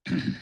And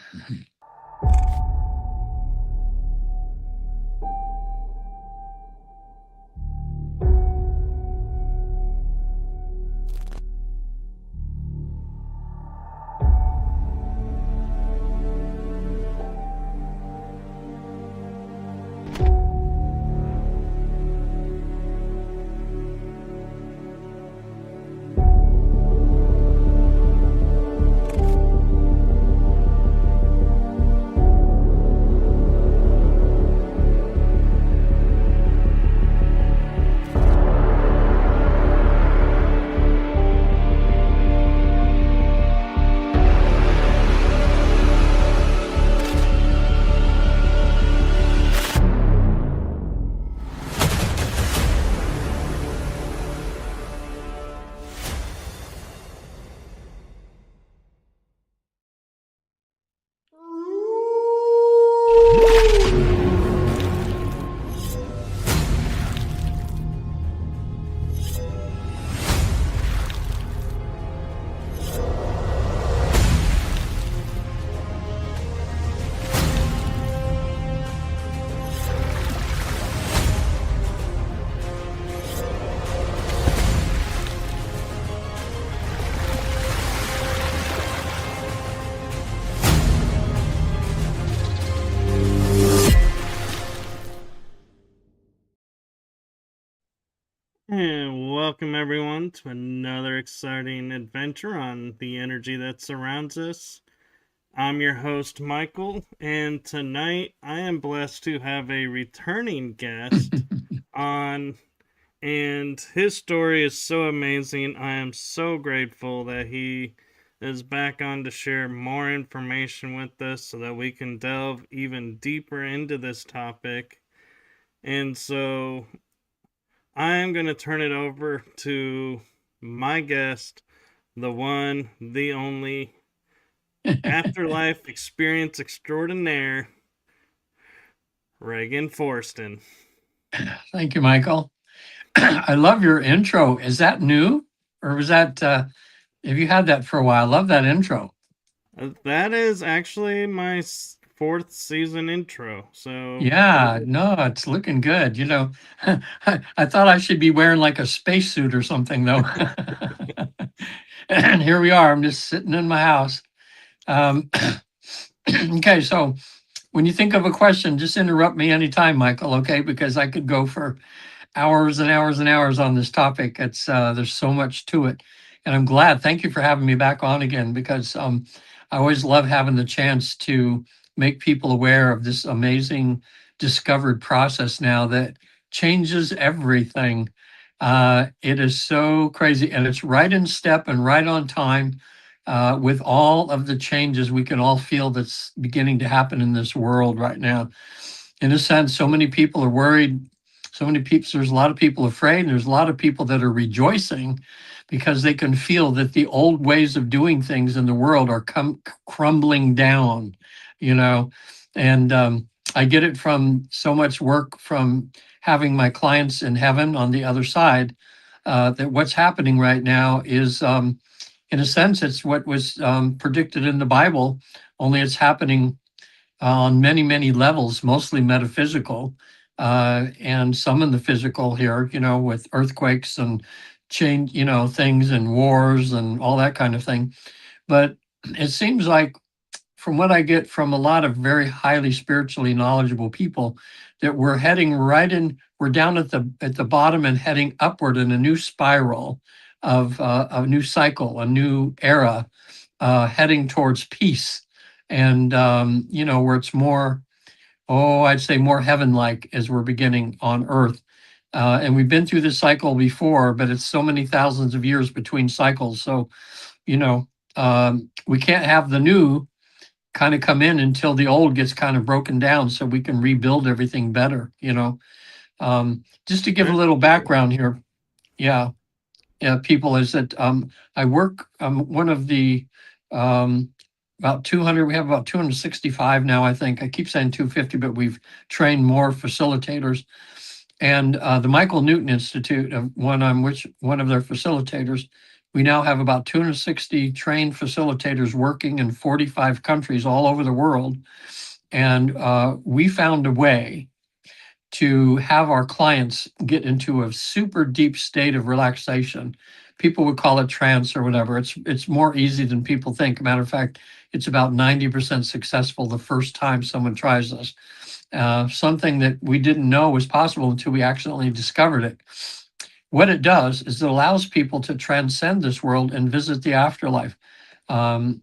welcome everyone to another exciting adventure on the energy that surrounds us. I'm your host Michael, and tonight I am blessed to have a returning guest on, and his story is so amazing. I am so grateful that he is back on to share more information with us so that we can delve even deeper into this topic. And so I am going to turn it over to my guest, the one, the only, Afterlife experience extraordinaire, Regan Forston. Thank you, Michael. I love your intro. Is that new? Or was that, have you had that for a while? I love that intro. That is actually my fourth season intro. So Yeah, no, it's looking good. You know, I thought I should be wearing like a spacesuit or something, though. And here we are. I'm just sitting in my house. Okay, so when you think of a question, just interrupt me anytime, Michael, okay? Because I could go for hours and hours and hours on this topic. It's there's so much to it, and I'm glad. Thank you for having me back on again, because I always love having the chance to make people aware of this amazing discovered process now that changes everything. It is so crazy, and it's right in step and right on time with all of the changes we can all feel that's beginning to happen in this world right now. In a sense, so many people are worried. So many people, there's a lot of people afraid, and there's a lot of people that are rejoicing because they can feel that the old ways of doing things in the world are crumbling down, you know. And I get it from so much work from having my clients in heaven on the other side, that what's happening right now is, in a sense, it's what was predicted in the Bible, only it's happening on many, many levels, mostly metaphysical, and some in the physical here, you know, with earthquakes and change, you know, things and wars and all that kind of thing. But it seems like, from what I get from a lot of very highly spiritually knowledgeable people, that we're heading right in, we're down at the bottom and heading upward in a new spiral of a new cycle, a new era, heading towards peace. And, you know, where it's more, I'd say more heaven-like as we're beginning on earth. And we've been through this cycle before, but it's so many thousands of years between cycles. So, you know, we can't have the new kind of come in until the old gets kind of broken down so we can rebuild everything better, you know. Just to give a little background here. Yeah. Yeah, people, is that I work, one of the about 200, we have about 265 now, I think. I keep saying 250, but we've trained more facilitators. And the Michael Newton Institute, one I'm which one of their facilitators, we now have about 260 trained facilitators working in 45 countries all over the world. And we found a way to have our clients get into a super deep state of relaxation. People would call it trance or whatever. It's more easy than people think. Matter of fact, it's about 90% successful the first time someone tries this. Something that we didn't know was possible until we accidentally discovered it. What it does is it allows people to transcend this world and visit the afterlife. Um,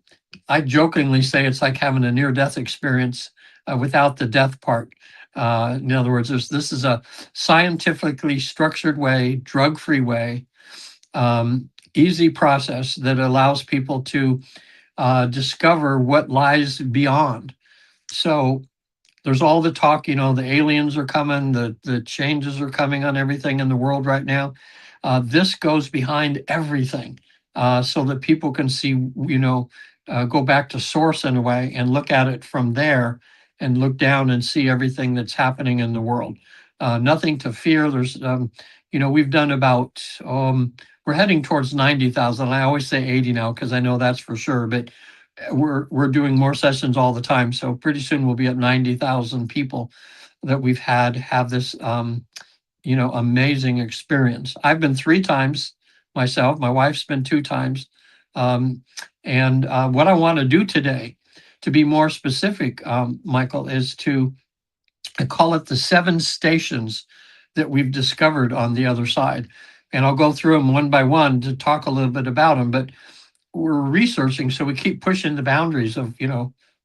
I jokingly say it's like having a near-death experience without the death part. In other words, this is a scientifically structured way, drug-free way, easy process that allows people to discover what lies beyond. So there's all the talk, the aliens are coming, the changes are coming on everything in the world right now. This goes behind everything so that people can see, go back to source in a way and look at it from there and look down and see everything that's happening in the world. Nothing to fear. We've done about, we're heading towards 90,000. I always say 80 now because I know that's for sure, but we're doing more sessions all the time. So pretty soon we'll be at 90,000 people that we've had have this amazing experience. I've been 3 times myself. My wife's been 2 times. And what I want to do today, to be more specific, Michael, is I call it the 7 stations that we've discovered on the other side. And I'll go through them one by one to talk a little bit about them. But we're researching, so we keep pushing the boundaries of,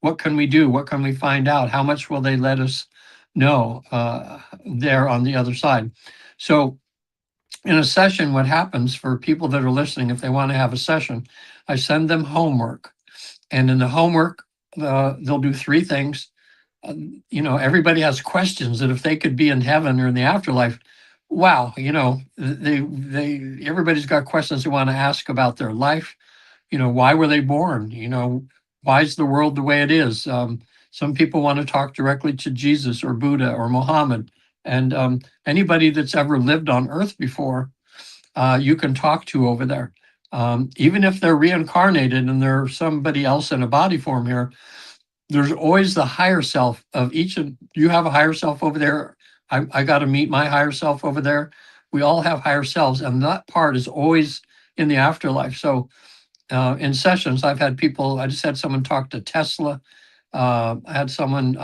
what can we do? What can we find out? How much will they let us know there on the other side? So in a session, what happens for people that are listening, if they want to have a session, I send them homework. And in the homework, they'll do 3 things. Everybody has questions that if they could be in heaven or in the afterlife, wow, everybody's got questions they want to ask about their life. Why were they born? Why is the world the way it is? Some people want to talk directly to Jesus or Buddha or Muhammad. And anybody that's ever lived on earth before, you can talk to over there. Even if they're reincarnated and they're somebody else in a body form here, there's always the higher self of each of you. Have a higher self over there. I got to meet my higher self over there. We all have higher selves, and that part is always in the afterlife. So in sessions, I just had someone talk to Tesla. I had someone,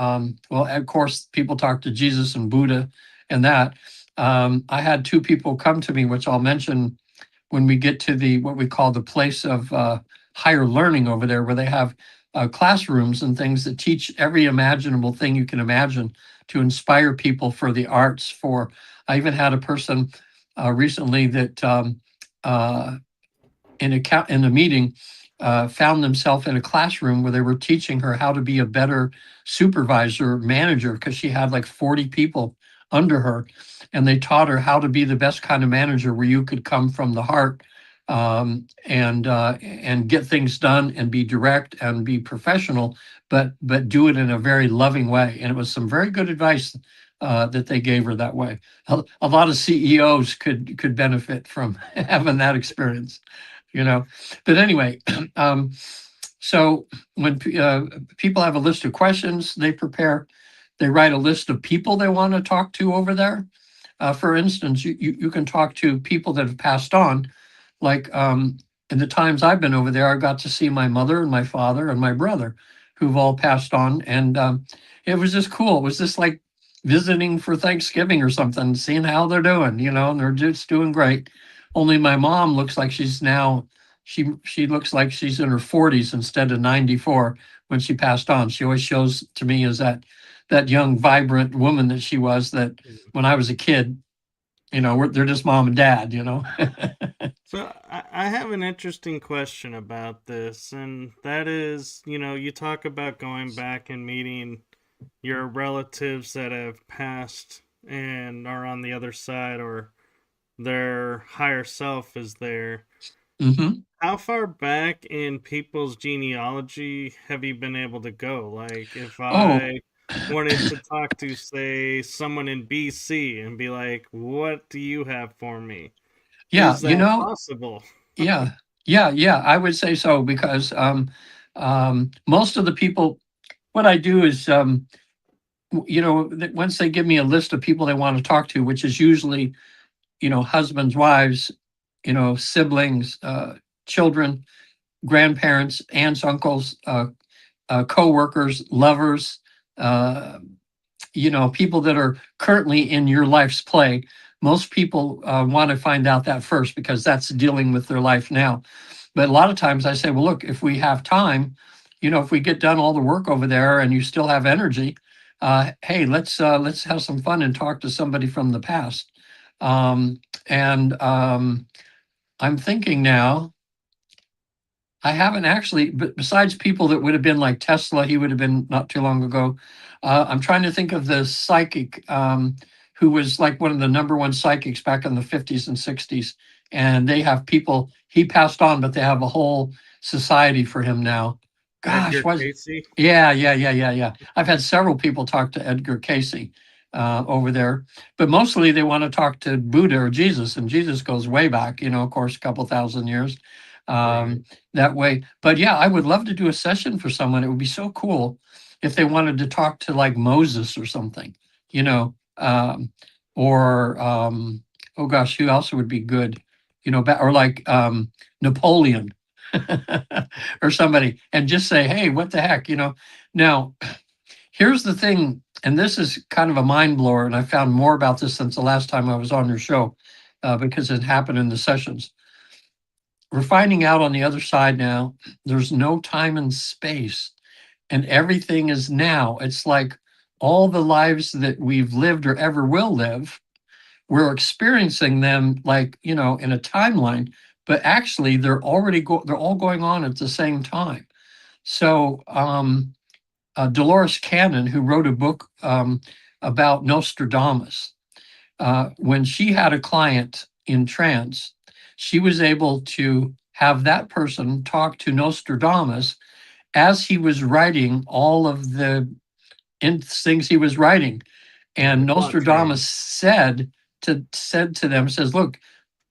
well, of course, people talk to Jesus and Buddha and that. I had 2 people come to me, which I'll mention when we get to what we call the place of higher learning over there, where they have classrooms and things that teach every imaginable thing you can imagine to inspire people for the arts. I even had a person recently that in a meeting found themselves in a classroom where they were teaching her how to be a better supervisor manager, because she had like 40 people under her, and they taught her how to be the best kind of manager where you could come from the heart and get things done and be direct and be professional, but do it in a very loving way. And it was some very good advice that they gave her that way. A lot of CEOs could benefit from having that experience, you know. But anyway, so when people have a list of questions, they write a list of people they want to talk to over there. For instance, you can talk to people that have passed on. Like in the times I've been over there, I got to see my mother and my father and my brother, who've all passed on. And it was just cool. It was just like visiting for Thanksgiving or something, seeing how they're doing, and they're just doing great. Only my mom looks like she looks like she's in her 40s instead of 94 when she passed on. She always shows to me as that young, vibrant woman that she was, that when I was a kid, they're just mom and dad. So I have an interesting question about this, and that is, you talk about going back and meeting your relatives that have passed and are on the other side, or their higher self is there. Mm-hmm. How far back in people's genealogy have you been able to go? Like, if Oh, I wanted to talk to, say, someone in BC and be like, what do you have for me? Yeah, Is that possible? yeah, yeah, I would say so because most of the people, what I do is, once they give me a list of people they want to talk to, which is usually, husbands, wives, siblings, children, grandparents, aunts, uncles, co-workers, lovers, uh, people that are currently in your life's play. Most people want to find out that first because that's dealing with their life now. But a lot of times I say, well, look, if we have time, if we get done all the work over there and you still have energy, hey, let's have some fun and talk to somebody from the past. And I'm thinking now, I haven't actually, but besides people that would have been like Tesla, he would have been not too long ago. I'm trying to think of the psychic who was like one of the number one psychics back in the 50s and 60s. And they have people, he passed on, but they have a whole society for him now. Gosh, Edgar was Casey? yeah. I've had several people talk to Edgar Casey over there, but mostly they want to talk to Buddha or Jesus, and Jesus goes way back, of course, a couple thousand years. Right. That way. But yeah, I would love to do a session for someone. It would be so cool if they wanted to talk to like Moses or something, you know, or oh gosh, who else would be good, or like Napoleon or somebody, and just say, hey, what the heck, Now, here's the thing, and this is kind of a mind blower, and I found more about this since the last time I was on your show, because it happened in the sessions. We're finding out on the other side now, there's no time and space, and everything is now. It's like all the lives that we've lived or ever will live, we're experiencing them like, in a timeline, but actually they're all going on at the same time. So Dolores Cannon, who wrote a book about Nostradamus, when she had a client in trance, she was able to have that person talk to Nostradamus as he was writing all of the things he was writing. Like a And plot train. Nostradamus said to them, says, look,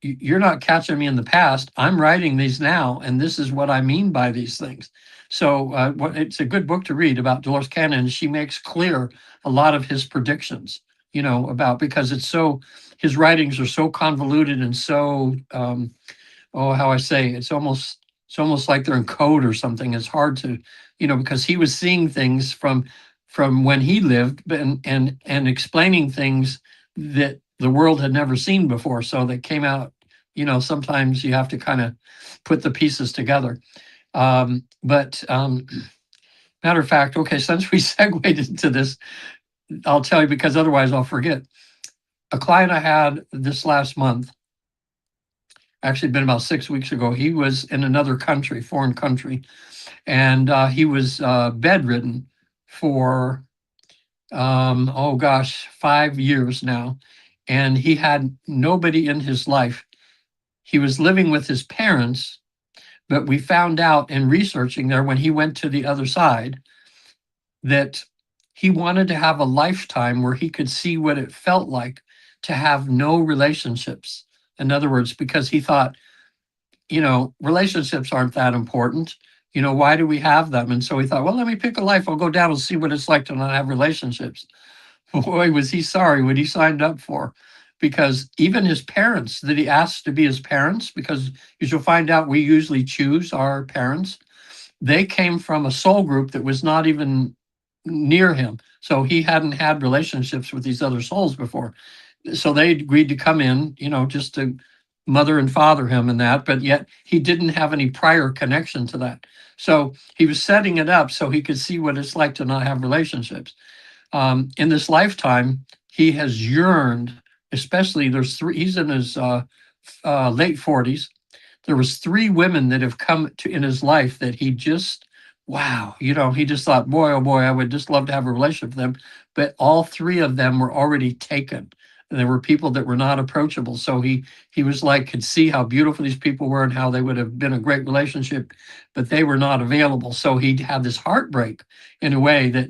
you're not catching me in the past. I'm writing these now, and this is what I mean by these things. So it's a good book to read about Dolores Cannon. She makes clear a lot of his predictions, about, because his writings are so convoluted and so how I say, it's almost like they're in code or something. It's hard to, because he was seeing things from when he lived, and explaining things that the world had never seen before. So that came out, sometimes you have to kind of put the pieces together. But matter of fact, okay, since we segued into this, I'll tell you, because otherwise I'll forget. A client I had this last month, actually been about 6 weeks ago, he was in another country, foreign country, and he was bedridden for, oh gosh, 5 years now. And he had nobody in his life. He was living with his parents, but we found out in researching there when he went to the other side that he wanted to have a lifetime where he could see what it felt like to have no relationships. In other words, because he thought, relationships aren't that important. Why do we have them? And so he thought, well, let me pick a life. I'll go down and see what it's like to not have relationships. Boy, was he sorry what he signed up for. Because even his parents that he asked to be his parents, because as you'll find out, we usually choose our parents, they came from a soul group that was not even near him. So he hadn't had relationships with these other souls before. So they agreed to come in, just to mother and father him and that, but yet he didn't have any prior connection to that. So he was setting it up so he could see what it's like to not have relationships. In this lifetime, he has yearned, especially he's in his late 40s. There was 3 women that have come to in his life that he just, wow, he just thought, boy, oh boy, I would just love to have a relationship with them. But all 3 of them were already taken. And there were people that were not approachable. So he was like, could see how beautiful these people were and how they would have been a great relationship, but they were not available. So he had this heartbreak in a way that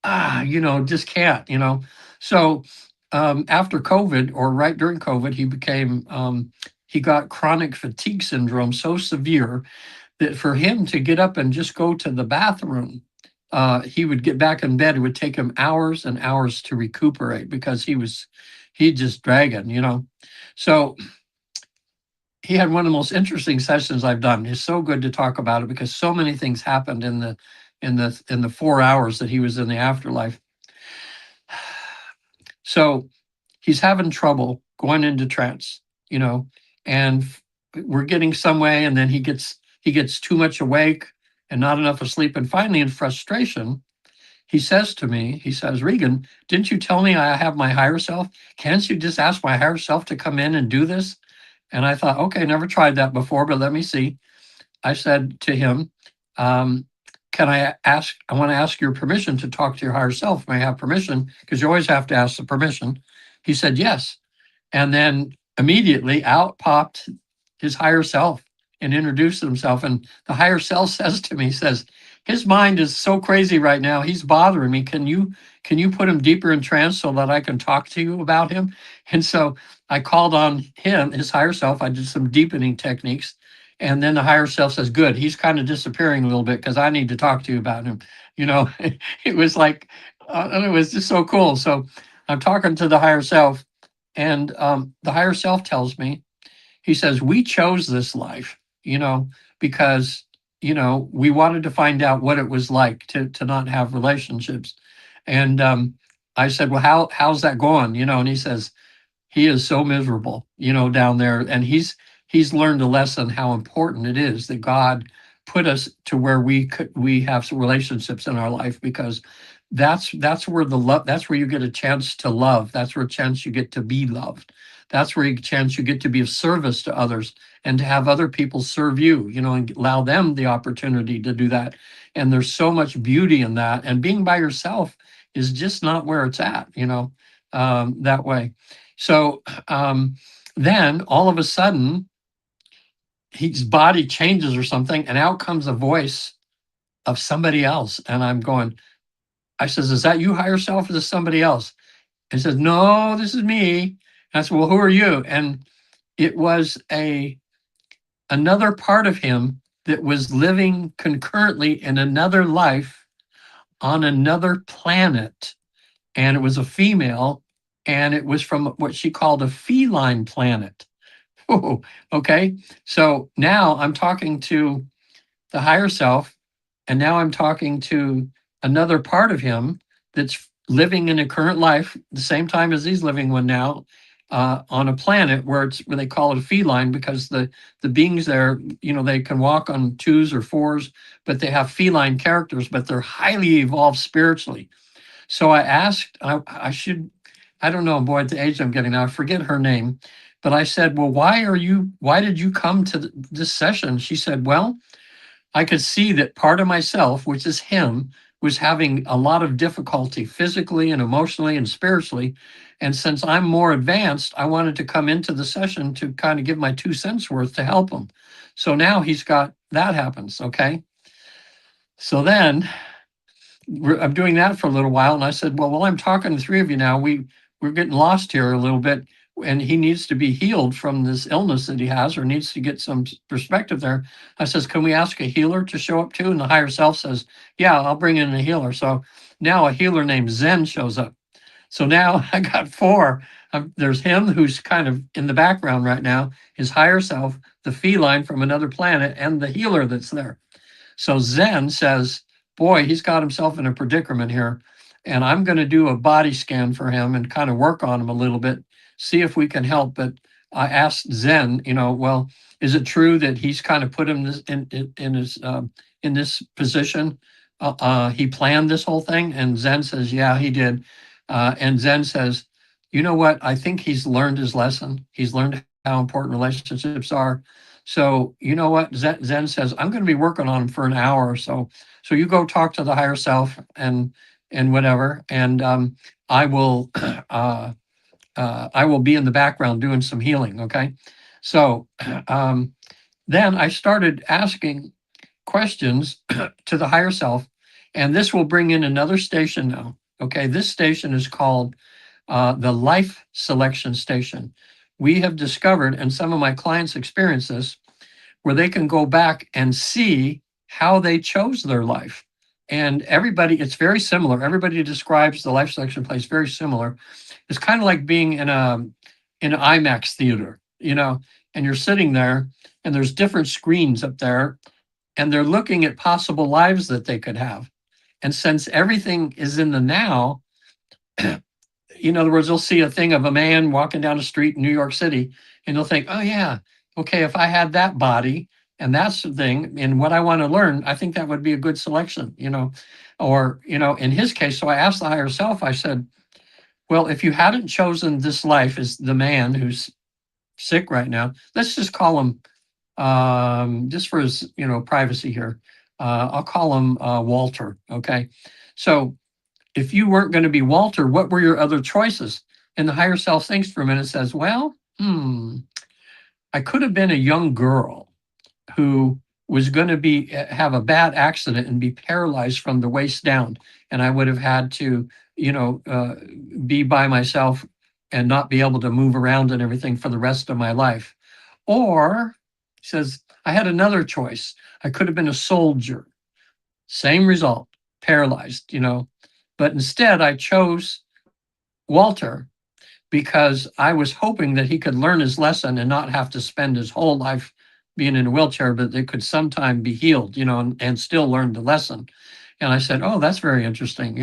just can't, So after COVID, or right during COVID, he got chronic fatigue syndrome so severe that for him to get up and just go to the bathroom, he would get back in bed. It would take him hours and hours to recuperate because he just dragging. So he had one of the most interesting sessions I've done. It's so good to talk about it because so many things happened in the 4 hours that he was in the afterlife. So he's having trouble going into trance, and we're getting some way, and then he gets too much awake and not enough asleep. And finally, in frustration, he says to me, Regan, didn't you tell me I have my higher self? Can't you just ask my higher self to come in and do this? And I thought, okay, never tried that before, but let me see. I said to him, can I want to ask your permission to talk to your higher self. May I have permission? Because you always have to ask the permission. He said, yes. And then immediately out popped his higher self and introduced himself. And the higher self says to me, his mind is so crazy right now. He's bothering me. Can you put him deeper in trance so that I can talk to you about him? And so I called on him, his higher self. I did some deepening techniques. And then the higher self says, good, he's kind of disappearing a little bit because I need to talk to you about him. It was like, it was just so cool. So I'm talking to the higher self, and the higher self tells me, he says, we chose this life, because, we wanted to find out what it was like to not have relationships. And I said, well, how's that going? And he says, he is so miserable, down there. And he's learned a lesson how important it is that God put us to where we have some relationships in our life, because that's where the love, that's where you get a chance to love. That's where a chance you get to be loved. That's where a chance you get to be of service to others and to have other people serve you, and allow them the opportunity to do that. And there's so much beauty in that. And being by yourself is just not where it's at, that way. So then all of a sudden, his body changes or something, and out comes a voice of somebody else. And I says, is that you, higher self, or is this somebody else? And he says, no, this is me. And I said, well, who are you? And it was another part of him that was living concurrently in another life on another planet. And it was a female, and it was from what she called a feline planet. Oh, okay. So now I'm talking to the higher self, and now I'm talking to another part of him that's living in a current life, the same time as he's living one now, on a planet where they call it a feline, because the beings there, they can walk on twos or fours, but they have feline characters, but they're highly evolved spiritually. So I asked, I don't know, boy, at the age I'm getting now, I forget her name, but I said, well, why did you come to this session? She said, well, I could see that part of myself, which is him, was having a lot of difficulty physically and emotionally and spiritually. And since I'm more advanced, I wanted to come into the session to kind of give my 2 cents worth to help him. So now that happens. Okay. So then I'm doing that for a little while. And I said, well, while I'm talking to 3 of you now, we're getting lost here a little bit. And he needs to be healed from this illness that he has, or needs to get some perspective there. I says, can we ask a healer to show up too? And the higher self says, yeah, I'll bring in a healer. So now a healer named Zen shows up. So now I got 4. There's him, who's kind of in the background right now, his higher self, the feline from another planet, and the healer that's there. So Zen says, boy, he's got himself in a predicament here. And I'm going to do a body scan for him and kind of work on him a little bit, see if we can help. But I asked Zen, well, is it true that he's kind of put him in this position? He planned this whole thing? And Zen says, yeah, he did. And Zen says, you know what? I think he's learned his lesson. He's learned how important relationships are. So you know what? Zen says, I'm going to be working on him for an hour or so. So you go talk to the higher self and whatever, and I will be in the background doing some healing. Okay. So then I started asking questions to the higher self, And this will bring in another station now. Okay, this station is called the life selection station. We have discovered, and some of my clients experience this, where they can go back and see how they chose their life. And everybody, it's very similar. Everybody describes the life selection place very similar. It's kind of like being in an IMAX theater, and you're sitting there and there's different screens up there and they're looking at possible lives that they could have. And since everything is in the now, in other words, they'll see a thing of a man walking down the street in New York City, and they'll think, oh, yeah, okay, if I had that body and that's the thing, and what I want to learn, I think that would be a good selection, Or, in his case, so I asked the higher self, I said, well, if you hadn't chosen this life as the man who's sick right now, let's just call him, just for his, privacy here, I'll call him Walter, okay? So if you weren't going to be Walter, what were your other choices? And the higher self thinks for a minute and says, well, I could have been a young girl who was going to have a bad accident and be paralyzed from the waist down. And I would have had to, be by myself and not be able to move around and everything for the rest of my life. Or, he says, I had another choice. I could have been a soldier. Same result, paralyzed, But instead, I chose Walter because I was hoping that he could learn his lesson and not have to spend his whole life being in a wheelchair, but they could sometime be healed, and still learn the lesson. And I said, oh, that's very interesting,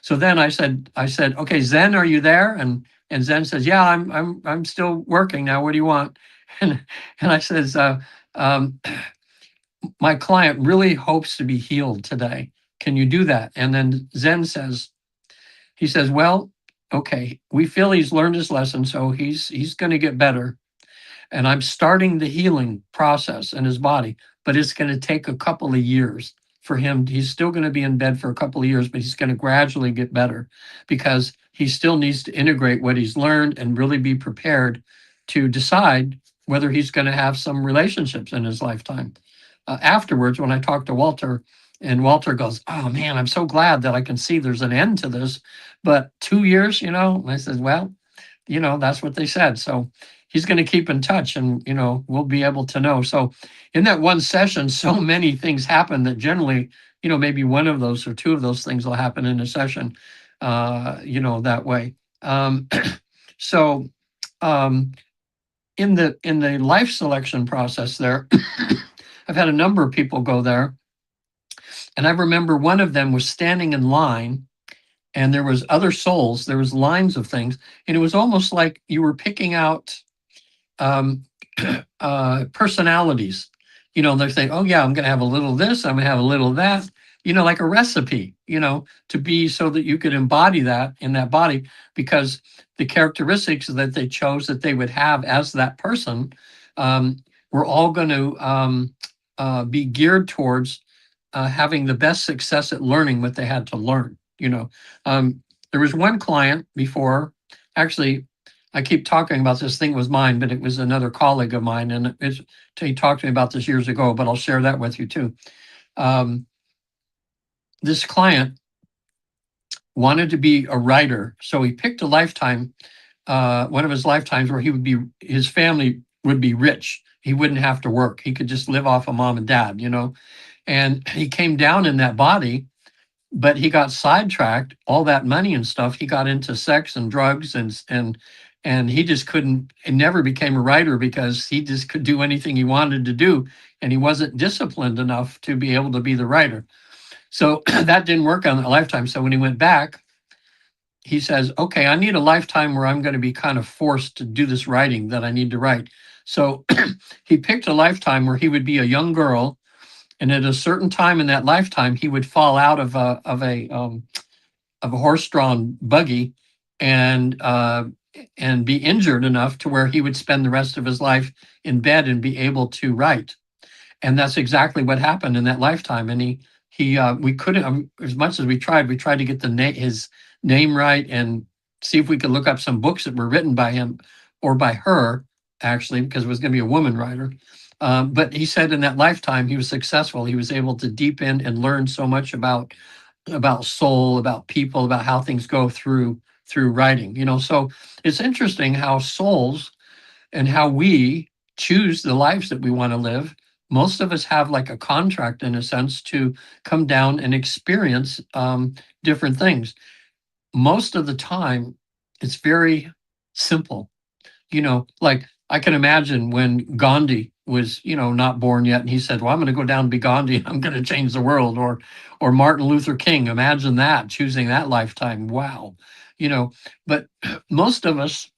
So then I said, okay, Zen, are you there? And Zen says, yeah, I'm still working now. What do you want? And I says, my client really hopes to be healed today. Can you do that? And then Zen says, well, okay, we feel he's learned his lesson, so he's going to get better. And I'm starting the healing process in his body, but it's going to take a couple of years for him. He's still going to be in bed for a couple of years, but he's going to gradually get better because he still needs to integrate what he's learned and really be prepared to decide whether he's going to have some relationships in his lifetime. Afterwards, when I talked to Walter, and Walter goes, oh man, I'm so glad that I can see there's an end to this. But 2 years, and I said, well, that's what they said. So he's going to keep in touch and, we'll be able to know. So in that one session, so many things happen that generally, maybe one of those or two of those things will happen in a session, that way. So in the life selection process there, I've had a number of people go there. And I remember one of them was standing in line and there was other souls, there was lines of things. And it was almost like you were picking out personalities. They're saying, oh yeah, I'm going to have a little of this, I'm going to have a little of that, like a recipe, to be so that you could embody that in that body, because the characteristics that they chose that they would have as that person were all going to be geared towards having the best success at learning what they had to learn. There was one client before, actually, I keep talking about this thing was mine, but it was another colleague of mine, and he talked to me about this years ago, but I'll share that with you too. This client wanted to be a writer, so he picked a lifetime, one of his lifetimes where his family would be rich. He wouldn't have to work. He could just live off of mom and dad, and he came down in that body, but he got sidetracked, all that money and stuff. He got into sex and drugs and he just couldn't, and never became a writer because he just could do anything he wanted to do. And he wasn't disciplined enough to be able to be the writer. So that didn't work on that lifetime. So when he went back, he says, okay, I need a lifetime where I'm going to be kind of forced to do this writing that I need to write. So he picked a lifetime where he would be a young girl. And at a certain time in that lifetime, he would fall out of a horse-drawn buggy and be injured enough to where he would spend the rest of his life in bed and be able to write. And that's exactly what happened in that lifetime. And we couldn't, as much as we tried to get his name right and see if we could look up some books that were written by him or by her, actually, because it was going to be a woman writer. But he said in that lifetime, he was successful. He was able to deep in and learn so much about about soul, about people, about how things go through writing. So it's interesting how souls and how we choose the lives that we want to live. Most of us have like a contract in a sense to come down and experience different things. Most of the time, it's very simple. Like I can imagine when Gandhi was, not born yet, and he said, "Well, I'm going to go down and be Gandhi, and I'm going to change the world," or Martin Luther King. Imagine that, choosing that lifetime. Wow, But most of us,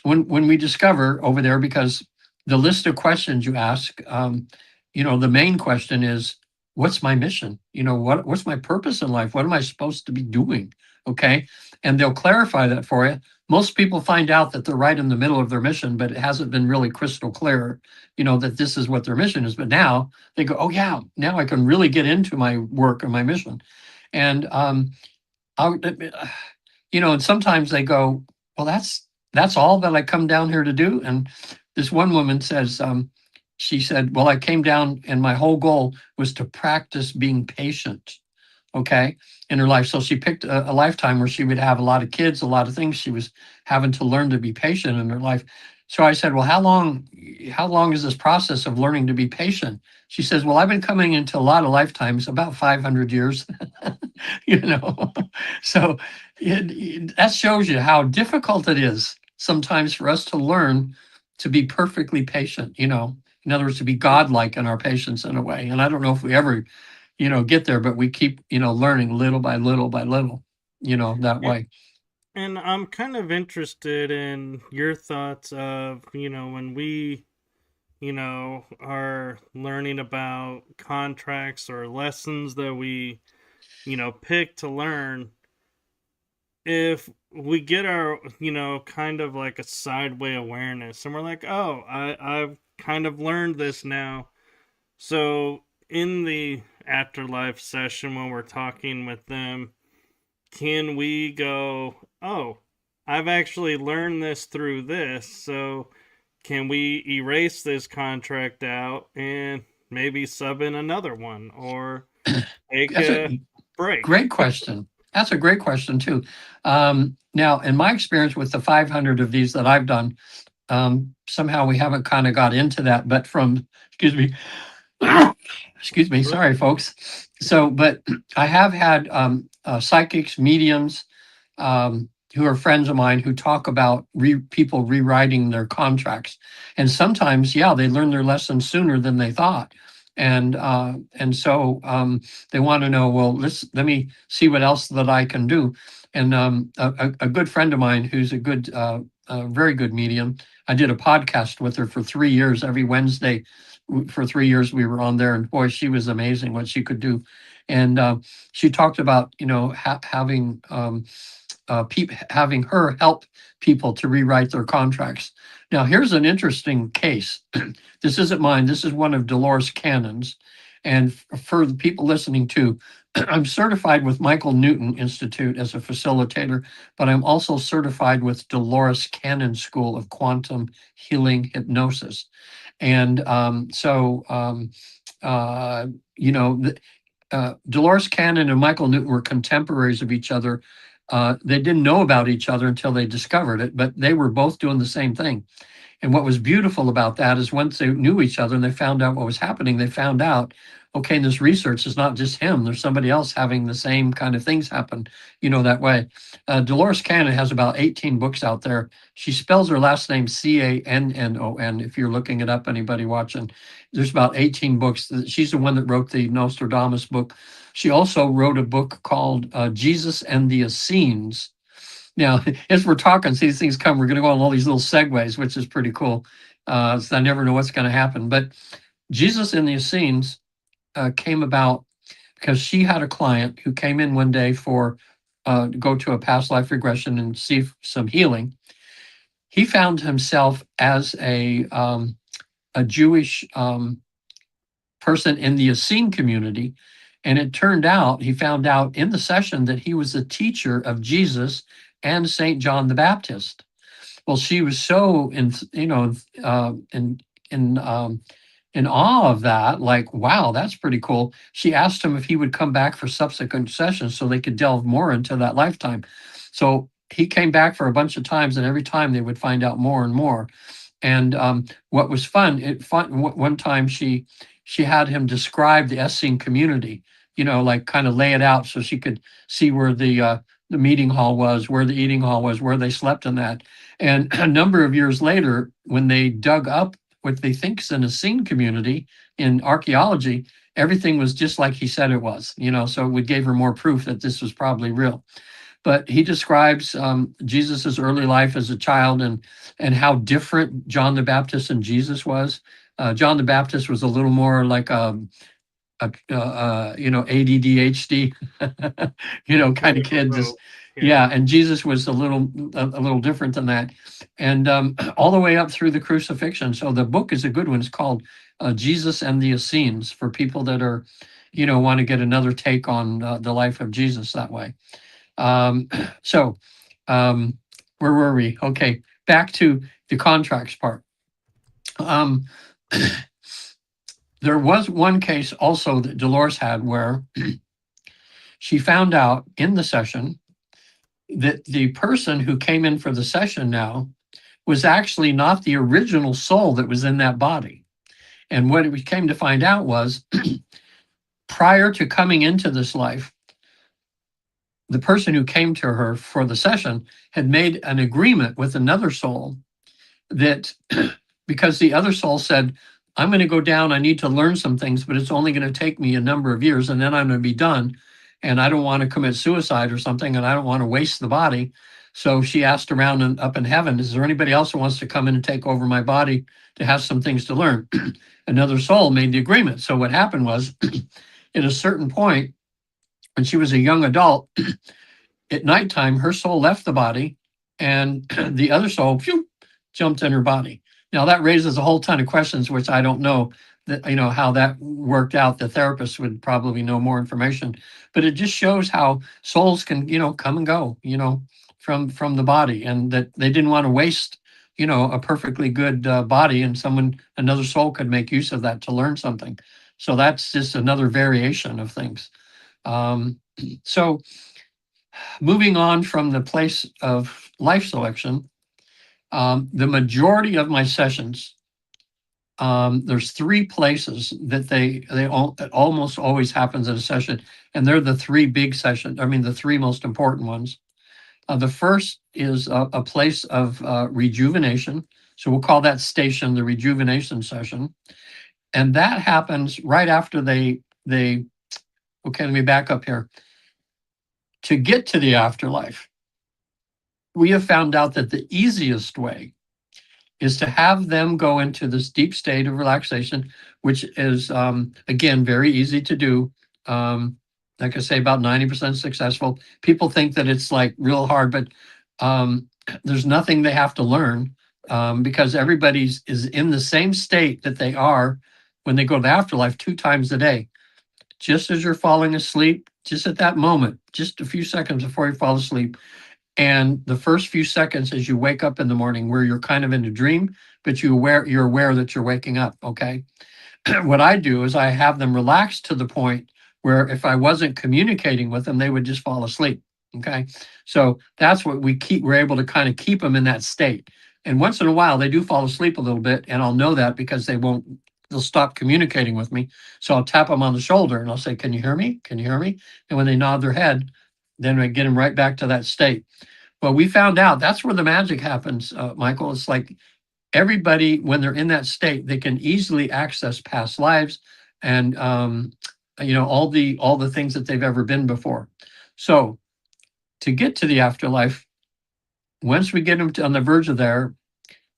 when we discover over there, because the list of questions you ask, the main question is, what's my mission? What's my purpose in life? What am I supposed to be doing? Okay. And they'll clarify that for you. Most people find out that they're right in the middle of their mission, but it hasn't been really crystal clear, that this is what their mission is. But now they go, oh yeah, now I can really get into my work and my mission. And I'll, and sometimes they go, well, that's all that I come down here to do. And this one woman says, she said, well, I came down and my whole goal was to practice being patient. Okay, in her life. So she picked a lifetime where she would have a lot of kids, a lot of things. She was having to learn to be patient in her life. So I said, well, how long is this process of learning to be patient? She says, well, I've been coming into a lot of lifetimes, about 500 years, you know. So that shows you how difficult it is sometimes for us to learn to be perfectly patient, in other words, to be godlike in our patience in a way. And I don't know if we ever, get there, but we keep, learning little by little by little, that And, way. and I'm kind of interested in your thoughts of, when we, are learning about contracts or lessons that we, pick to learn. If we get our, kind of like a sideway awareness and we're like, oh, I've kind of learned this now. So in the afterlife session, when we're talking with them, can we go, oh, I've actually learned this through this, so can we erase this contract out and maybe sub in another one or take That's a a break? great question. That's a great question too. Now, in my experience with the 500 of these that I've done, somehow we haven't kind of got into that, but excuse me, excuse me, sorry, folks. So, but I have had psychics, mediums, who are friends of mine who talk about people rewriting their contracts, and sometimes, yeah, they learn their lesson sooner than they thought, and so they want to know, well, let me see what else that I can do, and a good friend of mine who's a very good medium. I did a podcast with her for 3 years. Every Wednesday for 3 years we were on there, and boy, she was amazing what she could do. And she talked about having her help people to rewrite their contracts. Now, here's an interesting case. This isn't mine. This is one of Dolores Cannon's. And for the people listening too, I'm certified with Michael Newton Institute as a facilitator, but I'm also certified with Dolores Cannon School of Quantum Healing Hypnosis. And Dolores Cannon and Michael Newton were contemporaries of each other. They didn't know about each other until they discovered it, but they were both doing the same thing. And what was beautiful about that is once they knew each other and they found out what was happening, they found out, okay, this research is not just him. There's somebody else having the same kind of things happen, that way. Dolores Cannon has about 18 books out there. She spells her last name Cannon. If you're looking it up, anybody watching, there's about 18 books. She's the one that wrote the Nostradamus book. She also wrote a book called Jesus and the Essenes. Now, as we're talking, see these things come, we're going to go on all these little segues, which is pretty cool. So I never know what's going to happen. But Jesus and the Essenes came about because she had a client who came in one day for go to a past life regression and see some healing. He found himself as a Jewish person in the Essene community. And it turned out, he found out in the session that he was the teacher of Jesus and St. John the Baptist. Well, she was so in in awe of that, like, wow, that's pretty cool. She asked him if he would come back for subsequent sessions so they could delve more into that lifetime. So he came back for a bunch of times, and every time they would find out more and more. And what was fun, one time she had him describe the Essene community, like kind of lay it out so she could see where the meeting hall was, where the eating hall was, where they slept in that. And a number of years later, when they dug up what they think is an Essene community in archaeology, everything was just like he said it was, so it gave her more proof that this was probably real. But he describes Jesus's early life as a child and how different John the Baptist and Jesus was. John the Baptist was a little more like ADDHD, kind of kid. Just yeah, and Jesus was a little different than that, and all the way up through the crucifixion. So the book is a good one. It's called Jesus and the Essenes for people that are, want to get another take on the life of Jesus that way. So, where were we? Okay, back to the contracts part. There was one case also that Dolores had where she found out in the session that the person who came in for the session now was actually not the original soul that was in that body. And what we came to find out was prior to coming into this life, the person who came to her for the session had made an agreement with another soul that because the other soul said, I'm going to go down, I need to learn some things, but it's only going to take me a number of years and then I'm going to be done. And I don't want to commit suicide or something, and I don't want to waste the body. So she asked around and up in heaven, is there anybody else who wants to come in and take over my body to have some things to learn? Another soul made the agreement. So what happened was at a certain point, when she was a young adult, at nighttime, her soul left the body and the other soul jumped in her body. Now that raises a whole ton of questions, which I don't know that, how that worked out. The therapist would probably know more information, but it just shows how souls can, come and go, from the body, and that they didn't want to waste, a perfectly good body, and another soul could make use of that to learn something. So that's just another variation of things. So moving on from the place of life selection, the majority of my sessions, there's three places that it almost always happens in a session, and they're the three big sessions. I mean, the three most important ones. The first is a place of rejuvenation. So we'll call that station the rejuvenation session. And that happens right after okay, let me back up here. To get to the afterlife, we have found out that the easiest way is to have them go into this deep state of relaxation, which is, again, very easy to do. Like I say, about 90% successful. People think that it's like real hard, but there's nothing they have to learn because everybody's is in the same state that they are when they go to the afterlife 2 times a day. Just as you're falling asleep, just at that moment, just a few seconds before you fall asleep, and the first few seconds as you wake up in the morning where you're kind of in a dream, but you're aware that you're waking up, okay? What I do is I have them relax to the point where if I wasn't communicating with them, they would just fall asleep, okay? So that's what we're able to kind of keep them in that state. And once in a while, they do fall asleep a little bit, and I'll know that because they'll stop communicating with me. So I'll tap them on the shoulder and I'll say, can you hear me? Can you hear me? And when they nod their head, then I get them right back to that state. Well, we found out that's where the magic happens, Michael. It's like everybody, when they're in that state, they can easily access past lives and all the things that they've ever been before. So to get to the afterlife, once we get them on the verge of there,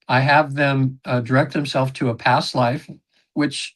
I have them direct themselves to a past life, which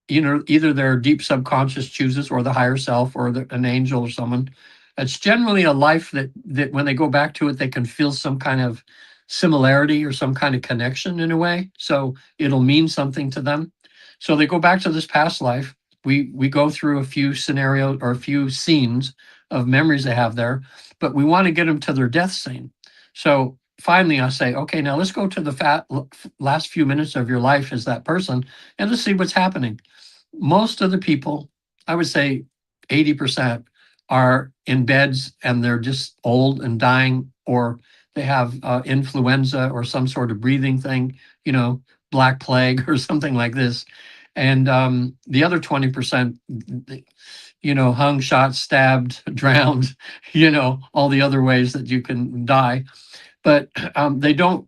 either their deep subconscious chooses or the higher self or an angel or someone. It's generally a life that when they go back to it, they can feel some kind of similarity or some kind of connection in a way. So it'll mean something to them. So they go back to this past life. We go through a few scenarios or a few scenes of memories they have there, but we want to get them to their death scene. So finally I say, okay, now let's go to the last few minutes of your life as that person, and let's see what's happening. Most of the people, I would say 80%, are in beds and they're just old and dying, or they have influenza or some sort of breathing thing, black plague or something like this. And the other 20%, hung, shot, stabbed, drowned, all the other ways that you can die. But they don't,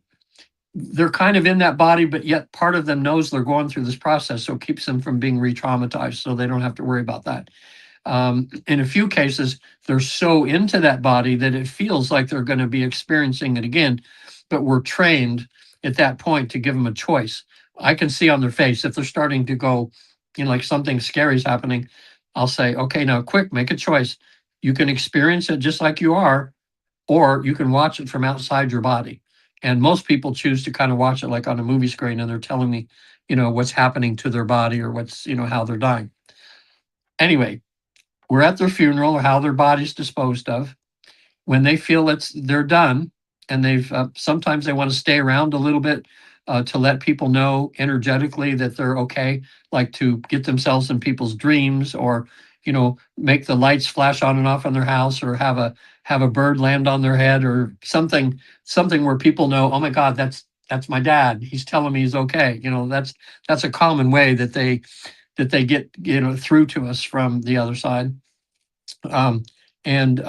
they're kind of in that body, but yet part of them knows they're going through this process. So it keeps them from being re-traumatized. So they don't have to worry about that. In a few cases, they're so into that body that it feels like they're going to be experiencing it again. But we're trained at that point to give them a choice. I can see on their face if they're starting to go, like something scary is happening. I'll say, okay, now quick, make a choice. You can experience it just like you are, or you can watch it from outside your body. And most people choose to kind of watch it like on a movie screen, and they're telling me, what's happening to their body or what's, how they're dying. Anyway, we're at their funeral or how their body's disposed of. When they feel they're done, and they've sometimes they want to stay around a little bit to let people know energetically that they're okay, like to get themselves in people's dreams, or make the lights flash on and off in their house, or have a bird land on their head, or something where people know, oh my God, that's my dad. He's telling me he's okay. That's a common way that they get through to us from the other side. Um, and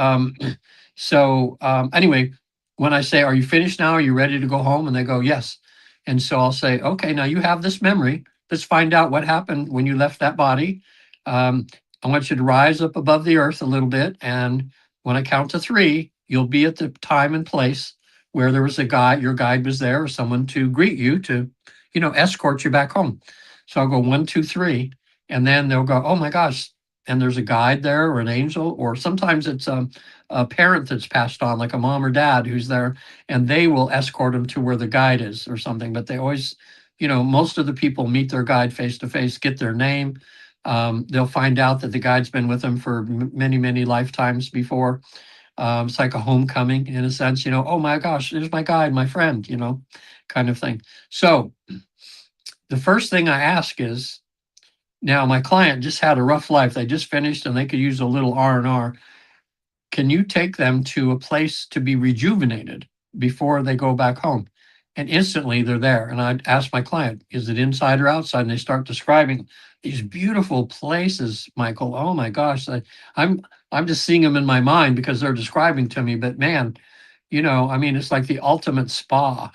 so anyway, when I say, are you finished now? Are you ready to go home? And they go, yes. And so I'll say, okay, now you have this memory. Let's find out what happened when you left that body. I want you to rise up above the earth a little bit. And when I count to 3, you'll be at the time and place where there was a guide, your guide was there, or someone to greet you, to, escort you back home. So I'll go 1, 2, 3. And then they'll go, oh my gosh, and there's a guide there or an angel, or sometimes it's a parent that's passed on, like a mom or dad who's there, and they will escort them to where the guide is or something. But they always, most of the people meet their guide face to face, get their name. They'll find out that the guide's been with them for many, many lifetimes before. It's like a homecoming in a sense, oh my gosh, there's my guide, my friend, kind of thing. So the first thing I ask is, now my client just had a rough life. They just finished and they could use a little R&R. Can you take them to a place to be rejuvenated before they go back home? And instantly they're there. And I ask my client, is it inside or outside? And they start describing these beautiful places, Michael. Oh my gosh. I'm I'm just seeing them in my mind because they're describing to me. But man, it's like the ultimate spa.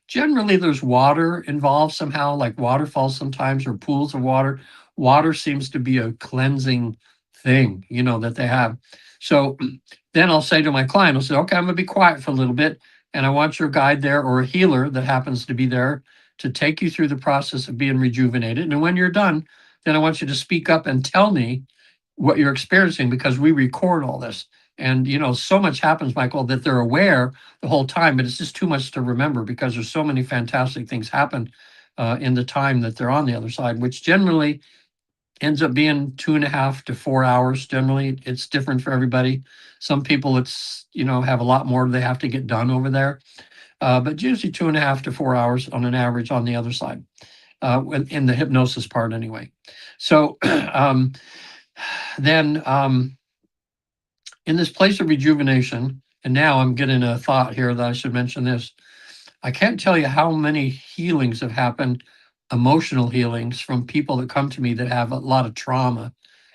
Generally there's water involved somehow, like waterfalls sometimes, or pools of water. Water seems to be a cleansing thing, that they have. So then I'll say to my client, I'll say, okay, I'm going to be quiet for a little bit. And I want your guide there, or a healer that happens to be there, to take you through the process of being rejuvenated. And when you're done, then I want you to speak up and tell me what you're experiencing, because we record all this. And, so much happens, Michael, that they're aware the whole time, but it's just too much to remember because there's so many fantastic things happen in the time that they're on the other side, which generally ends up being 2.5 to 4 hours. Generally, it's different for everybody. Some people have a lot more they have to get done over there, but usually 2.5 to 4 hours on an average on the other side, in the hypnosis part anyway. So then in this place of rejuvenation, and now I'm getting a thought here that I should mention this. I can't tell you how many healings have happened, emotional healings, from people that come to me that have a lot of trauma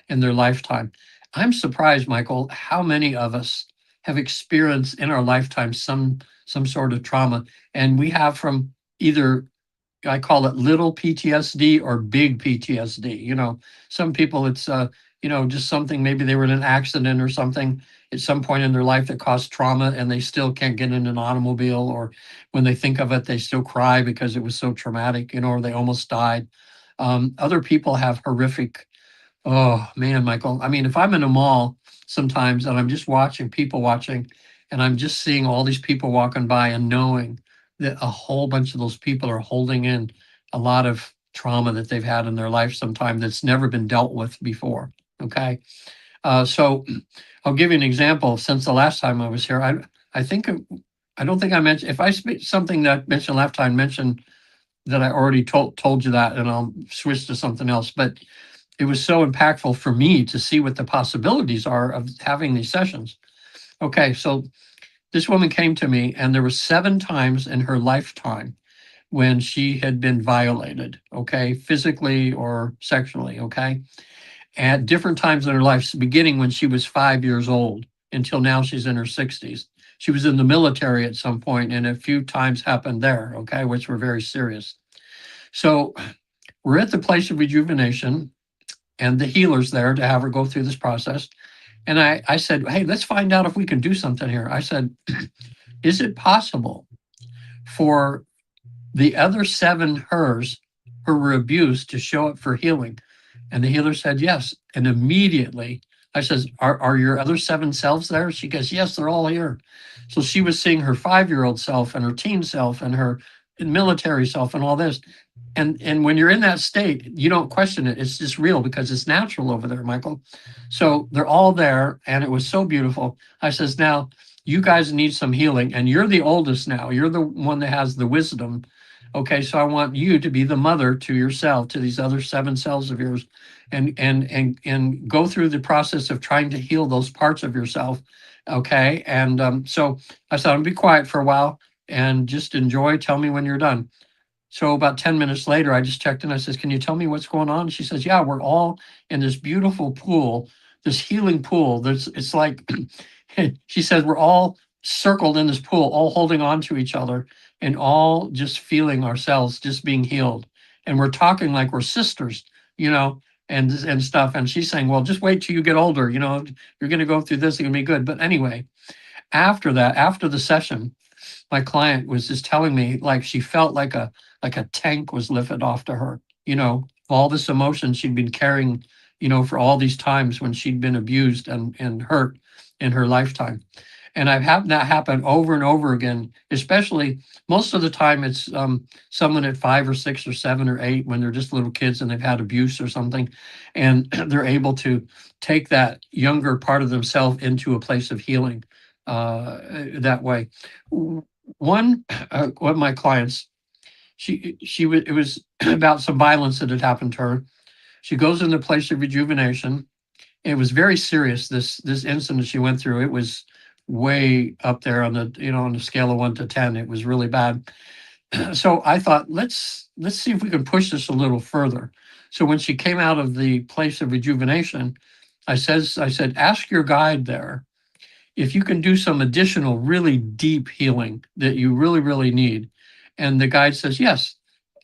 in their lifetime. I'm surprised, Michael, how many of us have experienced in our lifetime some sort of trauma, and we have from either, I call it little PTSD or big PTSD. Some people it's just something, maybe they were in an accident or something at some point in their life that caused trauma, and they still can't get in an automobile, or when they think of it, they still cry because it was so traumatic, or they almost died. Other people have horrific. Oh man, Michael. I mean, if I'm in a mall sometimes and I'm just watching people watching, and I'm just seeing all these people walking by, and knowing that a whole bunch of those people are holding in a lot of trauma that they've had in their life sometime that's never been dealt with before. Okay. So I'll give you an example. Since the last time I was here, I think I don't think I mentioned, if I speak something that I mentioned last time, mention that I already told you that, and I'll switch to something else. But it was so impactful for me to see what the possibilities are of having these sessions. Okay, so this woman came to me, and there were 7 times in her lifetime when she had been violated, okay, physically or sexually, okay, at different times in her life, beginning when she was 5 years old until now she's in her 60s. She was in the military at some point, and a few times happened there, okay, which were very serious. So we're at the place of rejuvenation, and the healer's there to have her go through this process. And I said, hey, let's find out if we can do something here. I said, is it possible for the other 7 hers who were abused to show up for healing? And the healer said yes. And immediately I says, are your other 7 selves there? She goes, yes, they're all here. So she was seeing her 5-year-old self and her teen self and her military self and all this. And when you're in that state, you don't question it. It's just real because it's natural over there, Michael. So they're all there, and it was so beautiful. I says, now you guys need some healing, and you're the oldest now. You're the one that has the wisdom. Okay, so I want you to be the mother to yourself, to these other 7 selves of yours, and go through the process of trying to heal those parts of yourself. Okay, and so I said, I'm gonna be quiet for a while and just enjoy. Tell me when you're done. So about 10 minutes later, I just checked in. I says, can you tell me what's going on? She says, yeah, we're all in this beautiful pool, this healing pool. It's like, she says, we're all circled in this pool, all holding on to each other and all just feeling ourselves just being healed. And we're talking like we're sisters, and stuff. And she's saying, well, just wait till you get older. You're going to go through this. It's going to be good. But anyway, after that, after the session, my client was just telling me like she felt like a tank was lifted off to her, all this emotion she'd been carrying, for all these times when she'd been abused and hurt in her lifetime. And I've had that happen over and over again, especially most of the time it's someone at 5 or 6 or 7 or 8 when they're just little kids and they've had abuse or something, and they're able to take that younger part of themselves into a place of healing that way. One of my clients, it was about some violence that had happened to her. She goes in the place of rejuvenation. It was very serious. This incident she went through, it was way up there on the scale of 1 to 10. It was really bad. So I thought, let's see if we can push this a little further. So when she came out of the place of rejuvenation, I said, ask your guide there if you can do some additional really deep healing that you really, really need. And the guide says, yes.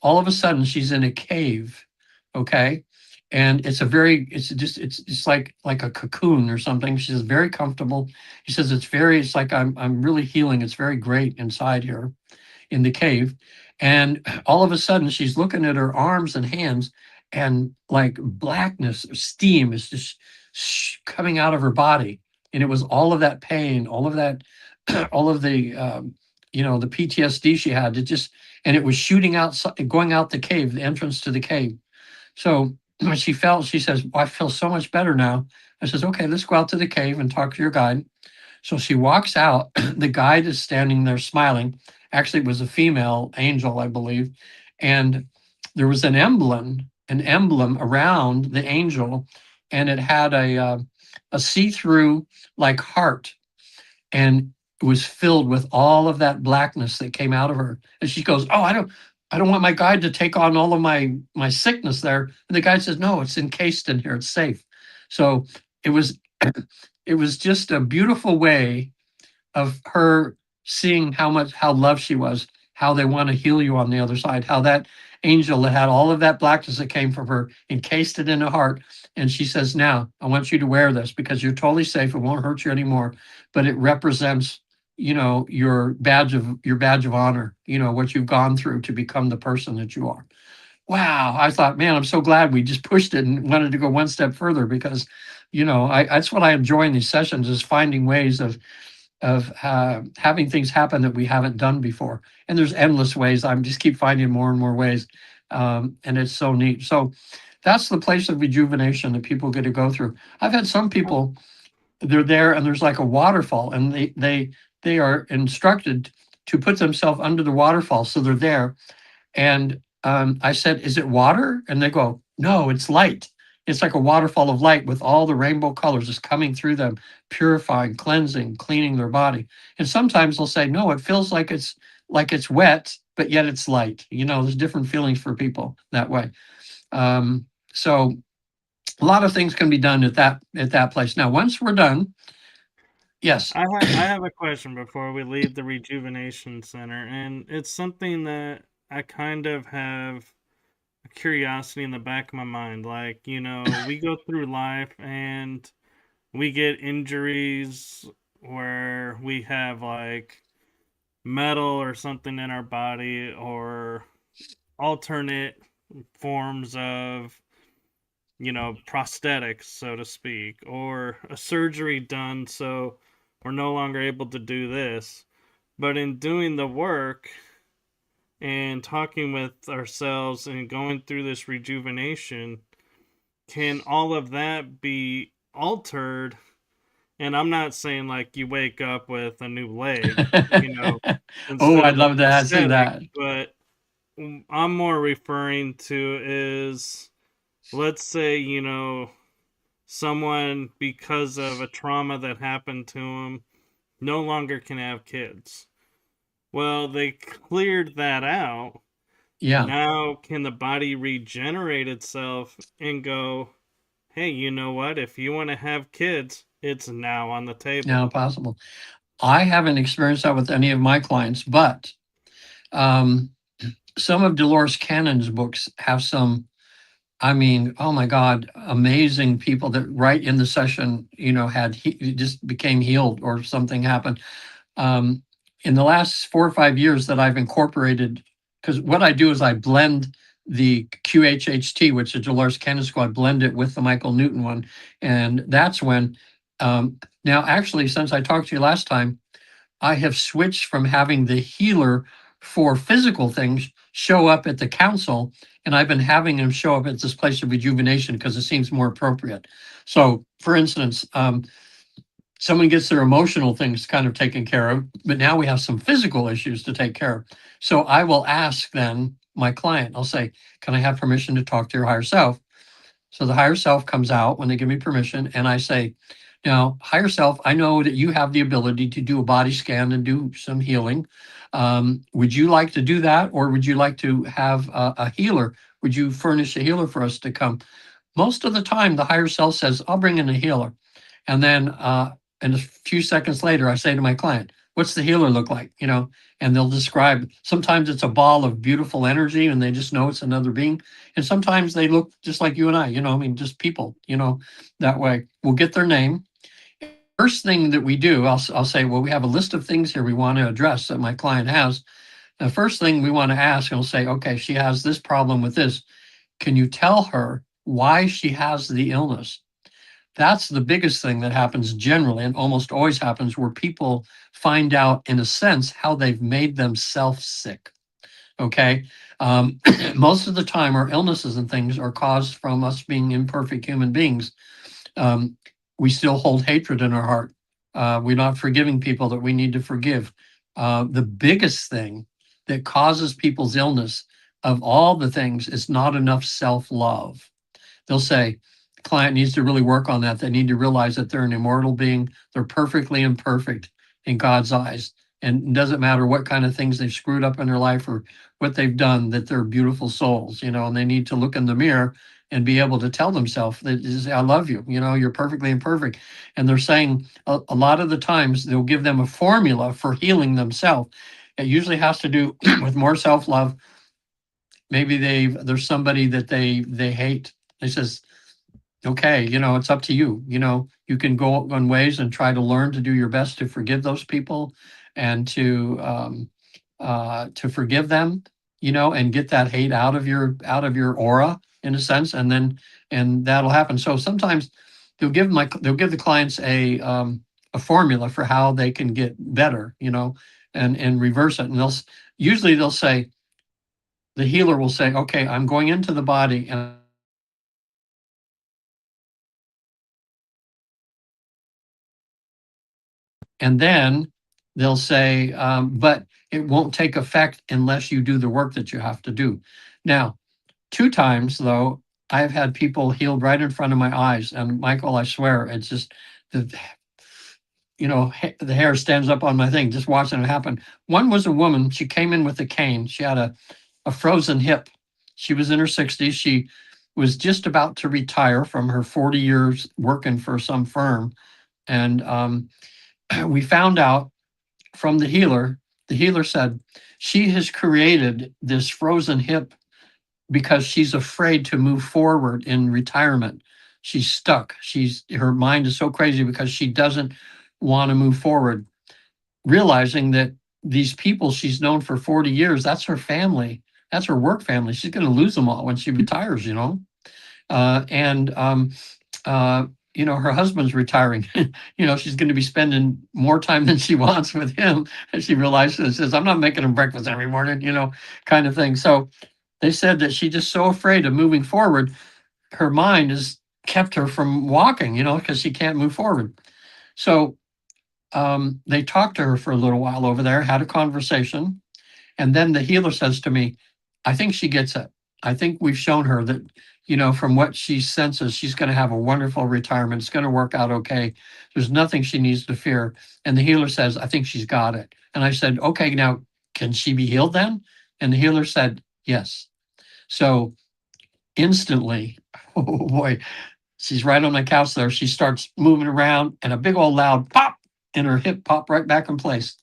All of a sudden she's in a cave. Okay. And it's like a cocoon or something. She's very comfortable. He says, it's like I'm really healing. It's very great inside here in the cave. And all of a sudden she's looking at her arms and hands, and like blackness, steam is just coming out of her body. And it was all of that pain, all of that, all of the PTSD she had. And it was shooting outside, going out the cave, the entrance to the cave. So when she says, well, I feel so much better now. I says, okay, let's go out to the cave and talk to your guide. So she walks out. The guide is standing there smiling. Actually, it was a female angel, I believe. And there was an emblem around the angel, and it had a see-through like heart, and it was filled with all of that blackness that came out of her. And she goes, "Oh, I don't want my guide to take on all of my sickness there." And the guide says, "No, it's encased in here. It's safe." So it was it was just a beautiful way of her seeing how loved she was, how they want to heal you on the other side, how that angel that had all of that blackness that came from her encased it in her heart. And she says, now I want you to wear this because you're totally safe. It won't hurt you anymore. But it represents, your badge of honor, what you've gone through to become the person that you are. Wow. I thought, man, I'm so glad we just pushed it and wanted to go one step further because, that's what I enjoy in these sessions is finding ways of having things happen that we haven't done before. And there's endless ways. I'm just keep finding more and more ways. And it's so neat. So that's the place of rejuvenation that people get to go through. I've had some people, they're there and there's like a waterfall, and they are instructed to put themselves under the waterfall, so they're there. And I said, "Is it water?" And they go, "No, it's light. It's like a waterfall of light with all the rainbow colors just coming through them, purifying, cleansing, cleaning their body." And sometimes they'll say, "No, it feels like it's wet, but yet it's light." There's different feelings for people that way. So a lot of things can be done at that place. Now, once we're done, yes. I have a question before we leave the rejuvenation center, and it's something that I kind of have a curiosity in the back of my mind. Like, we go through life and we get injuries where we have like metal or something in our body, or alternate forms of, prosthetics, so to speak, or a surgery done so we're no longer able to do this. But in doing the work and talking with ourselves and going through this rejuvenation, can all of that be altered? And I'm not saying like you wake up with a new leg, Oh, instead I'd of a love to answer prosthetic, that. but I'm more referring to is, let's say, someone, because of a trauma that happened to them, no longer can have kids. Well, they cleared that out. Yeah. Now, can the body regenerate itself and go, hey, you know what? If you want to have kids, it's now on the Now table. possible. I haven't experienced that with any of my clients, but um, some of Dolores Cannon's books have some, I mean, oh my God, amazing people that right in the session, had just became healed or something happened. Um, in the last 4 or 5 years that I've incorporated, because what I do is I blend the QHHT, which is Dolores Cannon School, I blend it with the Michael Newton one. And that's when, now actually, since I talked to you last time, I have switched from having the healer for physical things show up at the council, and I've been having him show up at this place of rejuvenation because it seems more appropriate. So, for instance, someone gets their emotional things kind of taken care of, but now we have some physical issues to take care of. So I will ask then my client, I'll say, "Can I have permission to talk to your higher self?" So the higher self comes out when they give me permission, and I say, "Now, higher self, I know that you have the ability to do a body scan and do some healing. Would you like to do that, or would you like to have a healer? Would you furnish a healer for us to come?" Most of the time, the higher self says, "I'll bring in a healer." And then and a few seconds later, I say to my client, "What's the healer look like?" And they'll describe, sometimes it's a ball of beautiful energy and they just know it's another being. And sometimes they look just like you and I, I mean, just people, that way. We'll get their name. First thing that we do, I'll say, "Well, we have a list of things here we want to address that my client has." The first thing we want to ask, and we'll say, "Okay, she has this problem with this. Can you tell her why she has the illness?" That's the biggest thing that happens generally, and almost always happens, where people find out, in a sense, how they've made themselves sick. Okay. Most of the time, our illnesses and things are caused from us being imperfect human beings. Um, we still hold hatred in our heart. We're not forgiving people that we need to forgive. The biggest thing that causes people's illness, of all the things, is not enough self love. They'll say the client needs to really work on that. They need to realize that they're an immortal being. They're perfectly imperfect in God's eyes. And it doesn't matter what kind of things they've screwed up in their life or what they've done, that they're beautiful souls, and they need to look in the mirror and be able to tell themselves that, "I love you, you're perfectly imperfect." And they're saying a lot of the times they'll give them a formula for healing themselves. It usually has to do with more self-love. Maybe there's somebody that they hate. They says, "Okay, it's up to you. You can go on ways and try to learn to do your best to forgive those people and to forgive them, and get that hate out of your aura, in a sense, and that'll happen." So sometimes they'll give the clients a formula for how they can get better, and reverse it. And usually they'll say, the healer will say, "Okay, I'm going into the body, and then they'll say, but it won't take effect unless you do the work that you have to do. Now, 2 times though, I've had people healed right in front of my eyes, and Michael, I swear, it's just the the hair stands up on my thing just watching it happen. One was a woman. She came in with a cane. She had a frozen hip. She was in her 60s. She was just about to retire from her 40 years working for some firm. And we found out from the healer said she has created this frozen hip because she's afraid to move forward in retirement. She's stuck. Her mind is so crazy because she doesn't want to move forward, realizing that these people she's known for 40 years, that's her family. That's her work family. She's going to lose them all when she retires, and her husband's retiring. She's going to be spending more time than she wants with him. And she realizes and says, I'm not making him breakfast every morning, kind of thing. So they said that she's just so afraid of moving forward. Her mind has kept her from walking, because she can't move forward. So they talked to her for a little while over there, had a conversation. And then the healer says to me, I think she gets it. I think we've shown her that, from what she senses, she's going to have a wonderful retirement. It's going to work out okay. There's nothing she needs to fear. And the healer says, I think she's got it. And I said, okay, now can she be healed then? And the healer said, yes. So instantly, oh boy, she's right on my couch there. She starts moving around and a big old loud pop, and her hip popped right back in place.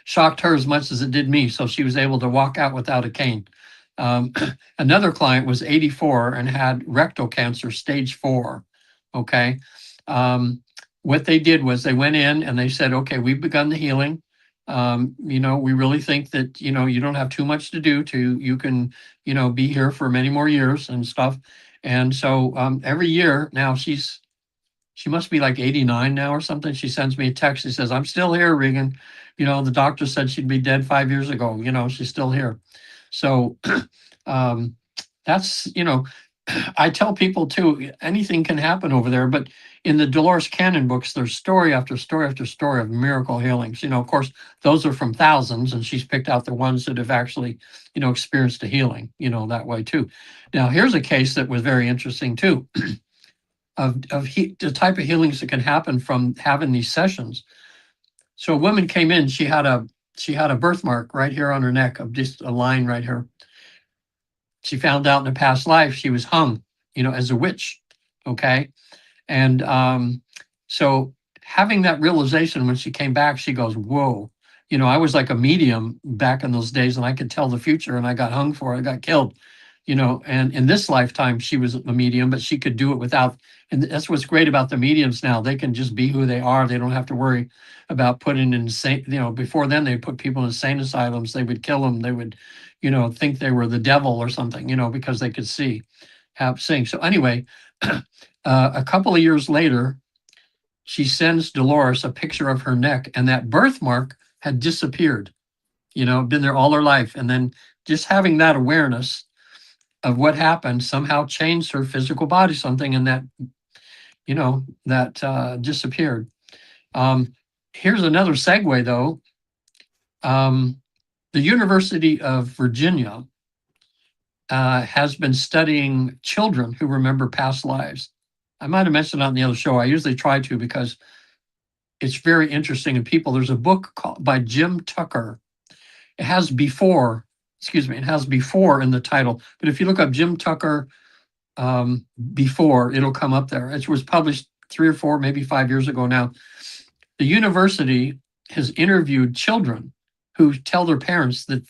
Shocked her as much as it did me. So she was able to walk out without a cane. Another client was 84 and had rectal cancer, stage 4. Okay. What they did was they went in and they said, okay, we've begun the healing. We really think that, you don't have too much to do you can, be here for many more years and stuff. And so every year now she must be like 89 now or something. She sends me a text. She says, I'm still here, Regan. The doctor said she'd be dead 5 years ago. She's still here. So that's, I tell people too, anything can happen over there. But in the Dolores Cannon books, there's story after story after story of miracle healings. Of course, those are from thousands, and she's picked out the ones that have actually, experienced a healing, that way too. Now, here's a case that was very interesting too. Of the type of healings that can happen from having these sessions. So a woman came in, she had a birthmark right here on her neck of just a line right here. She found out in a past life she was hung, as a witch. Okay. And so having that realization when she came back, she goes, whoa, I was like a medium back in those days and I could tell the future and I got hung for it, I got killed. And in this lifetime, she was a medium, but she could do it without. And that's what's great about the mediums now. They can just be who they are. They don't have to worry about putting in insane, before then they'd put people in insane asylums. They would kill them. They would, think they were the devil or something, because they could seeing. So anyway, a couple of years later, she sends Dolores a picture of her neck and that birthmark had disappeared, been there all her life. And then just having that awareness of what happened somehow changed her physical body, something, and that disappeared. Here's another segue though. The University of Virginia has been studying children who remember past lives. I might have mentioned it on the other show. I usually try to because it's very interesting. And there's a book by Jim Tucker. It has before in the title. But if you look up Jim Tucker before, it'll come up there. It was published 3 or 4, maybe 5 years ago now. The university has interviewed children who tell their parents that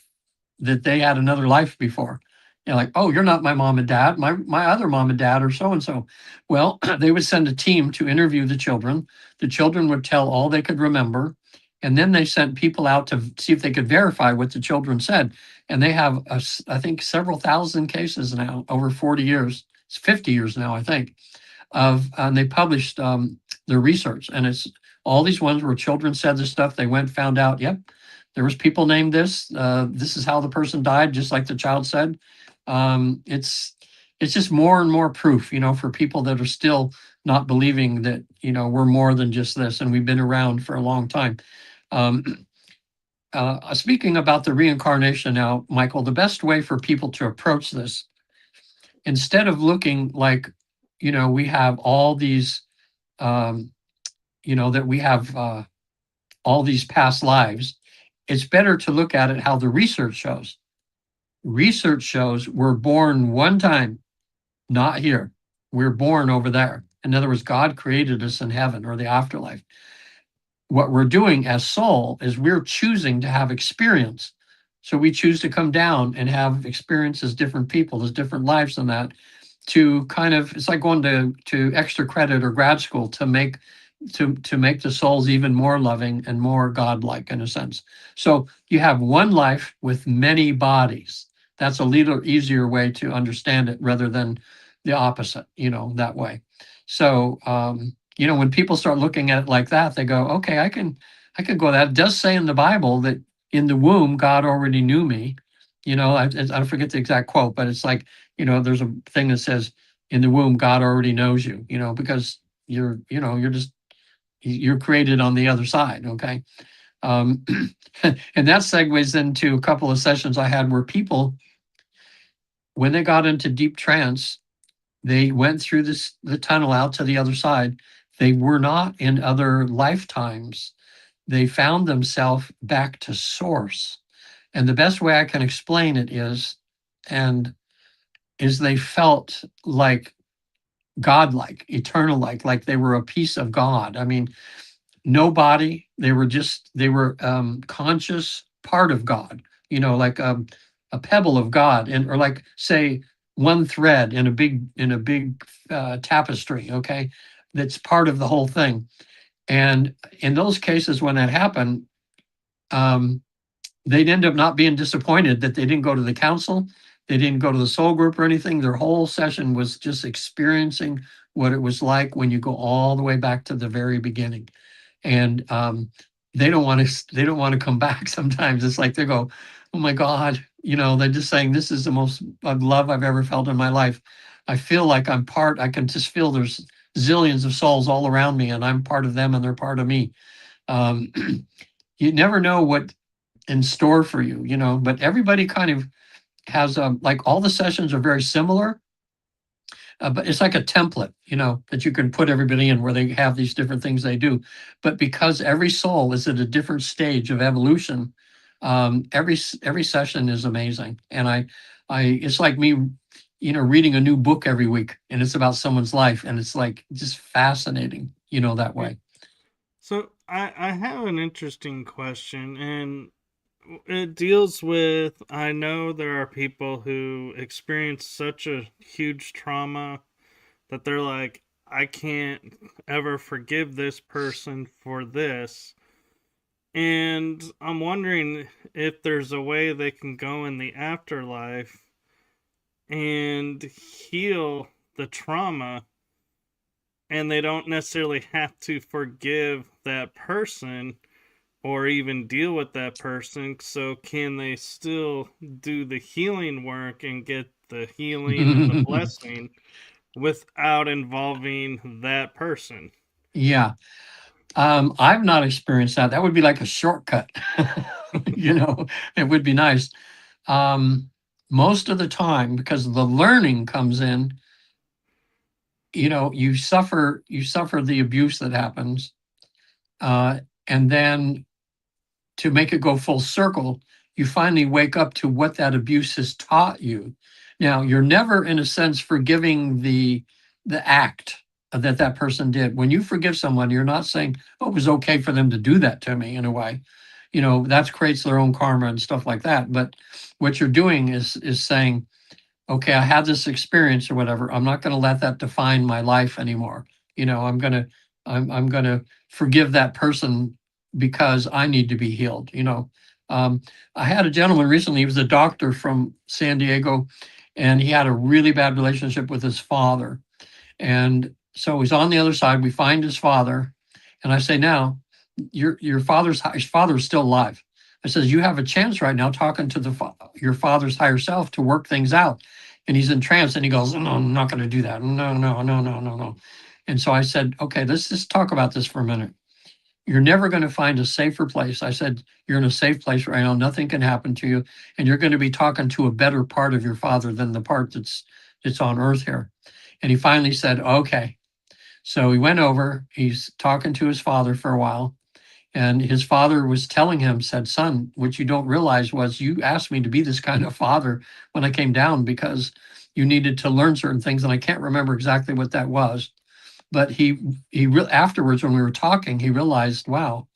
they had another life before. Like, oh, you're not my mom and dad, my other mom and dad, or so and so. Well, they would send a team to interview the children. The children would tell all they could remember. And then they sent people out to see if they could verify what the children said. And they have, I think, several thousand cases now, over 40 years. It's 50 years now, I think. And they published their research. And it's all these ones where children said this stuff. They went, found out, yep, there was people named this. This is how the person died, just like the child said. It's just more and more proof, for people that are still not believing that, we're more than just this. And we've been around for a long time. Um, Speaking about the reincarnation now, Michael, the best way for people to approach this, instead of looking like, we have all these, that we have all these past lives, it's better to look at it how the research shows. Research shows we're born one time, not here. We're born over there. In other words, God created us in heaven or the afterlife. What we're doing as soul is we're choosing to have experience. So we choose to come down and have experience as different people, there's different lives than that, to kind of, it's like going to extra credit or grad school to make the souls even more loving and more godlike in a sense. So you have one life with many bodies. That's a little easier way to understand it rather than the opposite, that way. So when people start looking at it like that, they go, okay, I can go that. It does say in the Bible that in the womb, God already knew me. I forget the exact quote, but it's like, there's a thing that says in the womb, God already knows you, because you're created on the other side. Okay. Um, and that segues into a couple of sessions I had where people, when they got into deep trance, they went through the tunnel out to the other side. They were not in other lifetimes. They found themselves back to source. And the best way I can explain it is they felt like godlike, eternal, like they were a piece of God. I mean, no body. They were conscious part of God, like a pebble of God, or like say one thread in a big tapestry. Okay, that's part of the whole thing. And in those cases, when that happened, they'd end up not being disappointed that they didn't go to the council, they didn't go to the soul group or anything. Their whole session was just experiencing what it was like when you go all the way back to the very beginning. And they don't want to come back. Sometimes it's like they go, oh my God, they're just saying this is the most love I've ever felt in my life. I feel like I can just feel there's zillions of souls all around me and I'm part of them and they're part of me. um, you never know what in store for you, but everybody kind of has like all the sessions are very similar, but it's like a template, that you can put everybody in where they have these different things they do. But because every soul is at a different stage of evolution, every session is amazing. And it's like me, reading a new book every week, and it's about someone's life, and it's like just fascinating, that way. So I have an interesting question, and it deals with, I know there are people who experience such a huge trauma that they're like, I can't ever forgive this person for this. And I'm wondering if there's a way they can go in the afterlife and heal the trauma, and they don't necessarily have to forgive that person or even deal with that person. So can they still do the healing work and get the healing and the blessing without involving that person? Yeah. I've not experienced that. That would be like a shortcut. It would be nice. Um, Most of the time, because the learning comes in, you suffer the abuse that happens, and then to make it go full circle, you finally wake up to what that abuse has taught you. Now, you're never, in a sense, forgiving the act that person did. When you forgive someone, you're not saying, "Oh, it was okay for them to do that to me," in a way. That creates their own karma and stuff like that. But what you're doing is saying, okay, I had this experience or whatever. I'm not going to let that define my life anymore. I'm going to forgive that person because I need to be healed. I had a gentleman recently. He was a doctor from San Diego, and he had a really bad relationship with his father. And so he's on the other side. We find his father, and I say, now, his father is still alive. I says, you have a chance right now talking to your father's higher self to work things out. And he's in trance, and he goes, no, I'm not going to do that. No, no, no, no, no, no. And so I said, okay, let's just talk about this for a minute. you're never going to find a safer place. I said, you're in a safe place right now. Nothing can happen to you. And you're going to be talking to a better part of your father than the part that's on earth here. And he finally said, okay. So he went over, he's talking to his father for a while. And his father was telling him, said, son, what you don't realize was you asked me to be this kind of father when I came down because you needed to learn certain things. And I can't remember exactly what that was. But afterwards, when we were talking, he realized, wow,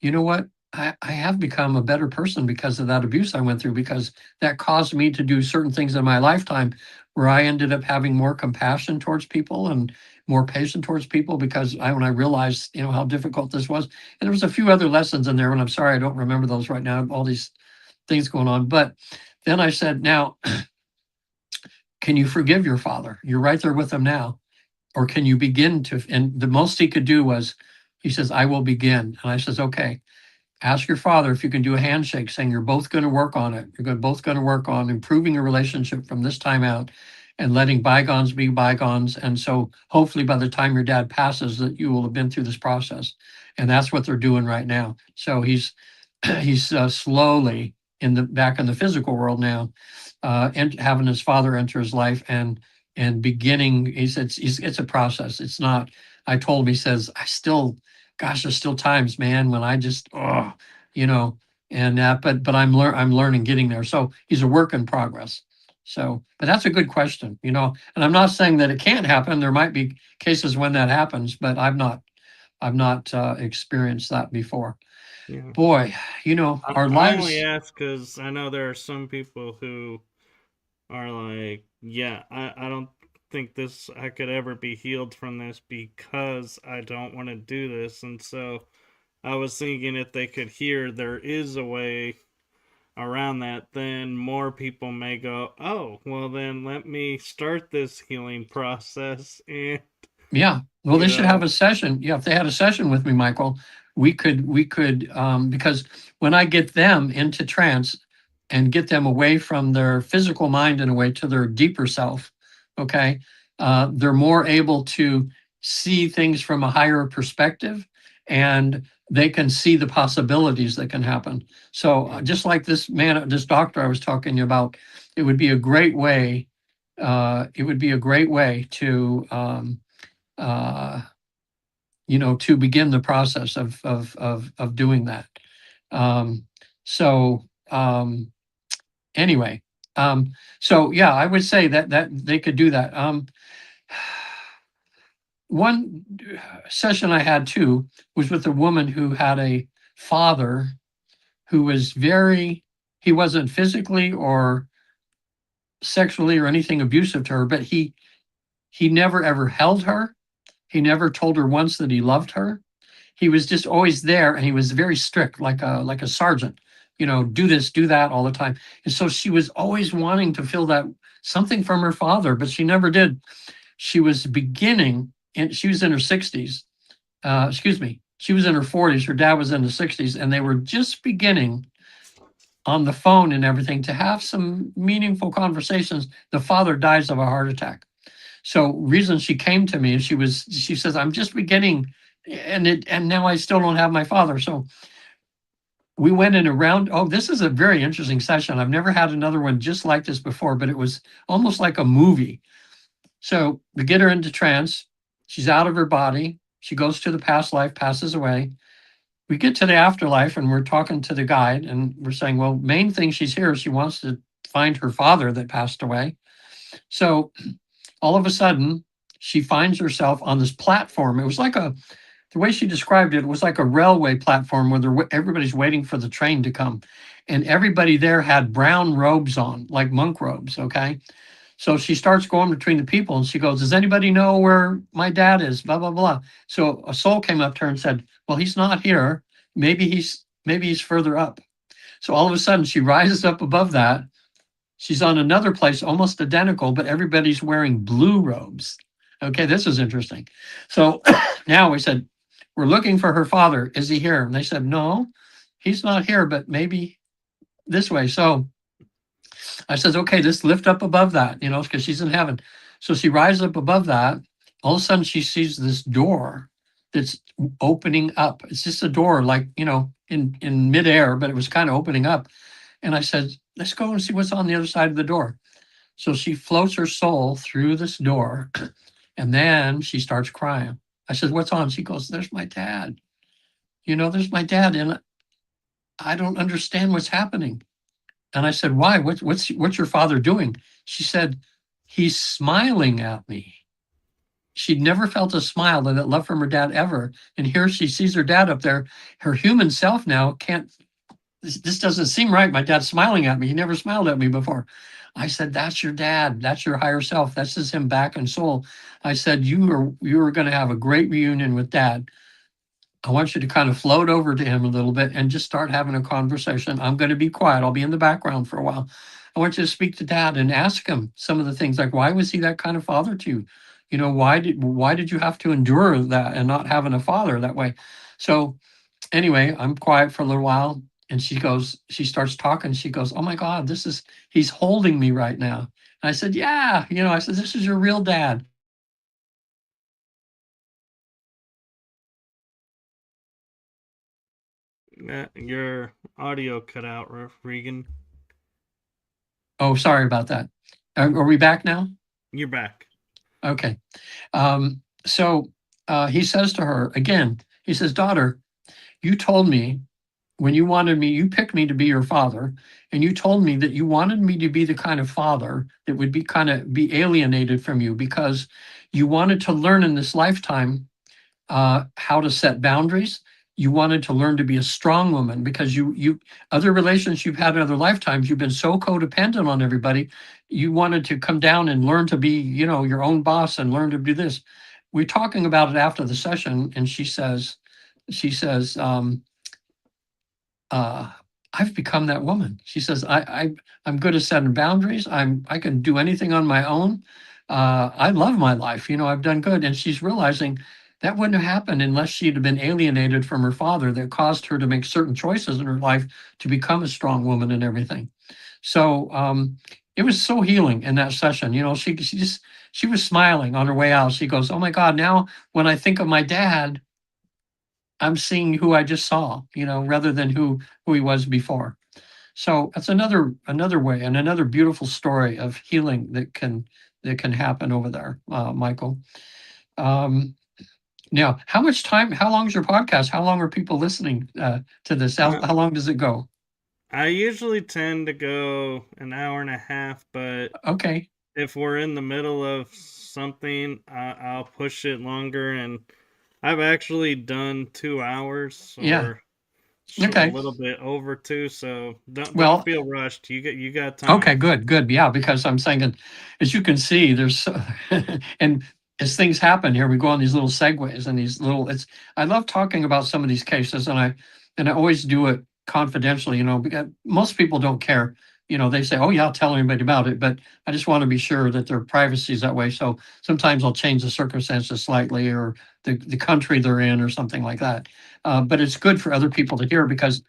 you know what? I have become a better person because of that abuse I went through, because that caused me to do certain things in my lifetime where I ended up having more compassion towards people and more patient towards people, because when I realized, how difficult this was. And there was a few other lessons in there, and I'm sorry I don't remember those right now, all these things going on. But then I said, now, can you forgive your father? You're right there with him now. Or can you begin to? And the most he could do was, he says, I will begin. And I says, okay, ask your father if you can do a handshake saying you're both going to work on it. Both going to work on improving your relationship from this time out and letting bygones be bygones. And so hopefully by the time your dad passes that you will have been through this process. And that's what they're doing right now. So he's slowly back in the physical world now, and having his father enter his life and beginning. He said it's a process. It's not. I told him. He says, gosh, there's still times, man, when I just, and that. But I'm learning, getting there. So he's a work in progress. So, but that's a good question, And I'm not saying that it can't happen. There might be cases when that happens, but I've not experienced that before. Yeah. Boy, our I only lives. ask because I know there are some people who are like, yeah, I don't think I could ever be healed from this because I don't want to do this. And so I was thinking if they could hear there is a way around that, then more people may go, oh, well, then let me start this healing process. And, Yeah. Well, you they should know, have a session. Yeah, if they had a session with me, Michael, we could because when I get them into trance and get them away from their physical mind and away to their deeper self, okay, they're more able to see things from a higher perspective, and they can see the possibilities that can happen. So just like this doctor I was talking to you about, it would be a great way. It would be a great way to uh, to begin the process of doing that. Um, so anyway, so yeah, I would say that they could do that. One session I had too was with a woman who had a father who was he wasn't physically or sexually or anything abusive to her, but he never ever held her. He never told her once that he loved her. He was just always there, and he was very strict, like a sergeant. Do this, do that all the time. And so she was always wanting to feel that something from her father, but she never did. She was beginning, and she was in her 60s. Excuse me, she was in her 40s. Her dad was in the 60s, and they were just beginning on the phone and everything to have some meaningful conversations. The father dies of a heart attack. So reason she came to me, and she says, I'm just beginning, and now I still don't have my father. So we went in around. Oh, this is a very interesting session. I've never had another one just like this before, but it was almost like a movie. So we get her into trance. She's out of her body. She goes to the past life, passes away. We get to the afterlife, and we're talking to the guide, and we're saying, well, main thing she's here, she wants to find her father that passed away. So all of a sudden, she finds herself on this platform. It was like the way she described it was like a railway platform where everybody's waiting for the train to come. And everybody there had brown robes on, like monk robes, okay? So she starts going between the people, and she goes, does anybody know where my dad is? Blah, blah, blah. So a soul came up to her and said, well, he's not here. Maybe he's further up. So all of a sudden she rises up above that. She's on another place, almost identical, but everybody's wearing blue robes. Okay, this is interesting. So now we said, we're looking for her father. Is he here? And they said, no, he's not here, but maybe this way. So I said, okay, just lift up above that, because she's in heaven. So she rises up above that. All of a sudden she sees this door that's opening up. It's just a door, like, in midair, but it was kind of opening up. And I said, let's go and see what's on the other side of the door. So she floats her soul through this door, and then she starts crying. I said, what's on? She goes, there's my dad. There's my dad, and I don't understand what's happening. And I said, why? What's your father doing? She said, he's smiling at me. She'd never felt a smile or that love from her dad ever. And here she sees her dad up there. Her human self now can't, this doesn't seem right. My dad's smiling at me. He never smiled at me before. I said, that's your dad. That's your higher self. That's just him back in soul. I said, you are going to have a great reunion with dad. I want you to kind of float over to him a little bit and just start having a conversation. I'm going to be quiet. I'll be in the background for a while. I want you to speak to dad and ask him some of the things, like, why was he that kind of father to you? Why did you have to endure that and not having a father that way? So anyway, I'm quiet for a little while, and she starts talking. She goes, oh my God, he's holding me right now. And I said, yeah, I said, this is your real dad. Your audio cut out, Regan. Oh, sorry about that. Are we back now? You're back. Okay. So he says to her again, he says, daughter, you told me when you picked me to be your father, and you told me that you wanted me to be the kind of father that would be alienated from you because you wanted to learn in this lifetime how to set boundaries. You wanted to learn to be a strong woman because you other relations you've had in other lifetimes, you've been so codependent on everybody. You wanted to come down and learn to be, your own boss and learn to do this. We're talking about it after the session, and she says, I've become that woman. She says, I'm good at setting boundaries. I can do anything on my own. I love my life. I've done good. And she's realizing that wouldn't have happened unless she'd have been alienated from her father that caused her to make certain choices in her life to become a strong woman and everything. So it was so healing in that session. She was smiling on her way out. She goes, oh my God, now when I think of my dad, I'm seeing who I just saw, rather than who he was before. So that's another way and another beautiful story of healing that can happen over there, Michael. Now, how long is your podcast? How long are people listening to this? How long does it go? I usually tend to go an hour and a half, but okay, if we're in the middle of something, I'll push it longer. And I've actually done 2 hours yeah, or a okay. little bit over 2, so don't Well, feel rushed. You got okay, time. good. Yeah, because I'm saying, as you can see, there's and as things happen here, we go on these little segues and these little. I love talking about some of these cases, and I always do it confidentially, because most people don't care. They say, "Oh yeah, I'll tell anybody about it," but I just want to be sure that their privacy is that way. So sometimes I'll change the circumstances slightly, or the country they're in, or something like that. But it's good for other people to hear because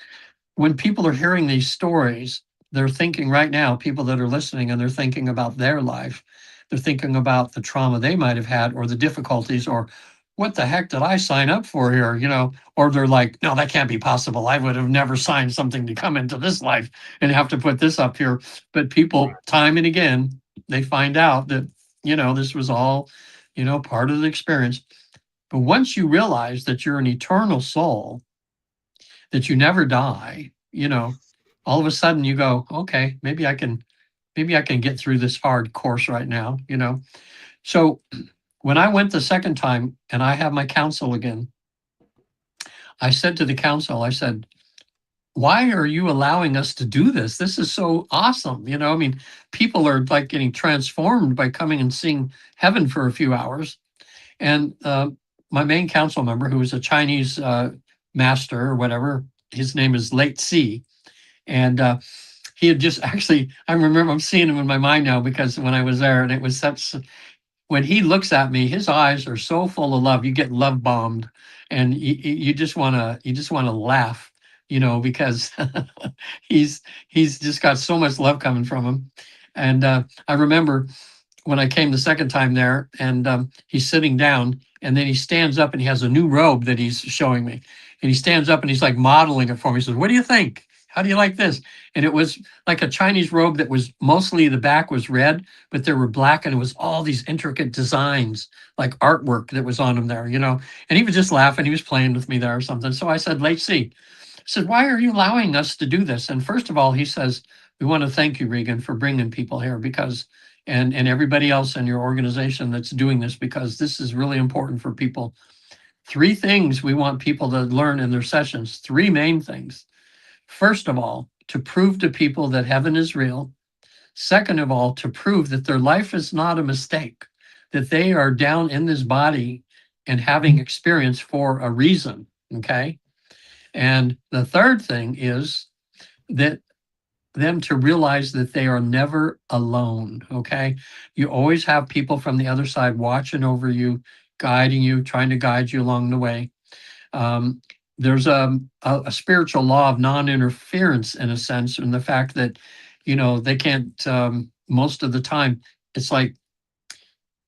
when people are hearing these stories, they're thinking right now, people that are listening, and they're thinking about their life. They're thinking about the trauma they might have had or the difficulties or what the heck did I sign up for here? Or they're like, no, that can't be possible. I would have never signed something to come into this life and have to put this up here. But people, time and again, they find out that, this was all, part of the experience. But once you realize that you're an eternal soul, that you never die, all of a sudden you go, okay, maybe I can get through this hard course right now. So when I went the second time and I have my counsel again, I said to the council, I said, why are you allowing us to do this? This is so awesome. I mean, people are like getting transformed by coming and seeing heaven for a few hours. And my main council member, who was a Chinese master or whatever, his name is Late C. And he had just actually, I remember, I'm seeing him in my mind now because when I was there, and it was such, when he looks at me, his eyes are so full of love. You get love bombed, and you just want to laugh, because he's just got so much love coming from him. And I remember when I came the second time there, and he's sitting down, and then he stands up and he has a new robe that he's showing me. And he stands up and he's like modeling it for me. He says, "What do you think? How do you like this?" And it was like a Chinese robe that was mostly the back was red, but there were black, and it was all these intricate designs, like artwork that was on him there, you know. And he was just laughing. He was playing with me there or something. So I said, "Let's see." I said, "Why are you allowing us to do this?" And first of all, he says, "We want to thank you, Regan, for bringing people here because, and everybody else in your organization that's doing this, because this is really important for people. Three things we want people to learn in their sessions, three main things. First of all, to prove to people that heaven is real. Second of all, to prove that their life is not a mistake, that they are down in this body and having experience for a reason." Okay. And the third thing is that them to realize that they are never alone. Okay. You always have people from the other side watching over you, guiding you, trying to guide you along the way. Um, there's a spiritual law of non-interference in a sense, in the fact that, you know, they can't, most of the time, it's like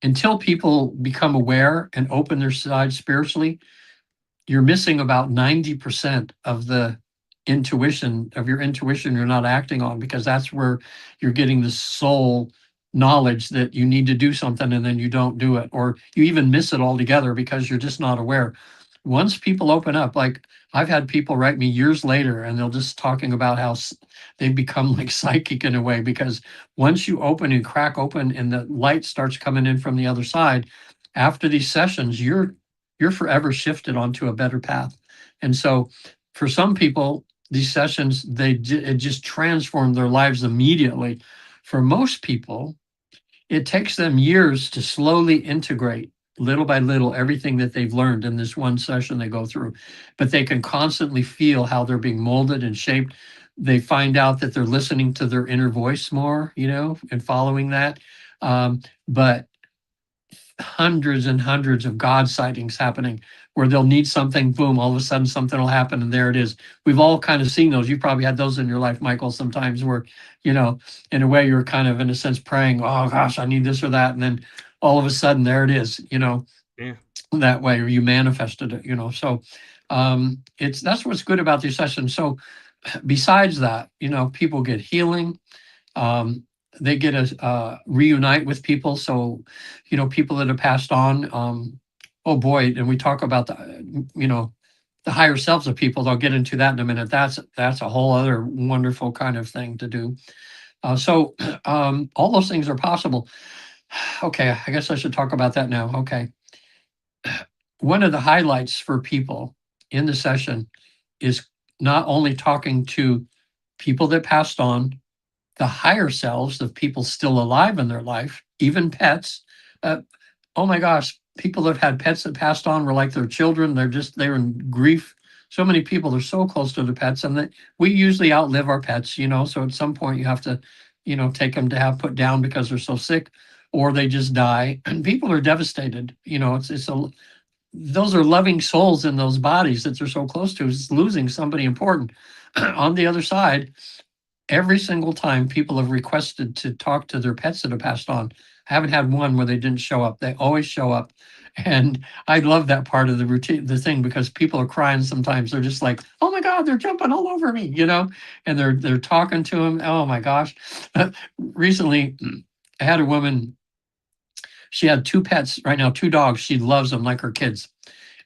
until people become aware and open their side spiritually, you're missing about 90% of the intuition of your intuition you're not acting on, because that's where you're getting the soul knowledge that you need to do something and then you don't do it, or you even miss it altogether because you're just not aware. Once people open up, like I've had people write me years later and they'll just talking about how they've become like psychic in a way, because once you open and crack open and the light starts coming in from the other side after these sessions, you're forever shifted onto a better path. And so for some people, these sessions, it just transformed their lives immediately. For most people, it takes them years to slowly integrate little by little everything that they've learned in this one session they go through. But they can constantly feel how they're being molded and shaped. They find out that they're listening to their inner voice more, you know, and following that. But hundreds and hundreds of God sightings happening where they'll need something, boom, all of a sudden something will happen and there it is. We've all kind of seen those. You probably had those in your life, Michael, sometimes where, you know, in a way you're kind of in a sense praying, "Oh gosh, I need this or that." And then all of a sudden there it is, you know, Yeah. that way, or you manifested it, you know. So that's what's good about these sessions. So besides that, you know, people get healing. Um, they get to reunite with people. So, you know, people that have passed on, oh boy, and we talk about the, you know, the higher selves of people. I'll get into that in a minute. That's a whole other wonderful kind of thing to do. So all those things are possible. Okay, I guess I should talk about that now. Okay. One of the highlights for people in the session is not only talking to people that passed on, the higher selves of people still alive in their life, even pets. Oh my gosh, people that have had pets that passed on were like their children. They're in grief. So many people are so close to their pets, and that we usually outlive our pets, you know. So at some point you have to, you know, take them to have put down because they're so sick, or they just die. And people are devastated. You know, those are loving souls in those bodies that they're so close to. It's losing somebody important. On the other side, every single time people have requested to talk to their pets that have passed on. I haven't had one where they didn't show up. They always show up. And I love that part of the routine, the thing, because people are crying sometimes. They're just like, "Oh my God, they're jumping all over me," you know, and they're talking to them. Oh my gosh. Recently, I had a woman, she had two pets right now, two dogs. She loves them like her kids.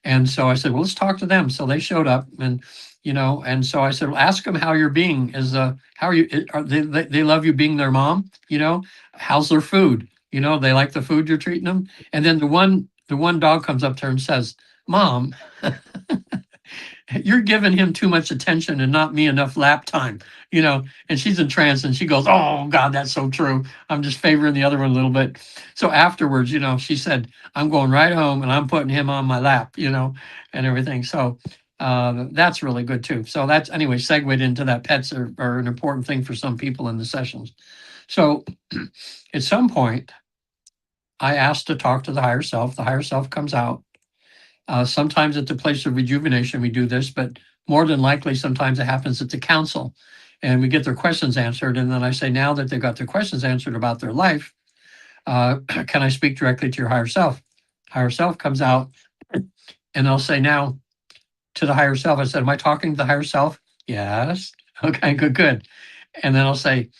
And so I said, "Well, let's talk to them." So they showed up, and you know, and so I said, "Well, ask them how you're being. How are you? Are they love you being their mom? You know, how's their food? You know, they like the food you're treating them." And then the one dog comes up to her and says, "Mom, you're giving him too much attention and not me enough lap time," you know. And she's entranced and she goes, "Oh God, that's so true. I'm just favoring the other one a little bit." So afterwards, you know, she said, "I'm going right home and I'm putting him on my lap," you know, and everything. So that's really good too. So that's, anyway, segued into that. Pets are an important thing for some people in the sessions. So at some point I asked to talk to the higher self. The higher self comes out. Sometimes at the place of rejuvenation, we do this, but more than likely, sometimes it happens at the council and we get their questions answered. And then I say, now that they've got their questions answered about their life, Can I speak directly to your higher self? Higher self comes out, and they'll say, now to the higher self. I said, am I talking to the higher self? Yes. Okay, good, good. And then I'll say,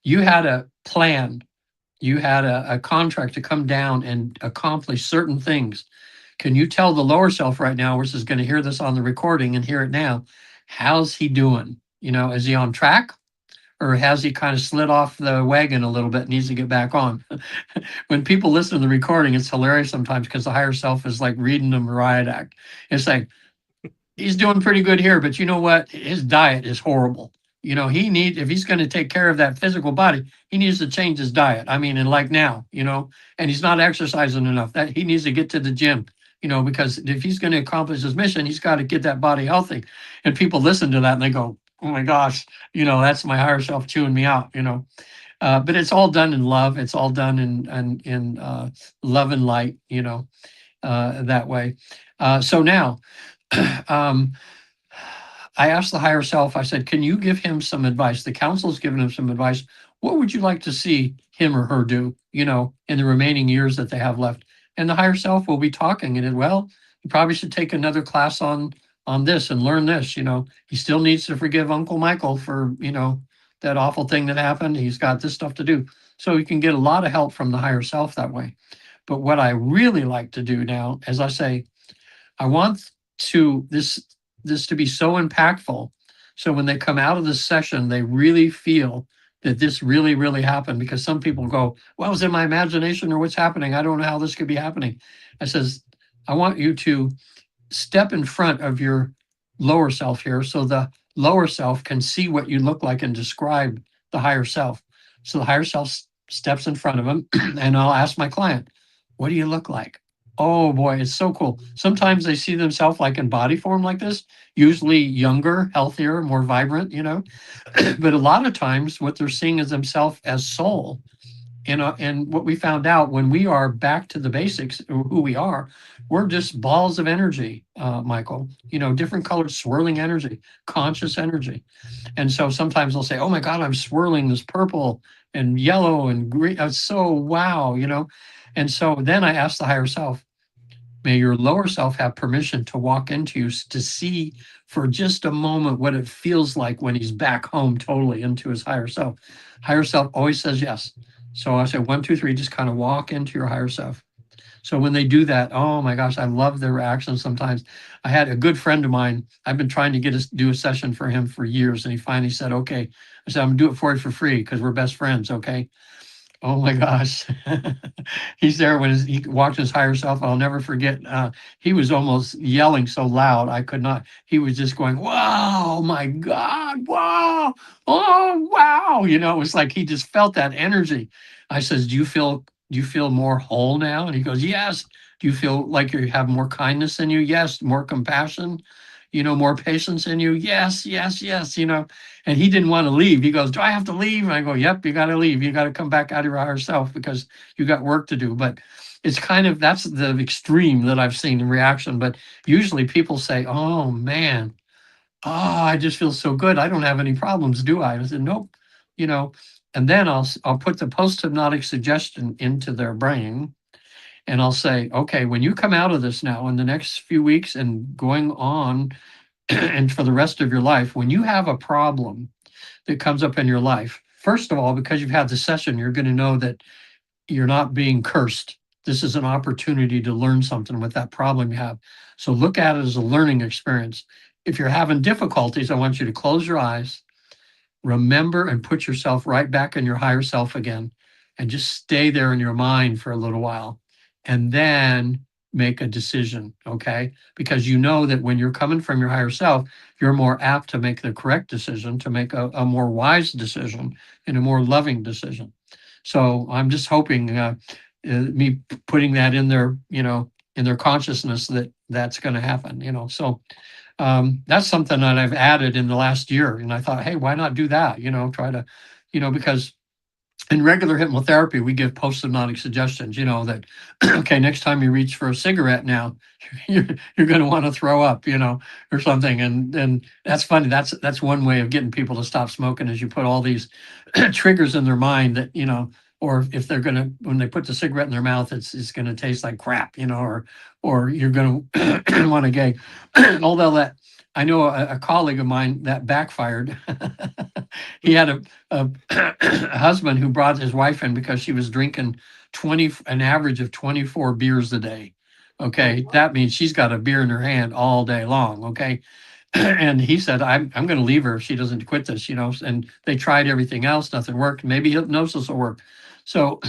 you had a plan, you had a contract to come down and accomplish certain things. Can you tell the lower self right now, which is going to hear this on the recording and hear it now, how's he doing? Is he on track? Or has he kind of slid off the wagon a little bit, needs to get back on? When people listen to the recording, it's hilarious sometimes because the higher self is like reading the riot act. It's like, he's doing pretty good here, but you know what? His diet is horrible. If he's going to take care of that physical body, he needs to change his diet. I mean, and like now, and he's not exercising enough. That he needs to get to the gym, because if he's going to accomplish his mission, he's got to get that body healthy. And people listen to that and they go, oh my gosh, that's my higher self chewing me out. But it's all done in love. It's all done in love and light, that way. So now, um, I asked the higher self, I said, can you give him some advice? The council's given him some advice. What would you like to see him or her do, in the remaining years that they have left? And the higher self will be talking and well, you probably should take another class on this and learn this. He still needs to forgive Uncle Michael for, that awful thing that happened. He's got this stuff to do. So you can get a lot of help from the higher self that way. But what I really like to do now, as I say, I want this to be so impactful. So when they come out of this session, they really feel that this really, really happened, because some people go, well, was it my imagination or what's happening? I don't know how this could be happening. I says, I want you to step in front of your lower self here so the lower self can see what you look like and describe the higher self. So the higher self steps in front of him and I'll ask my client, what do you look like? Oh boy, it's so cool. Sometimes they see themselves like in body form like this, usually younger, healthier, more vibrant, but a lot of times what they're seeing is themselves as soul. And what we found out, when we are back to the basics of who we are, we're just balls of energy, Michael, different colored swirling energy, conscious energy. And so sometimes they'll say, oh my God, I'm swirling this purple and yellow and green. It's so wow, And so then I ask the higher self, may your lower self have permission to walk into you to see for just a moment what it feels like when he's back home totally into his higher self. Higher self always says yes. So I say 1, 2, 3, just kind of walk into your higher self. So when they do that, oh my gosh, I love their reactions sometimes. I had a good friend of mine, I've been trying to do a session for him for years, and he finally said, okay. I said, I'm gonna do it for you for free because we're best friends, okay? Oh my gosh. He's there when he walked his higher self. I'll never forget. He was almost yelling so loud. I could not. He was just going, wow, my God, wow, oh, wow. It was like he just felt that energy. I says, do you feel more whole now? And he goes, yes. Do you feel like you have more kindness in you? Yes. More compassion, more patience in you? Yes, yes, yes, and he didn't want to leave. He goes, do I have to leave? And I go, yep, you got to leave. You got to come back out of your higher self because you got work to do. But it's that's the extreme that I've seen in reaction. But usually people say, oh man, oh, I just feel so good. I don't have any problems, do I? I said, nope, and then I'll put the post-hypnotic suggestion into their brain. And I'll say, okay, when you come out of this now in the next few weeks and going on and for the rest of your life, when you have a problem that comes up in your life, first of all, because you've had the session, you're going to know that you're not being cursed. This is an opportunity to learn something with that problem you have. So look at it as a learning experience. If you're having difficulties, I want you to close your eyes, remember and put yourself right back in your higher self again, and just stay there in your mind for a little while, and then make a decision, okay? Because you know that when you're coming from your higher self, you're more apt to make the correct decision, to make a more wise decision and a more loving decision. So I'm just hoping me putting that in their, in their consciousness that that's going to happen, So that's something that I've added in the last year. And I thought, hey, why not do that? Try to, because in regular hypnotherapy, we give post-hypnotic suggestions, that, okay, next time you reach for a cigarette now, you're going to want to throw up, or something. And that's funny. That's one way of getting people to stop smoking, is you put all these triggers in their mind that, or if they're gonna, when they put the cigarette in their mouth, it's gonna taste like crap, or you're gonna want to gag. Although that, I know a colleague of mine that backfired. He had a husband who brought his wife in because she was drinking an average of 24 beers a day. Oh, Okay, wow. that means she's got a beer in her hand all day long. Okay, and he said, I'm going to leave her if she doesn't quit this, and they tried everything else, nothing worked. Maybe hypnosis will work. So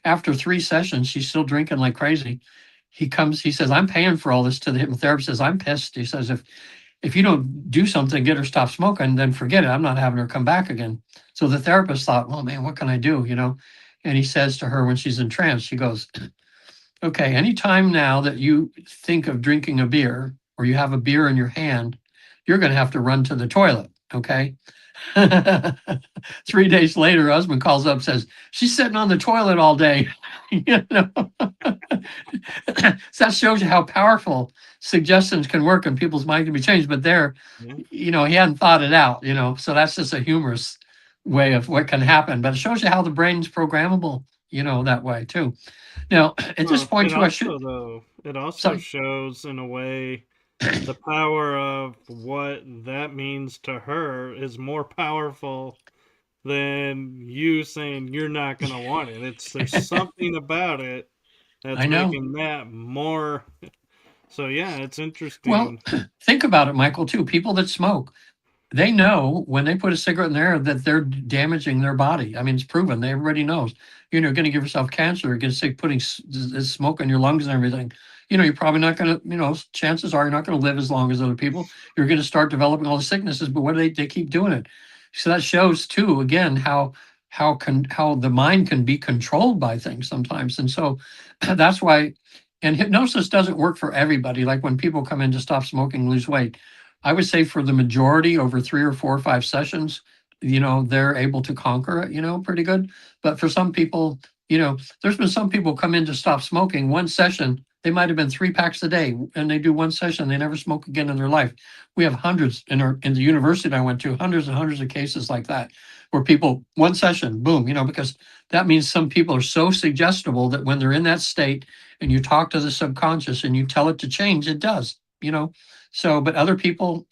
after 3 sessions, she's still drinking like crazy. He says, I'm paying for all this. To the hypnotherapist, says, I'm pissed. He says, if you don't do something, get her stop smoking, then forget it. I'm not having her come back again. So the therapist thought, well, man, what can I do? And he says to her when she's in trance, she goes, okay, anytime now that you think of drinking a beer or you have a beer in your hand, you're going to have to run to the toilet. Okay. 3 days later, her husband calls up, says, she's sitting on the toilet all day. So that shows you how powerful suggestions can work and people's mind can be changed. But there, Yeah. he hadn't thought it out, so that's just a humorous way of what can happen. But it shows you how the brain's programmable, that way too. Now, at this Well, point, it too, I should. also though it also Sorry. shows in a way the power of what that means to her is more powerful than you saying you're not gonna want it. There's something about it that's I know. making that more. So yeah, it's Well, interesting. think about it, Michael, too. People that smoke, they know when they put a cigarette in there that they're damaging their body. I mean, it's proven. Everybody knows. You're going to give yourself cancer. You're going to say putting smoke in your lungs and everything. You're probably not going to. Chances are you're not going to live as long as other people. You're going to start developing all the sicknesses. But what do they keep doing it? So that shows too, again, how the mind can be controlled by things sometimes. And so that's why. And hypnosis doesn't work for everybody. Like when people come in to stop smoking, lose weight, I would say for the majority over 3 or 4 or 5 sessions, they're able to conquer it, pretty good. But for some people, there's been some people come in to stop smoking. One session, they might have been 3 packs a day, and they do one session, they never smoke again in their life. We have hundreds in the university that I went to, hundreds and hundreds of cases like that, where people, one session, boom, because that means some people are so suggestible that when they're in that state and you talk to the subconscious and you tell it to change, it does, So, but other people,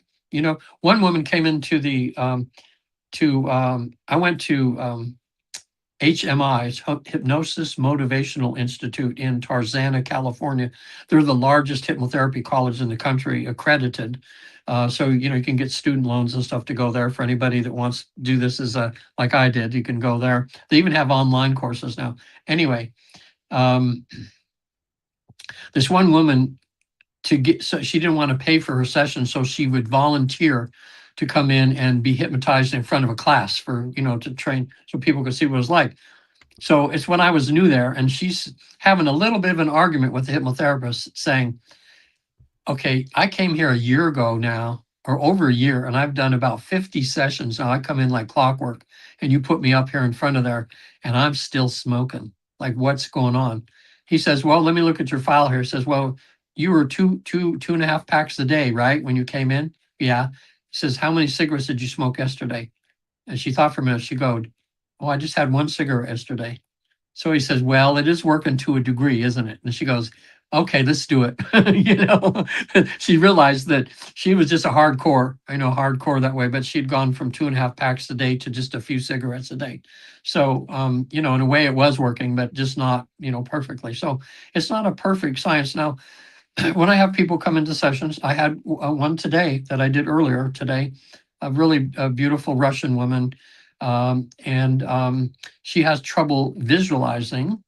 one woman came into I went to HMI's Hypnosis Motivational Institute in Tarzana, California. They're the largest hypnotherapy college in the country, accredited. So, you can get student loans and stuff to go there for anybody that wants to do this like I did. You can go there. They even have online courses now. Anyway, this one woman, so she didn't want to pay for her session, so she would volunteer to come in and be hypnotized in front of a class for, to train so people could see what it was like. So it's when I was new there, and she's having a little bit of an argument with the hypnotherapist saying, okay, I came here a year ago now, or over a year, and I've done about 50 sessions. Now I come in like clockwork, and you put me up here in front of there, and I'm still smoking. Like, what's going on? He says, well, let me look at your file here. He says, well, you were two and a half packs a day, right? When you came in? Yeah. He says, how many cigarettes did you smoke yesterday? And she thought for a minute. She goes, oh, I just had one cigarette yesterday. So he says, well, it is working to a degree, isn't it? And she goes, okay, let's do it. She realized that she was just hardcore that way, but she'd gone from 2.5 packs a day to just a few cigarettes a day. So, in a way it was working, but just not, perfectly. So it's not a perfect science. Now, when I have people come into sessions, I had one today that I did earlier today, a really beautiful Russian woman. And she has trouble visualizing.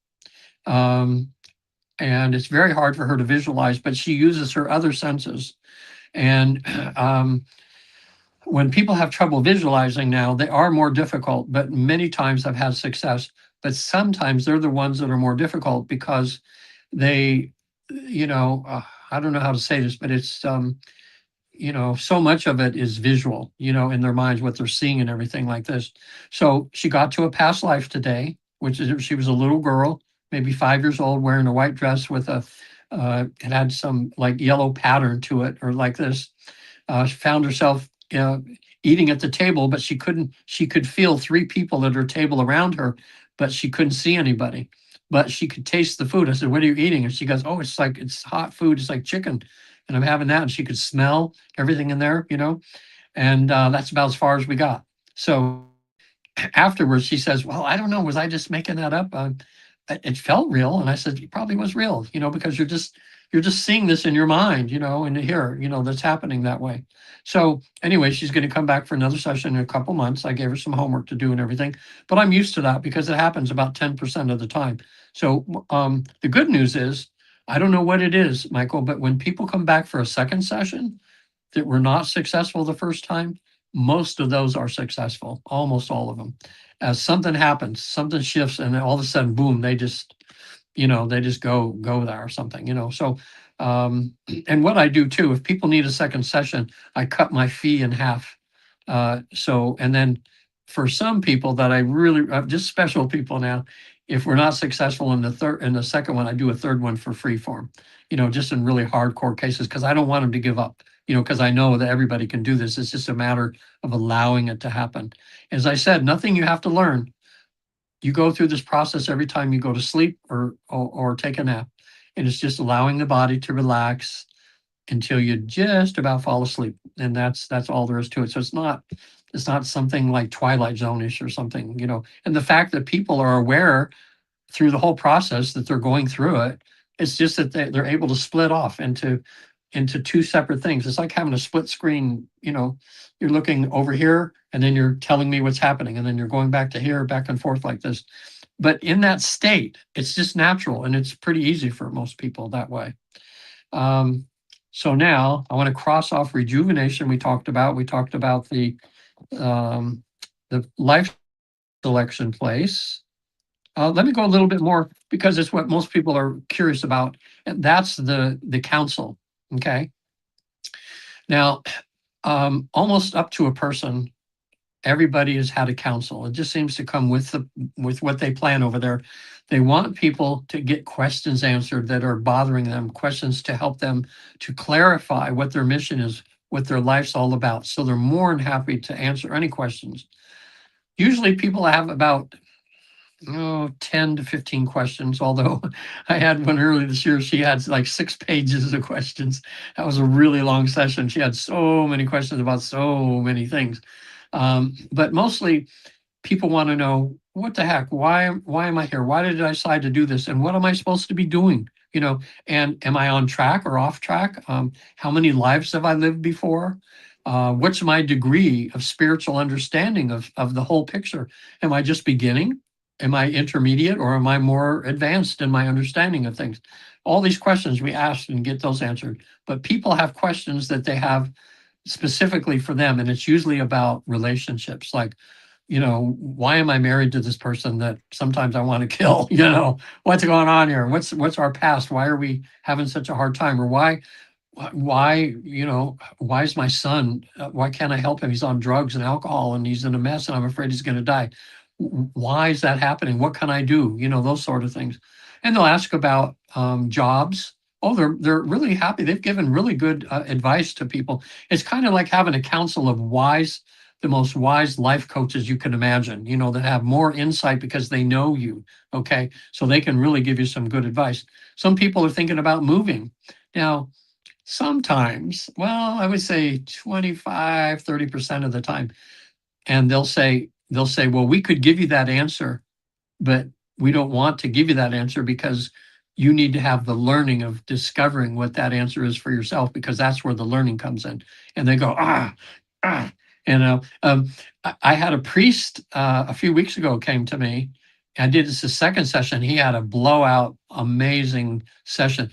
And it's very hard for her to visualize, but she uses her other senses. And when people have trouble visualizing now, they are more difficult, but many times I've had success. But sometimes they're the ones that are more difficult because they, I don't know how to say this, but it's, so much of it is visual, in their minds, what they're seeing and everything like this. So she got to a past life today, which is she was a little girl, maybe 5 years old, wearing a white dress with it had some like yellow pattern to it or like this. She found herself eating at the table, but she could feel 3 people at her table around her, but she couldn't see anybody. But she could taste the food. I said, "What are you eating?" And she goes, "Oh, it's hot food. It's like chicken." And I'm having that. And she could smell everything in there, and that's about as far as we got. So afterwards, she says, "Well, I don't know. Was I just making that up? It felt real." And I said, "It probably was real, because you're just seeing this in your mind, and here, that's happening that way." So anyway, she's going to come back for another session in a couple months. I gave her some homework to do and everything, but I'm used to that because it happens about 10% of the time. So the good news is, I don't know what it is, Michael, but when people come back for a second session that were not successful the first time, most of those are successful, almost all of them. As something happens, something shifts, and then all of a sudden, boom, they just go there or something. So and what I do too, if people need a second session, I cut my fee in half. And then for some people that I really, just special people now, if we're not successful in the second one, I do a third one for free for them, just in really hardcore cases, because I don't want them to give up, because I know that everybody can do this. It's just a matter of allowing it to happen. As I said, nothing you have to learn. You go through this process every time you go to sleep or take a nap. And it's just allowing the body to relax until you just about fall asleep. And that's all there is to it. So it's not something like Twilight Zone-ish or something, And the fact that people are aware through the whole process that they're going through it, it's just that they're able to split off into two separate things. It's like having a split screen, you're looking over here and then you're telling me what's happening. And then you're going back to here, back and forth like this. But in that state, it's just natural and it's pretty easy for most people that way. So now I want to cross off rejuvenation. We talked about the life selection place. Let me go a little bit more because it's what most people are curious about. And that's the counsel. Okay. Now, almost up to a person, everybody has had a counsel. It just seems to come with what they plan over there. They want people to get questions answered that are bothering them, questions to help them to clarify what their mission is, what their life's all about. So they're more than happy to answer any questions. Usually people have about 10 to 15 questions, although I had one early this year. She had like 6 pages of questions. That was a really long session. She had so many questions about so many things. But mostly people want to know, what the heck, why am I here? Why did I decide to do this? And what am I supposed to be doing? And am I on track or off track? How many lives have I lived before? What's my degree of spiritual understanding of the whole picture? Am I just beginning? Am I intermediate, or am I more advanced in my understanding of things? All these questions we ask and get those answered. But people have questions that they have specifically for them, and it's usually about relationships. Like, why am I married to this person that sometimes I want to kill? What's going on here? What's our past? Why are we having such a hard time? Or why is my son, why can't I help him? He's on drugs and alcohol and he's in a mess and I'm afraid he's going to die. Why is that happening? What can I do? Those sort of things. And they'll ask about jobs. Oh, they're really happy. They've given really good advice to people. It's kind of like having a council of the most wise life coaches you can imagine, that have more insight because they know you. Okay. So they can really give you some good advice. Some people are thinking about moving. Now, sometimes, well, I would say 25, 30% of the time. And they'll say, well, we could give you that answer, but we don't want to give you that answer because you need to have the learning of discovering what that answer is for yourself, because that's where the learning comes in. And they go, I had a priest a few weeks ago came to me. I did this the second session. He had a blowout, amazing session.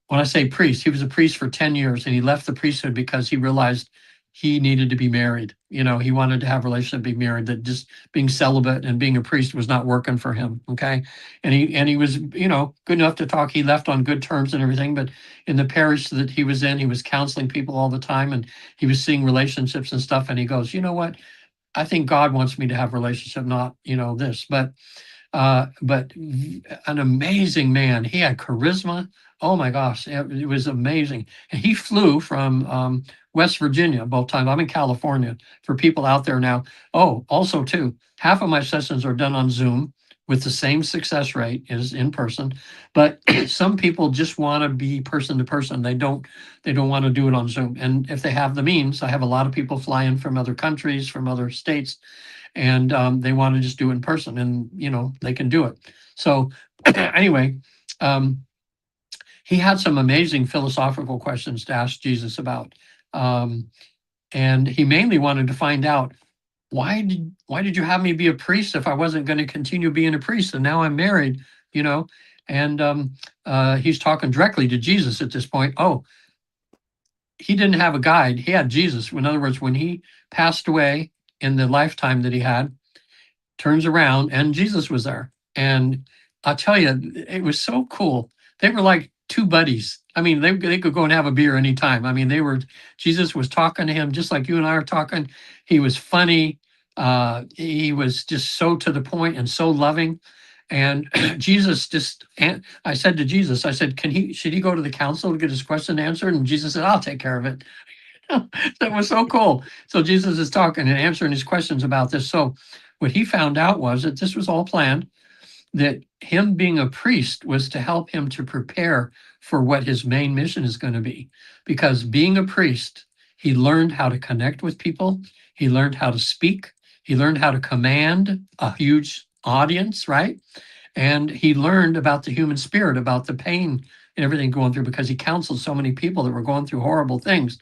When I say priest, he was a priest for 10 years and he left the priesthood because he realized he needed to be married. He wanted to have a relationship, be married, that just being celibate and being a priest was not working for him. Okay. And he was, good enough to talk. He left on good terms and everything, but in the parish that he was in, he was counseling people all the time and he was seeing relationships and stuff. And he goes, you know what? I think God wants me to have a relationship, not, this, but an amazing man. He had charisma. Oh my gosh, it was amazing. And he flew from West Virginia both times. I'm in California for people out there now. Oh, also too, half of my sessions are done on Zoom, with the same success rate as in person. But some people just want to be person to person. They don't want to do it on Zoom. And if they have the means, I have a lot of people fly in from other countries, from other states, and they want to just do it in person, and they can do it. So anyway, he had some amazing philosophical questions to ask Jesus about. And he mainly wanted to find out, why did you have me be a priest if I wasn't going to continue being a priest? And now I'm married, and he's talking directly to Jesus at this point. Oh, he didn't have a guide. He had Jesus. In other words, when he passed away in the lifetime that he had, turns around and Jesus was there. And I'll tell you, it was so cool. They were like two buddies. I mean, they could go and have a beer anytime. I mean, Jesus was talking to him just like you and I are talking. He was funny. He was just so to the point and so loving. And Jesus and I said to Jesus, I said, should he go to the council to get his question answered? And Jesus said, I'll take care of it. That was so cool. So Jesus is talking and answering his questions about this. So what he found out was that this was all planned, that him being a priest was to help him to prepare for what his main mission is going to be. Because being a priest, he learned how to connect with people. He learned how to speak. He learned how to command a huge audience, right? And he learned about the human spirit, about the pain and everything going through, because he counseled so many people that were going through horrible things.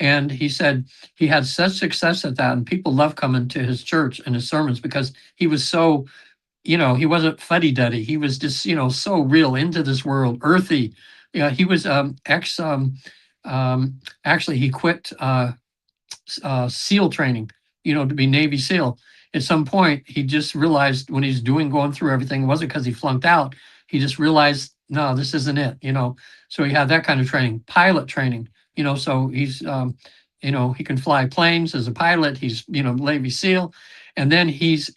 And he said he had such success at that, and people loved coming to his church and his sermons because he was so, he wasn't fuddy-duddy. He was just, so real into this world, earthy. Yeah, he was actually he quit SEAL training, to be Navy SEAL. At some point, he just realized when he's going through everything, it wasn't because he flunked out. He just realized, no, this isn't it, So he had that kind of training, pilot training. So he's, he can fly planes as a pilot. He's, Navy SEAL. And then his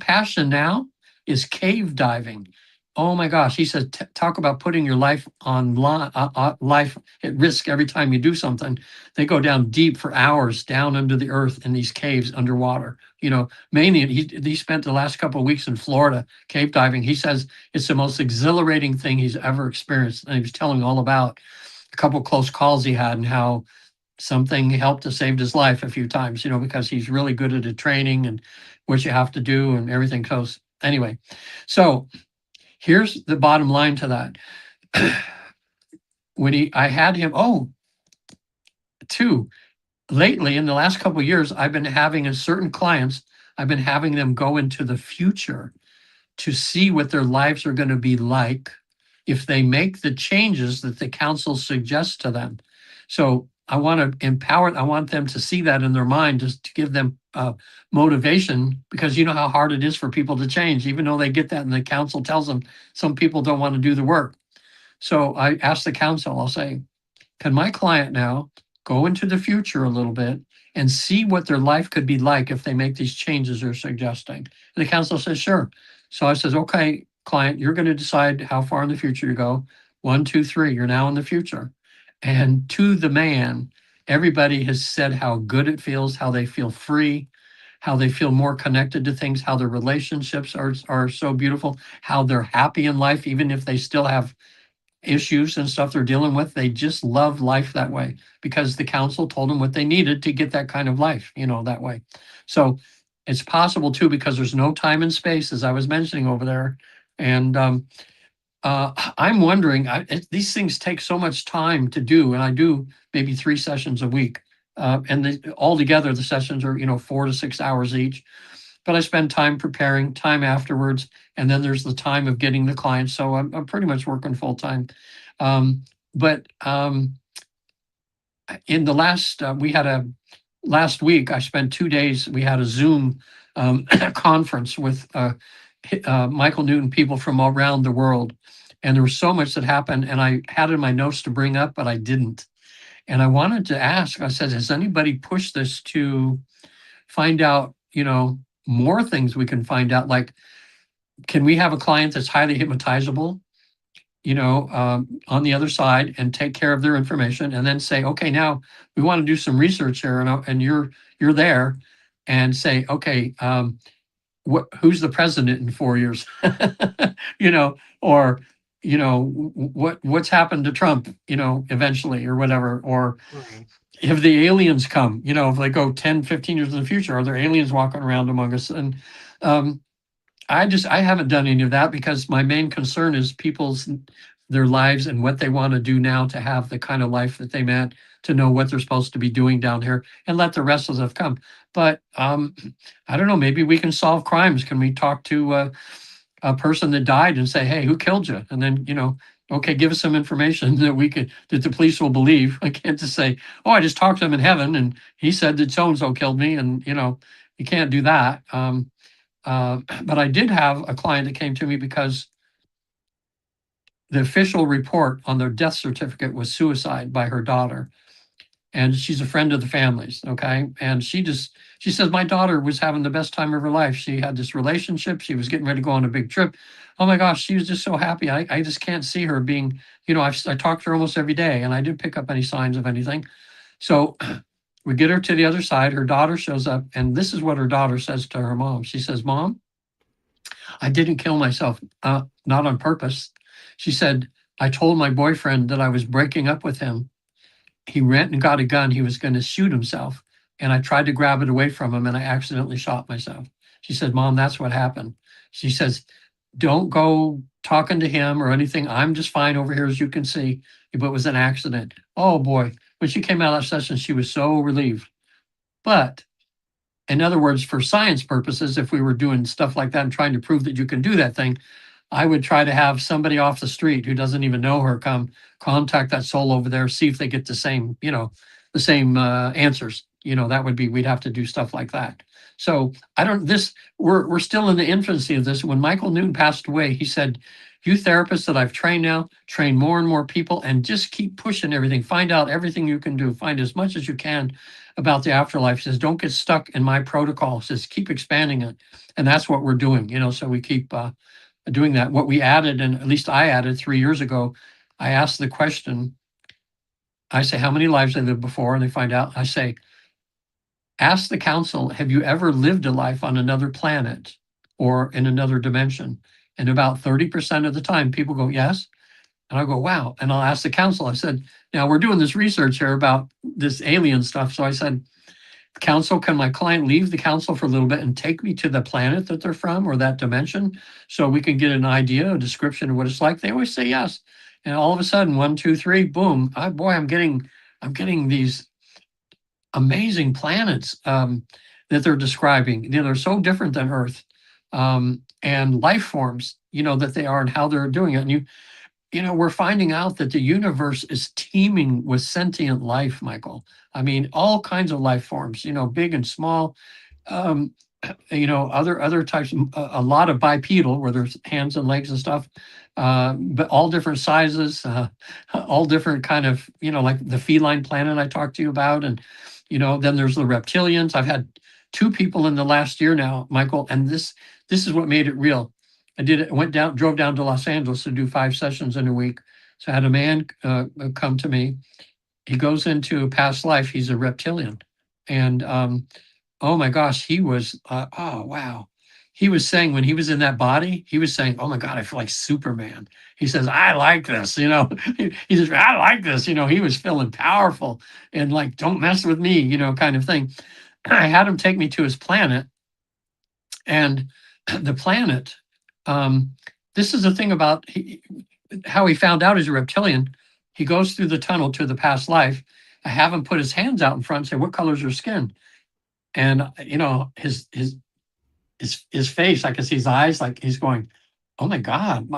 passion now is cave diving. Oh my gosh. He said, talk about putting your life on life at risk every time you do something. They go down deep for hours down under the earth in these caves underwater. Mainly he spent the last couple of weeks in Florida cave diving. He says it's the most exhilarating thing he's ever experienced. And he was telling all about a couple of close calls he had and how something helped to save his life a few times, because he's really good at the training and what you have to do and everything goes. Anyway, so here's the bottom line to that. I had him, lately in the last couple of years, I've been having certain clients, I've been having them go into the future to see what their lives are going to be like if they make the changes that the council suggests to them. So I want to empower, I want them to see that in their mind, just to give them motivation, because you know how hard it is for people to change, even though they get that and the council tells them some people don't want to do the work. So I asked the council, I'll say, can my client now go into the future a little bit and see what their life could be like if they make these changes they're suggesting? And the council says, sure. So I says, okay, client, you're going to decide how far in the future you go. 1, 2, 3, you're now in the future. And to the man, everybody has said how good it feels, how they feel free, how they feel more connected to things, how their relationships are so beautiful, how they're happy in life, even if they still have issues and stuff they're dealing with. They just love life that way because the council told them what they needed to get that kind of life, that way. So it's possible too, because there's no time and space, as I was mentioning over there. And I'm wondering, these things take so much time to do, and I do maybe 3 sessions a week. And altogether, the sessions are, 4 to 6 hours each. But I spend time preparing, time afterwards, and then there's the time of getting the clients. So I'm pretty much working full time. But in the last week, I spent 2 days. We had a Zoom conference with Michael Newton people from around the world. And there was so much that happened, and I had in my notes to bring up, but I didn't. And I wanted to ask, I said, has anybody pushed this to find out, more things we can find out? Like, can we have a client that's highly hypnotizable, on the other side, and take care of their information, and then say, okay, now we want to do some research here, and you're there, and say, okay, who's the president in 4 years? Or what's happened to Trump, eventually, or whatever. Or Right. have the aliens come, if they go 10, 15 years in the future, are there aliens walking around among us? And um, I haven't done any of that, because my main concern is their lives and what they want to do now to have the kind of life that they meant, to know what they're supposed to be doing down here, and let the rest of us come. But I don't know, maybe we can solve crimes. Can we talk to a person that died and say, hey, who killed you? And then, okay, give us some information that the police will believe. I can't just say, oh, I just talked to him in heaven and he said that so-and-so killed me. And, you can't do that. But I did have a client that came to me because the official report on their death certificate was suicide by her daughter. And she's a friend of the family's. Okay. And she says, my daughter was having the best time of her life. She had this relationship. She was getting ready to go on a big trip. Oh my gosh, she was just so happy. I just can't see her being, I talk to her almost every day, and I didn't pick up any signs of anything. So we get her to the other side. Her daughter shows up, and this is what her daughter says to her mom. She says, Mom, I didn't kill myself, not on purpose. She said, I told my boyfriend that I was breaking up with him. He went and got a gun. He was going to shoot himself. And I tried to grab it away from him, and I accidentally shot myself. She said, Mom, that's what happened. She says, don't go talking to him or anything. I'm just fine over here, as you can see. But it was an accident. Oh boy. When she came out of that session, she was so relieved. But in other words, for science purposes, if we were doing stuff like that and trying to prove that you can do that thing, I would try to have somebody off the street who doesn't even know her come contact that soul over there, see if they get the same, answers. That would be, we'd have to do stuff like that. So we're still in the infancy of this. When Michael Newton passed away, he said, you therapists that I've trained now, train more and more people, and just keep pushing everything. Find out everything you can do. Find as much as you can about the afterlife. He says, don't get stuck in my protocol. He says, keep expanding it. And that's what we're doing, so we keep doing that. What we added, and at least I added 3 years ago, I asked the question, I say, how many lives they lived before? And they find out. I say, ask the council, have you ever lived a life on another planet or in another dimension? And about 30% of the time, people go, yes. And I go, wow. And I'll ask the council, I said, now we're doing this research here about this alien stuff. So I said, council, can my client leave the council for a little bit and take me to the planet that they're from or that dimension so we can get an idea, a description of what it's like? They always say yes. And all of a sudden, 1, 2, 3, boom! I'm getting these amazing planets that they're describing. They're so different than Earth, and life forms, that they are and how they're doing it. And we're finding out that the universe is teeming with sentient life, Michael. I mean, all kinds of life forms, big and small, um, other types, a lot of bipedal where there's hands and legs and stuff, but all different sizes, all different kind of, like the feline planet I talked to you about. And, then there's the reptilians. I've had 2 people in the last year now, Michael, and this is what made it real. Drove down to Los Angeles to do 5 sessions in a week. So I had a man come to me. He goes into a past life. He's a reptilian. And oh my gosh, he was, oh wow. He was saying when he was in that body, he was saying, oh my God, I feel like Superman. He says, I like this, he says, I like this, he was feeling powerful and like, don't mess with me, kind of thing. I had him take me to his planet, and the planet, this is the thing about how he found out he's a reptilian. He goes through the tunnel to the past life. I have him put his hands out in front and say, what color's your skin? And his face, I can see his eyes, like he's going, oh my God,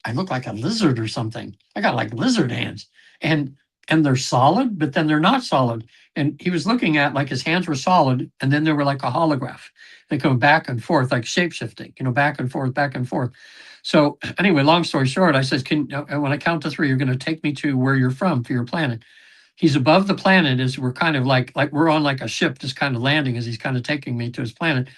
I look like a lizard or something. I got like lizard hands. And they're solid, but then they're not solid. And he was looking at like his hands were solid, and then they were like a holograph. They go back and forth, like shape shifting, back and forth, back and forth. So anyway, long story short, I said, when I count to 3, you're going to take me to where you're from for your planet. He's above the planet as we're kind of like we're on like a ship just kind of landing as he's kind of taking me to his planet.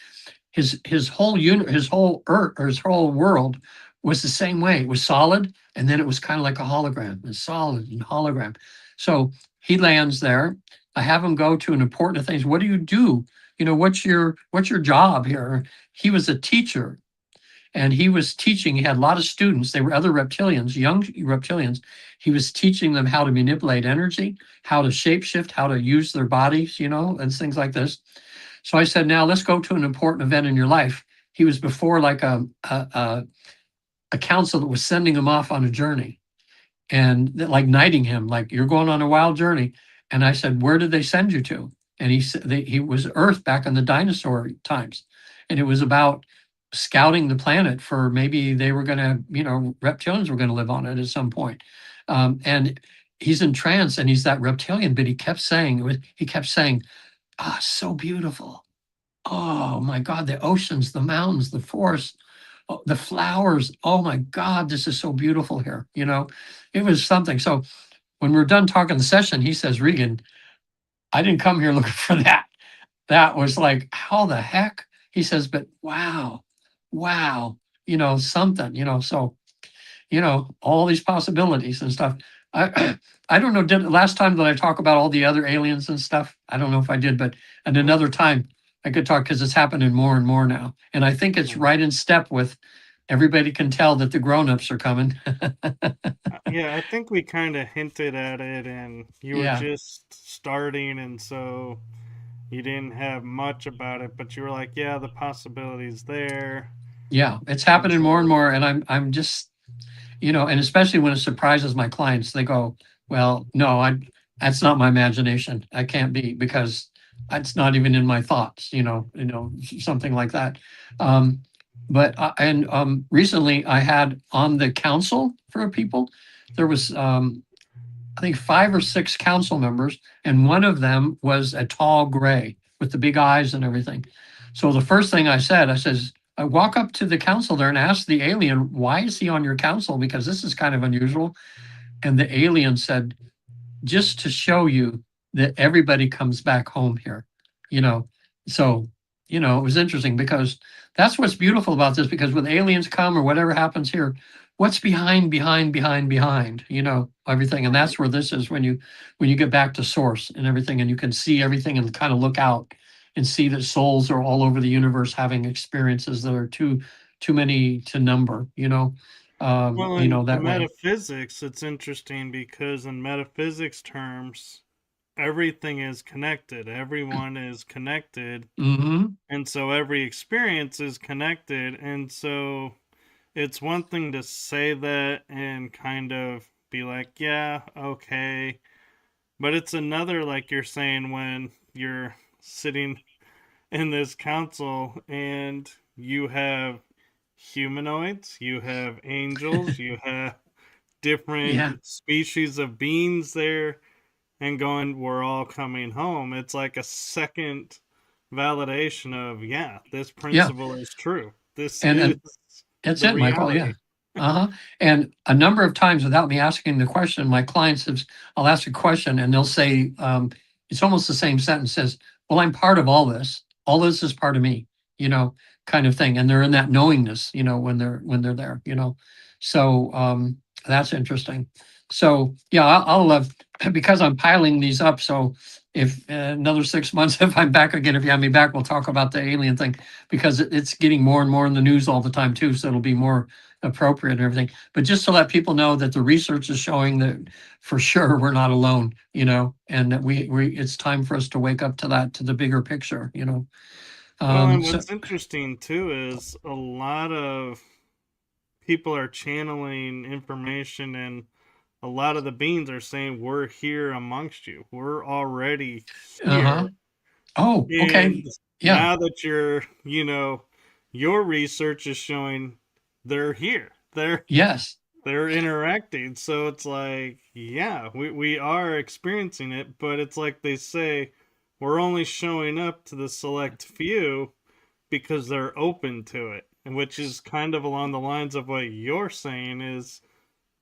His whole his whole earth, or his whole world was the same way. It was solid, and then it was kind of like a hologram. It's solid and hologram. So he lands there. I have him go to an important thing. What do you do? what's your job here? He was a teacher, and he was teaching. He had a lot of students. They were other reptilians, young reptilians. He was teaching them how to manipulate energy, how to shapeshift, how to use their bodies, and things like this. So I said, now let's go to an important event in your life. He was before like a council that was sending him off on a journey, and like knighting him, like, you're going on a wild journey. And I said, where did they send you to? And he said he was Earth back in the dinosaur times, and it was about scouting the planet for maybe they were going to, reptilians were going to live on it at some point. And he's in trance, and he's that reptilian, but he kept saying, ah, so beautiful. Oh my God, the oceans, the mountains, the forests, the flowers. Oh my God, this is so beautiful here. It was something. So when we're done talking the session, he says, Regan, I didn't come here looking for that. That was like, how the heck? He says, but wow, something, so, all these possibilities and stuff. I, I don't know, last time that I talk about all the other aliens and stuff, I don't know if I did, but at another time I could talk, because it's happening more and more now. And I think it's right in step with everybody can tell that the grown-ups are coming. Yeah, I think we kind of hinted at it, and you were Yeah. just starting, and so you didn't have much about it, but you were like, yeah, the possibilities there. Yeah, it's And happening more and so, more. And I'm just, and especially when it surprises my clients, they go, well, no, that's not my imagination. I can't be, because it's not even in my thoughts, something like that. Um, but recently I had on the council for people, there was I think 5 or 6 council members, and one of them was a tall gray with the big eyes and everything. So the first thing I says, I walk up to the council there and ask the alien, why is he on your council? Because this is kind of unusual. And the alien said, just to show you that everybody comes back home here, you know. So, it was interesting, because that's what's beautiful about this, because when aliens come or whatever happens here, what's behind, everything. And right. that's where this is, when you get back to source and everything, and you can see everything and kind of look out and see that souls are all over the universe having experiences that are too many to number, Well, in that way. metaphysics, it's interesting because in metaphysics terms, everything is connected, everyone is connected, Hmm. and so every experience is connected. And so it's one thing to say that and kind of be like, yeah, okay. But it's another, like you're saying, when you're sitting in this council and you have humanoids, you have angels, you have Yeah. different species of beings there, and going, we're all coming home. It's like a second validation of, yeah, this Yeah. principle is true. This is And that's the it, Michael. Yeah. reality. Uh-huh. And a number of times, without me asking the question, my clients have, I'll ask a question and they'll say, it's almost the same sentence, says, well, I'm part of all this. All this is part of me, kind of thing. And they're in that knowingness, when they're there, So that's interesting. So yeah, I'll because I'm piling these up. So if another 6 months, if I'm back again, if you have me back, we'll talk about the alien thing, because it's getting more and more in the news all the time too. So it'll be more appropriate and everything. But just to let people know that the research is showing that for sure we're not alone, and that we it's time for us to wake up to that, to the bigger picture. Well, and So what's interesting too is a lot of people are channeling information, and a lot of the beings are saying, we're here amongst you. We're already uh-huh. here. Oh, okay. And Yeah. now that your research is showing they're here. Yes. They're interacting. So it's like, yeah, we are experiencing it, but it's like they say, we're only showing up to the select few because they're open to it. And which is kind of along the lines of what you're saying is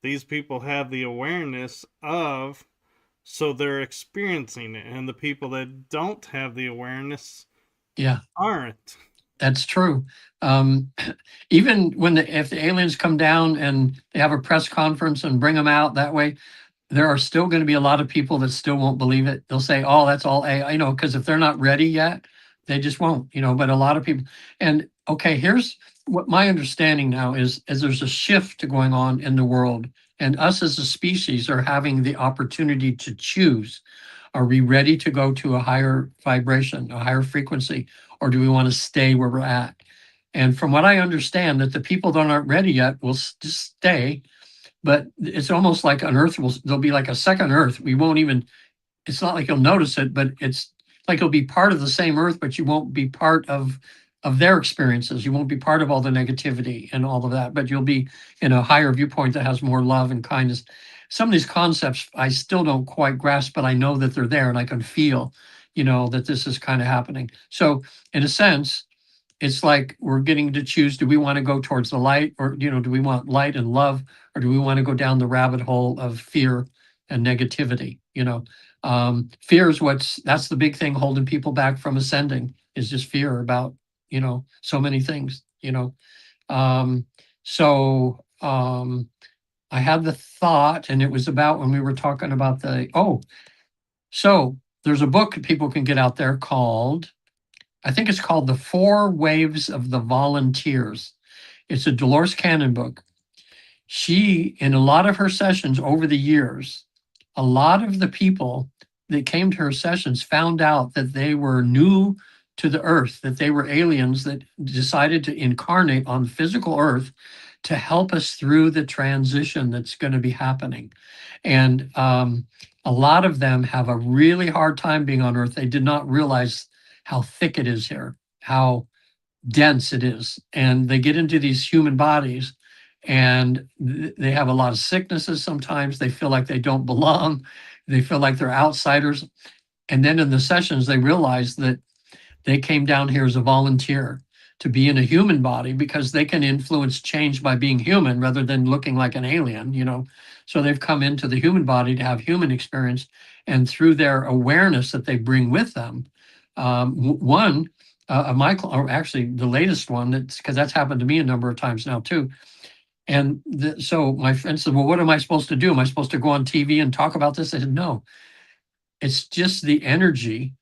these people have the awareness of, so they're experiencing it, and the people that don't have the awareness Yeah. aren't. That's true. Um, even if the aliens come down and they have a press conference and bring them out that way, there are still going to be a lot of people that still won't believe it. They'll say, "Oh, that's all A," because if they're not ready yet, They just won't, but a lot of people, and okay, here's what my understanding now is there's a shift going on in the world, and us as a species are having the opportunity to choose. Are we ready to go to a higher vibration, a higher frequency, or do we want to stay where we're at? And from what I understand, that the people that aren't ready yet will just stay, but it's almost like an Earth there'll be like a second Earth. We won't even, it's not like you'll notice it, but it's like you'll be part of the same Earth, but you won't be part of their experiences. You won't be part of all the negativity and all of that, but you'll be in a higher viewpoint that has more love and kindness. Some of these concepts I still don't quite grasp, but I know that they're there and I can feel, that this is kind of happening. So in a sense, it's like we're getting to choose, do we want to go towards the light, or do we want light and love, or do we want to go down the rabbit hole of fear and negativity? Fear is that's the big thing holding people back from ascending, is just fear about so many things. um so I had the thought, and it was about when we were talking about so there's a book people can get out there called, I think it's called The Four Waves of the Volunteers. It's a Dolores Cannon book. She, in a lot of her sessions over the years, a lot of the people that came to her sessions found out that they were new to the earth, that they were aliens that decided to incarnate on physical earth to help us through the transition that's going to be happening. And a lot of them have a really hard time being on earth. They did not realize how thick it is here, how dense it is. And they get into these human bodies and they have a lot of sicknesses sometimes. They feel like they don't belong. They feel like they're outsiders. And then in the sessions, they realize that they came down here as a volunteer to be in a human body because they can influence change by being human rather than looking like an alien. So they've come into the human body to have human experience. And through their awareness that they bring with them, one, Michael, or actually the latest one, because that's happened to me a number of times now too. And so my friend said, well, what am I supposed to do? Am I supposed to go on TV and talk about this? I said, no, it's just the energy.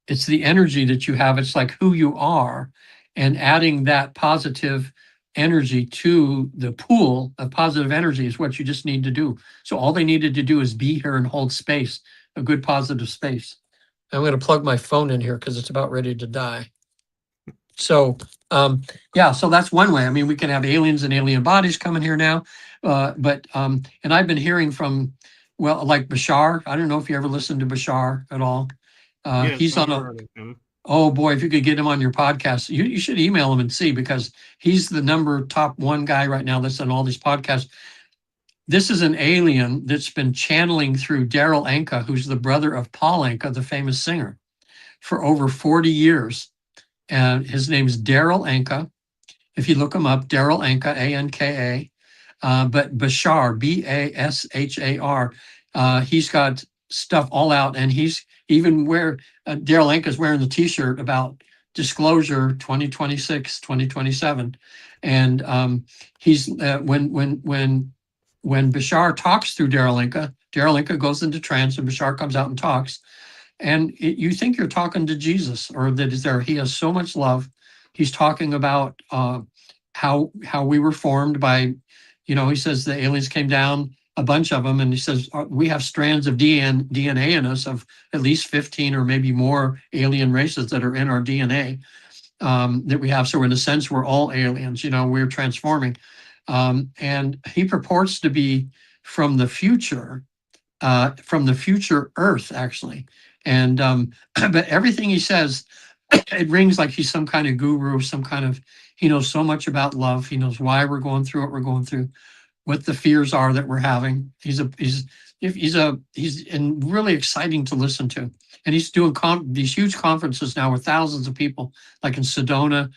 It's the energy that you have. It's like who you are, and adding that positive energy to the pool of positive energy is what you just need to do. So all they needed to do is be here and hold space, a good positive space. I'm going to plug my phone in here because it's about ready to die. So yeah, so that's one way. I mean, we can have aliens and alien bodies coming here now, but and I've been hearing from, well, like Bashar. I don't know if you ever listened to Bashar at all. Yes, He's I've on a, heard of him. oh boy, if you could get him on your podcast, you should email him and see, because he's the top one guy right now that's on all these podcasts. This is an alien that's been channeling through Daryl Anka, who's the brother of Paul Anka, the famous singer, for over 40 years. And his name's Daryl Anka. If you look him up, Daryl Anka, A-N-K-A. But Bashar, B-A-S-H-A-R, he's got stuff all out, and he's even Daryl Anka's wearing the t-shirt about disclosure 2026, 2027. And he's when Bashar talks through Daryl Anka goes into trance and Bashar comes out and talks. And you think you're talking to Jesus, or that is there. He has so much love. He's talking about how we were formed by, he says the aliens came down, a bunch of them, and he says we have strands of DNA in us of at least 15 or maybe more alien races that are in our DNA that we have. So in a sense, we're all aliens. We're transforming, and he purports to be from the future Earth, actually. And but everything he says, it rings like he's some kind of guru, some kind of, he knows so much about love. He knows why we're going through what we're going through, what the fears are that we're having. He's really exciting to listen to. And he's doing these huge conferences now with thousands of people, like in Sedona,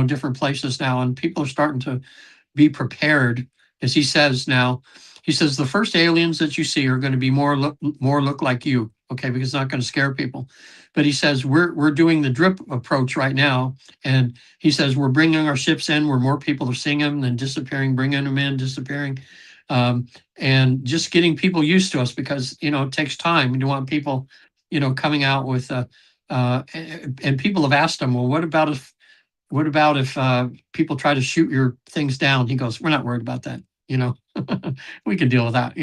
different places now. And people are starting to be prepared, as he says now. He says the first aliens that you see are going to be more look like you, okay, because it's not going to scare people. But he says we're doing the drip approach right now, and he says we're bringing our ships in where more people are seeing them, then disappearing, bringing them in, disappearing, and just getting people used to us, because it takes time. You want people, coming out with And people have asked him, well, what about if people try to shoot your things down? He goes, we're not worried about that. We can deal with that.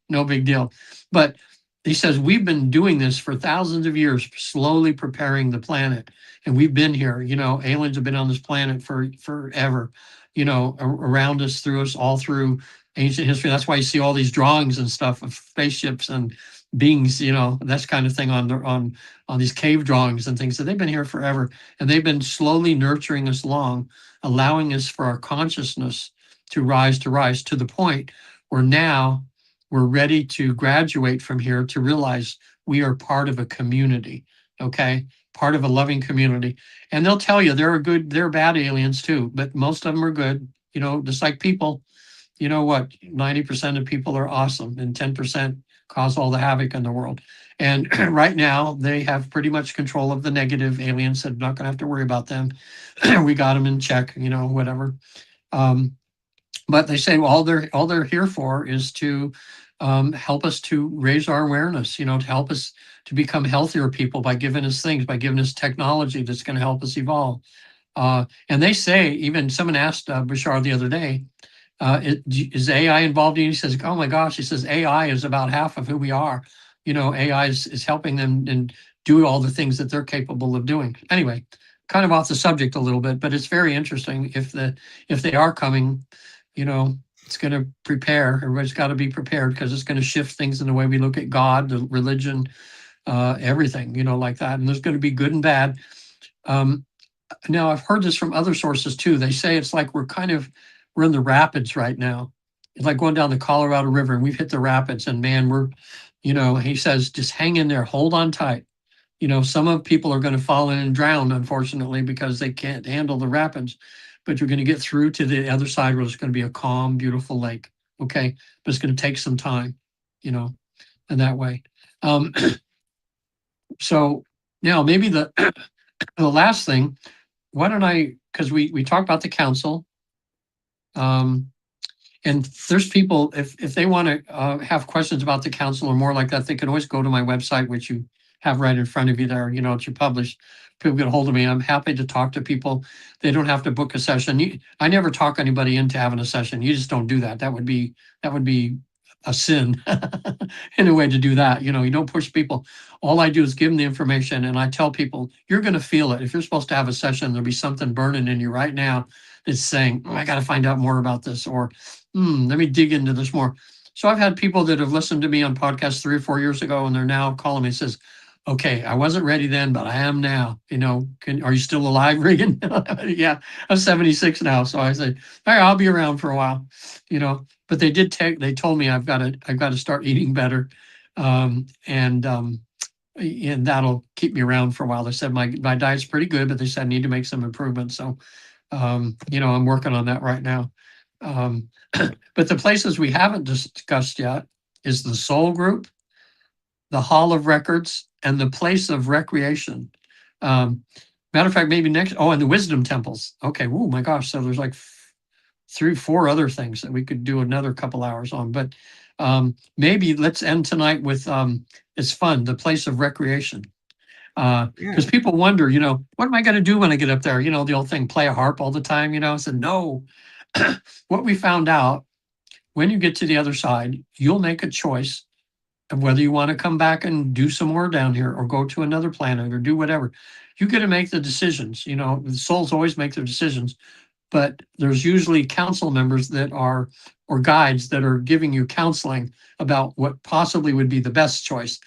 No big deal. But he says, we've been doing this for thousands of years, slowly preparing the planet. And we've been here, aliens have been on this planet for forever, around us, through us, all through ancient history. That's why you see all these drawings and stuff of spaceships and beings, that's kind of thing on these cave drawings and things. So they've been here forever, and they've been slowly nurturing us along, allowing us for our consciousness to rise to the point where now we're ready to graduate from here to realize we are part of a community, okay? Part of a loving community. And they'll tell you there are bad aliens too, but most of them are good, just like people. You know what? 90% of people are awesome and 10% cause all the havoc in the world. And right now they have pretty much control of the negative aliens. Said not going to have to worry about them. We got them in check, whatever. But they say, well, all they're here for is to help us to raise our awareness, to help us to become healthier people by giving us things, by giving us technology that's going to help us evolve. And they say, even someone asked Bashar the other day, is AI involved in you? He says, oh my gosh, he says, AI is about half of who we are. AI is helping them and do all the things that they're capable of doing. Anyway, kind of off the subject a little bit, but it's very interesting if they are coming, it's going to prepare. Everybody's got to be prepared, because it's going to shift things in the way we look at God, the religion, everything, like that. And there's going to be good and bad. Now, I've heard this from other sources too. They say it's like we're in the rapids right now. It's like going down the Colorado River, and we've hit the rapids, and man, he says, just hang in there, hold on tight. Some of people are going to fall in and drown, unfortunately, because they can't handle the rapids, but you're going to get through to the other side where it's going to be a calm, beautiful lake. Okay. But it's going to take some time, in that way. So now maybe the last thing, why don't I, because we talked about the council, and there's people, if they want to have questions about the council or more like that, they can always go to my website, which you have right in front of you there. It's your published. People get a hold of me. I'm happy to talk to people. They don't have to book a session. I never talk anybody into having a session. You just don't do that. That would be a sin in a way to do that. You don't push people. All I do is give them the information, and I tell people, you're going to feel it. If you're supposed to have a session, there'll be something burning in you right now that's saying, I got to find out more about this, or let me dig into this more. So I've had people that have listened to me on podcasts 3 or 4 years ago, and they're now calling me and says, okay, I wasn't ready then, but I am now. Are you still alive, Regan? Yeah, I'm 76 now. So I said, all right, I'll be around for a while, but they told me I've got to start eating better. And that'll keep me around for a while. They said my diet's pretty good, but they said I need to make some improvements. So, I'm working on that right now. But the places we haven't discussed yet is the Soul Group, the Hall of Records, and the Place of Recreation. Matter of fact, maybe next, and the Wisdom Temples. Okay, oh my gosh, so there's like 3, 4 other things that we could do another couple hours on, but maybe let's end tonight with, it's fun, the Place of Recreation. Because people wonder, what am I going to do when I get up there? The old thing, play a harp all the time, I said, no. What we found out, when you get to the other side, you'll make a choice of whether you want to come back and do some more down here, or go to another planet, or do whatever. You get to make the decisions. The souls always make their decisions, but there's usually council members that are, or guides that are giving you counseling about what possibly would be the best choice.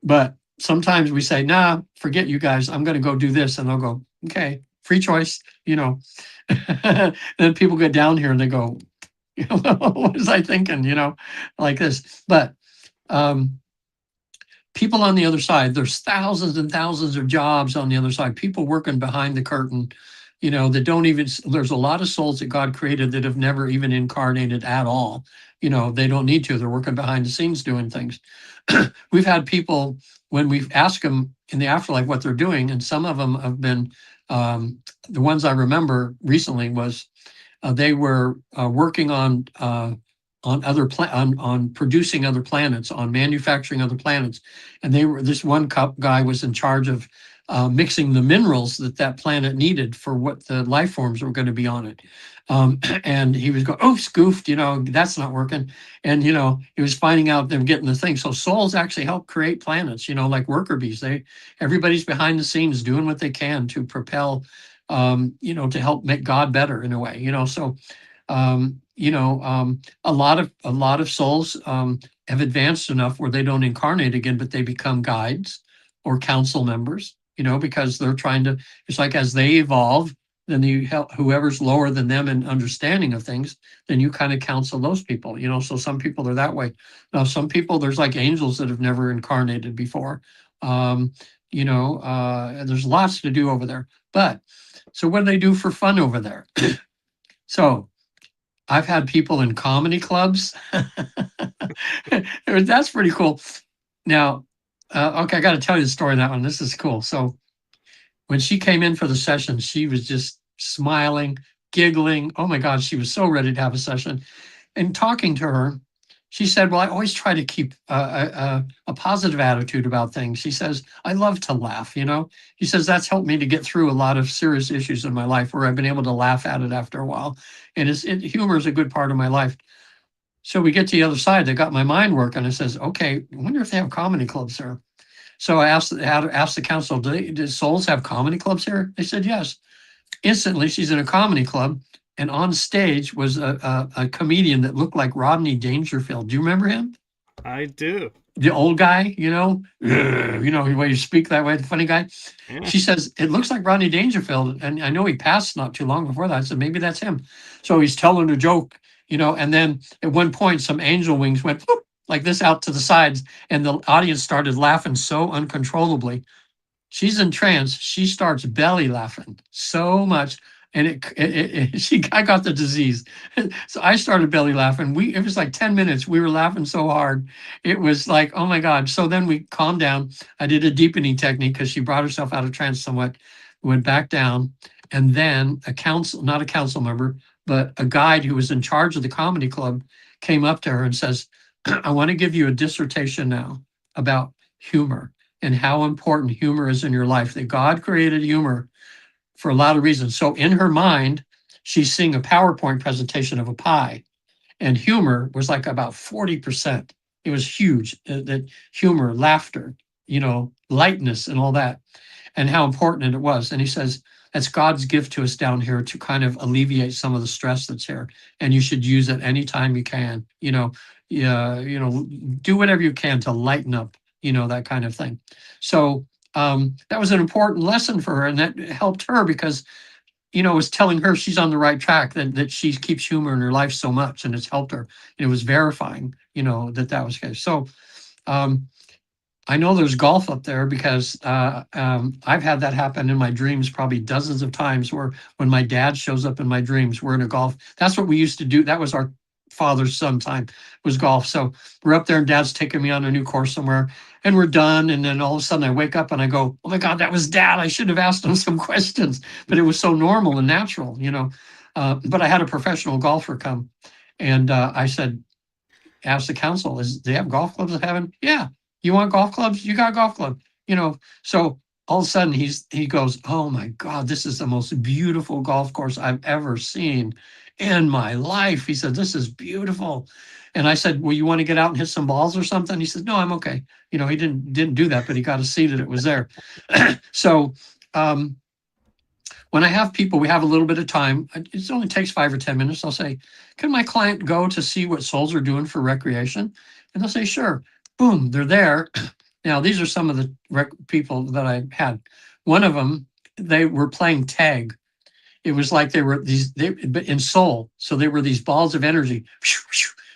But sometimes we say, nah, forget you guys, I'm going to go do this. And they'll go, okay, free choice, And then people get down here and they go, what was I thinking, like this. But people on the other side, there's thousands and thousands of jobs on the other side, people working behind the curtain, that don't even, there's a lot of souls that God created that have never even incarnated at all. They don't need to, they're working behind the scenes doing things. We've had people, when we've asked them in the afterlife what they're doing, and some of them have been, the ones I remember recently was, they were working on on on producing other planets, on manufacturing other planets. And this one guy was in charge of mixing the minerals that planet needed for what the life forms were going to be on it. And he was going, oh, scoofed, that's not working. And, he was finding out them getting the thing. So souls actually help create planets, like worker bees. Everybody's behind the scenes doing what they can to propel, to help make God better in a way, so, a lot of souls have advanced enough where they don't incarnate again, but they become guides or council members, because they're trying to, it's like as they evolve, then you help whoever's lower than them in understanding of things, then you kind of counsel those people, so some people are that way. Now, some people, there's like angels that have never incarnated before. There's lots to do over there. But so what do they do for fun over there? So I've had people in comedy clubs. That's pretty cool. Now, okay, I got to tell you the story of that one. This is cool. So when she came in for the session, she was just smiling, giggling. Oh my God, she was so ready to have a session. And talking to her, she said, well, I always try to keep a positive attitude about things. She says, I love to laugh, She says, that's helped me to get through a lot of serious issues in my life where I've been able to laugh at it after a while. And humor is a good part of my life. So we get to the other side. They got my mind working. I says, okay, I wonder if they have comedy clubs there. So I asked the council, do souls have comedy clubs here? They said, yes. Instantly, she's in a comedy club. And on stage was a comedian that looked like Rodney Dangerfield. Do you remember him? I do. The old guy, the way you speak that way, the funny guy. Yeah. She says, it looks like Rodney Dangerfield. And I know he passed not too long before that. I said, maybe that's him. So he's telling a joke, and then at one point, some angel wings went whoop, like this out to the sides. And the audience started laughing so uncontrollably. She's in trance. She starts belly laughing so much. And I got the disease. So I started belly laughing. It was like 10 minutes. We were laughing so hard. It was like, oh my God. So then we calmed down. I did a deepening technique because she brought herself out of trance somewhat, went back down. And then not a council member, but a guide who was in charge of the comedy club came up to her and says, I want to give you a dissertation now about humor and how important humor is in your life, that God created humor for a lot of reasons. So in her mind, she's seeing a PowerPoint presentation of a pie, and humor was like about 40%. It was huge, that humor, laughter, lightness and all that, and how important it was. And he says, that's God's gift to us down here to kind of alleviate some of the stress that's here. And you should use it anytime you can, do whatever you can to lighten up, that kind of thing. So that was an important lesson for her, and that helped her because, it was telling her she's on the right track, that she keeps humor in her life so much, and it's helped her. It was verifying, that was the case. So I know there's golf up there because I've had that happen in my dreams probably dozens of times, where when my dad shows up in my dreams, we're in a golf. That's what we used to do. That was our father's son time, was golf. So we're up there and Dad's taking me on a new course somewhere, and we're done. And then all of a sudden I wake up and I go, oh my God, that was Dad. I should have asked him some questions, but it was so normal and natural, but I had a professional golfer come, and I said, ask the council, do they have golf clubs at heaven? Yeah. You want golf clubs? You got a golf club, So all of a sudden he goes, oh my God, this is the most beautiful golf course I've ever seen in my life. He said, this is beautiful. And I said, well, you want to get out and hit some balls or something? He said, no, I'm okay. He didn't do that, but he got to see that it was there. So when I have people, we have a little bit of time. It only takes 5 or 10 minutes. I'll say, can my client go to see what souls are doing for recreation? And they'll say, sure. Boom, they're there. Now, these are some of the people that I had. One of them, they were playing tag. It was like they were in soul. So they were these balls of energy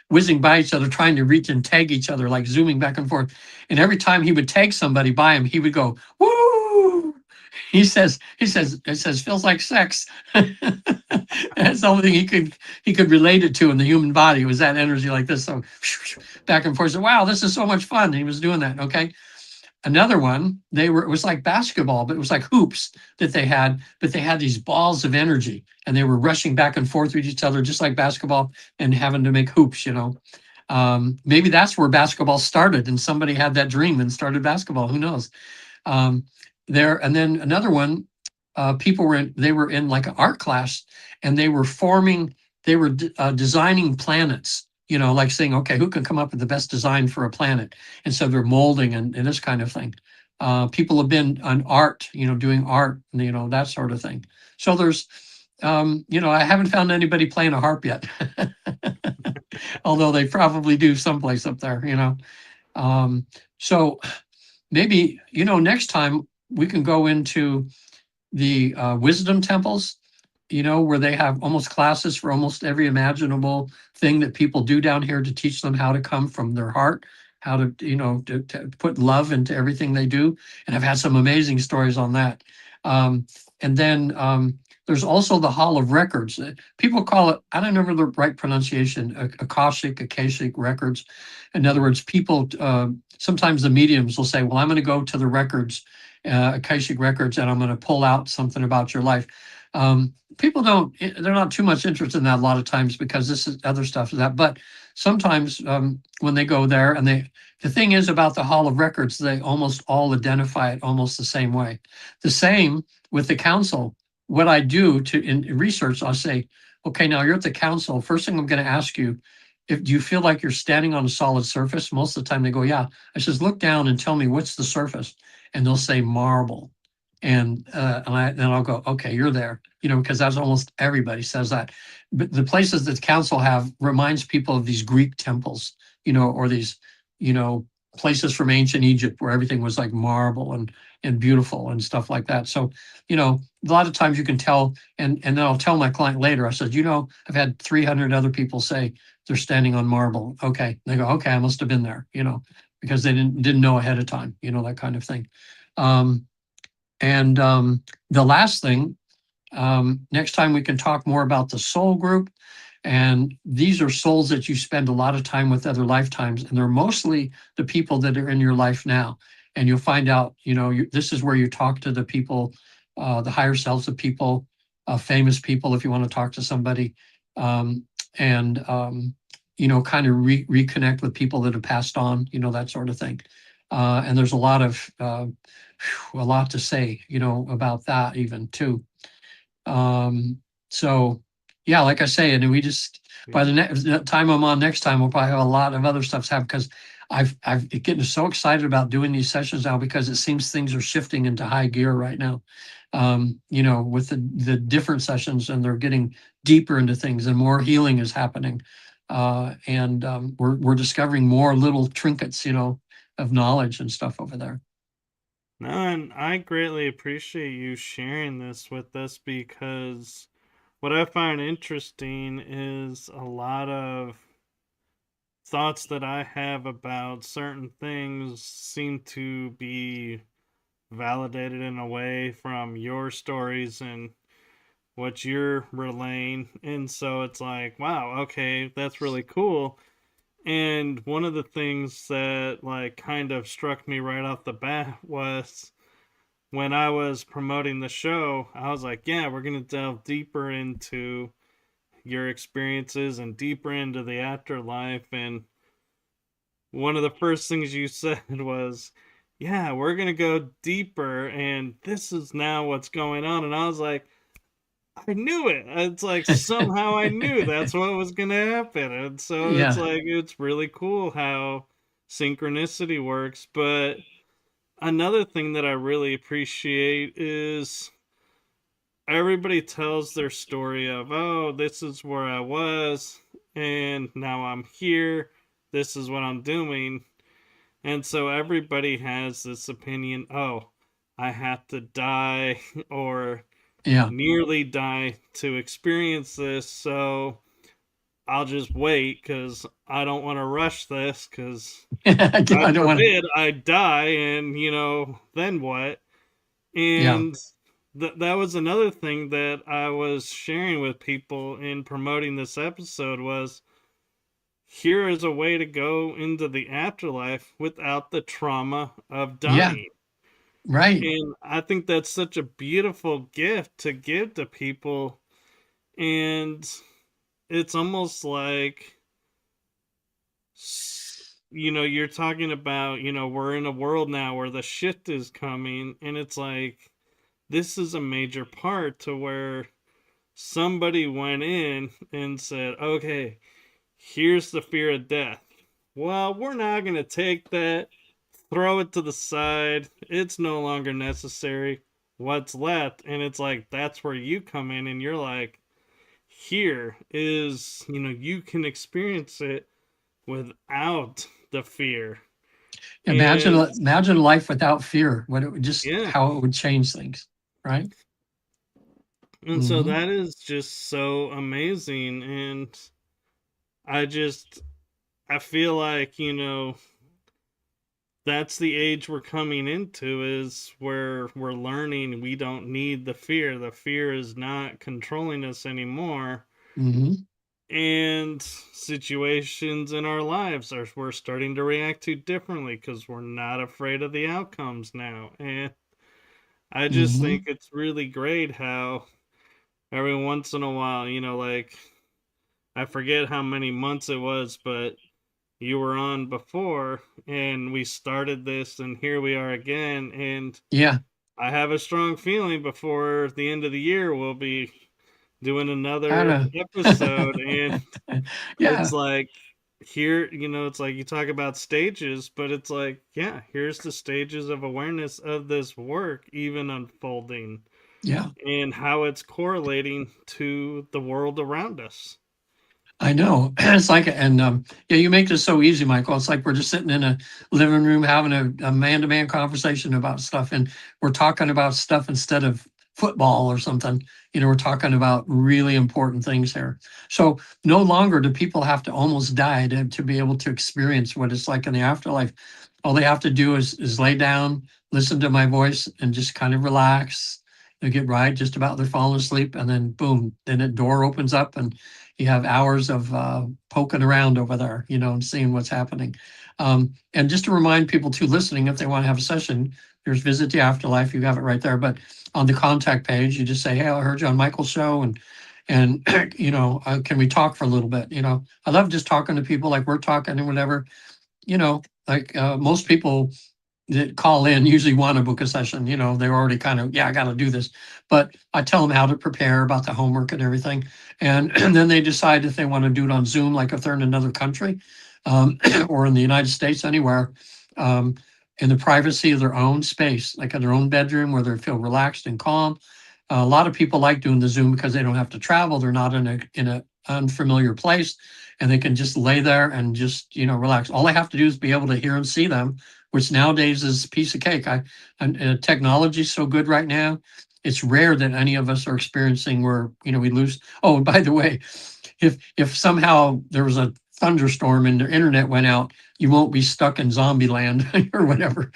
whizzing by each other, trying to reach and tag each other, like zooming back and forth. And every time he would tag somebody by him, he would go, woo! He says, feels like sex. That's the only thing he could relate it to in the human body, was that energy like this. So back and forth. So, wow, this is so much fun. He was doing that. Okay. Another one, it was like basketball, but it was like hoops that they had, but they had these balls of energy and they were rushing back and forth with each other, just like basketball, and having to make hoops. Maybe that's where basketball started and somebody had that dream and started basketball. Who knows? Um, and then another one, they were in like an art class and they were designing planets, like saying, okay, who can come up with the best design for a planet? And so they're molding and this kind of thing. People have been on art, doing art, that sort of thing. So I haven't found anybody playing a harp yet, although they probably do someplace up there. So maybe, next time we can go into the wisdom temples, where they have almost classes for almost every imaginable thing that people do down here to teach them how to come from their heart, how to, to put love into everything they do. And I've had some amazing stories on that. And then there's also the Hall of Records. People call it, I don't remember the right pronunciation, Akashic records. In other words, people, sometimes the mediums will say, well, I'm going to go to the records, Akashic records, and I'm going to pull out something about your life. People they're not too much interested in that a lot of times because this is other stuff that, but sometimes when they go there and the thing is about the Hall of Records, they almost all identify it almost the same way. The same with the council. What I do in research, I'll say, okay, now you're at the council. First thing I'm going to ask you, do you feel like you're standing on a solid surface? Most of the time they go, yeah. I says, look down and tell me what's the surface. And they'll say marble. And then I'll go, okay, you're there, because that's almost everybody says that. But the places that the council have reminds people of these Greek temples, or these, places from ancient Egypt where everything was like marble and beautiful and stuff like that. So, a lot of times you can tell, and then I'll tell my client later, I said, I've had 300 other people say they're standing on marble. Okay. They go, okay, I must have been there, because they didn't know ahead of time, that kind of thing. And the last thing, next time we can talk more about the soul group. And these are souls that you spend a lot of time with other lifetimes, and they're mostly the people that are in your life now. And you'll find out, this is where you talk to the people, the higher selves of people, famous people, if you want to talk to somebody, and kind of reconnect with people that have passed on, that sort of thing. And there's a lot to say, about that even too. So yeah, like I say, and we just, by the next time I'm on next time, we'll probably have a lot of other stuff to have, because I've getting so excited about doing these sessions now, because it seems things are shifting into high gear right now. With the different sessions, and they're getting deeper into things and more healing is happening. And we're discovering more little trinkets, of knowledge and stuff over there. No, and I greatly appreciate you sharing this with us, because what I find interesting is a lot of thoughts that I have about certain things seem to be validated in a way from your stories and what you're relaying. And so it's like, wow, okay, that's really cool. And one of the things that like kind of struck me right off the bat was when I was promoting the show, I was like, yeah, we're going to delve deeper into your experiences and deeper into the afterlife. And one of the first things you said was, yeah, we're going to go deeper. And this is now what's going on. And I was like, I knew it. It's like somehow I knew that's what was going to happen. And so it's Yeah. like, it's really cool how synchronicity works. But another thing that I really appreciate is everybody tells their story of, oh, this is where I was, and now I'm here. This is what I'm doing. And so everybody has this opinion, oh, I have to die or Yeah. nearly die to experience this. So I'll just wait because I don't want to rush this because I God don't want forbid I die and, then what? yeah. And that was another thing that I was sharing with people in promoting this episode was here is a way to go into the afterlife without the trauma of Yeah, dying. right. And I think that's such a beautiful gift to give to people. And it's almost like, you're talking about, we're in a world now where the shift is coming, and it's like, this is a major part to where somebody went in and said, okay, here's the fear of death. Well, we're not going to take that, throw it to the side. It's no longer necessary. What's left? And it's like, that's where you come in, and you're like, here is, you can experience it without the fear. Imagine And imagine life without fear. What it would just yeah, how it would change things, right? and so Hmm. that is just so amazing. And I just, I feel like, that's the age we're coming into, is where we're learning we don't need the fear. The fear is not controlling us anymore. Hmm. And situations in our lives are we're starting to react to differently because we're not afraid of the outcomes now. And I just think Hmm. it's really great how every once in a while, like, I forget how many months it was, but you were on before and we started this, and here we are again. And Yeah, I have a strong feeling before the end of the year we'll be doing kind another of. episode. And it's Yeah, like, here, it's like you talk about stages, but it's like, yeah, here's the stages of awareness of this work even unfolding, yeah. and how it's correlating to the world around us. I know. It's like, and yeah, you make this so easy, Michael. It's like we're just sitting in a living room having a man-to-man conversation about stuff, and we're talking about stuff instead of football or something. We're talking about really important things here. So no longer do people have to almost die to be able to experience what it's like in the afterlife. All they have to do is lay down, listen to my voice, and just kind of relax. They get right just about they're falling asleep, and then boom, then a door opens up and you have hours of poking around over there, and seeing what's happening. And just to remind people too listening, if they want to have a session, there's Visit the Afterlife. You have it right there. But on the contact page, you just say, "Hey, I heard you on Michael's show, and can we talk for a little bit?" I love just talking to people like we're talking and whatever. Like most people that call in usually want to book a session. They're already kind of, yeah, I got to do this. But I tell them how to prepare about the homework and everything. And then they decide if they want to do it on Zoom, like if they're in another country or in the United States, anywhere, um, in the privacy of their own space, like in their own bedroom where they feel relaxed and calm. A lot of people like doing the Zoom because they don't have to travel. They're not in a unfamiliar place, and they can just lay there and just relax. All they have to do is be able to hear and see them, which nowadays is a piece of cake. Technology is so good right now. It's rare that any of us are experiencing where we lose. Oh, by the way, if somehow there was a thunderstorm and the internet went out, you won't be stuck in zombie land or whatever.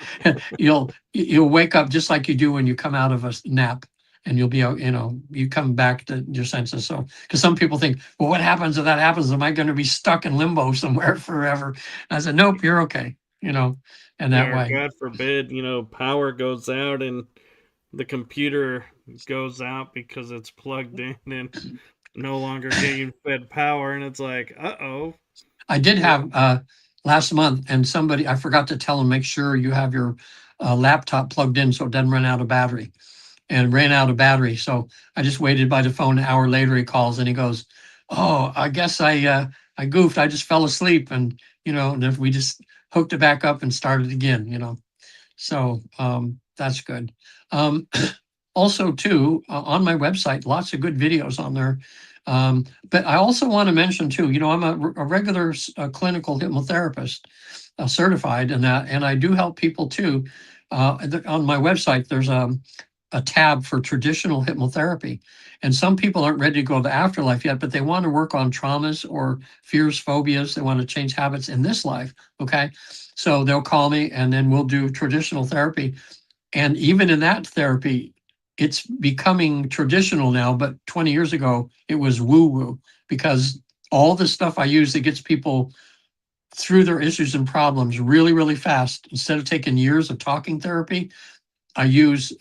You'll wake up just like you do when you come out of a nap, and you'll be you come back to your senses. So because some people think, well, what happens if that happens? Am I going to be stuck in limbo somewhere forever? And I said, nope, you're okay. And Yeah, that or way. God forbid, power goes out and the computer goes out because it's plugged in and no longer getting fed power. And it's like, uh-oh. I did Well, have last month, and somebody I forgot to tell them make sure you have your laptop plugged in so it doesn't run out of battery, and ran out of battery. So I just waited by the phone. An hour later, he calls and he goes, "Oh, I guess I goofed. I just fell asleep, and and if we just hooked it back up and started again. So that's good. Um, Also, too, on my website, lots of good videos on there. But I also want to mention too, I'm a regular clinical hypnotherapist, certified in that, and I do help people too. On my website, there's a tab for traditional hypnotherapy, and some people aren't ready to go to the afterlife yet, but they want to work on traumas or fears, phobias. They want to change habits in this life. Okay, so they'll call me, and then we'll do traditional therapy. And even in that therapy, it's becoming traditional now, but 20 years ago, it was woo woo because all the stuff I use that gets people through their issues and problems really, really fast. Instead of taking years of talking therapy, I use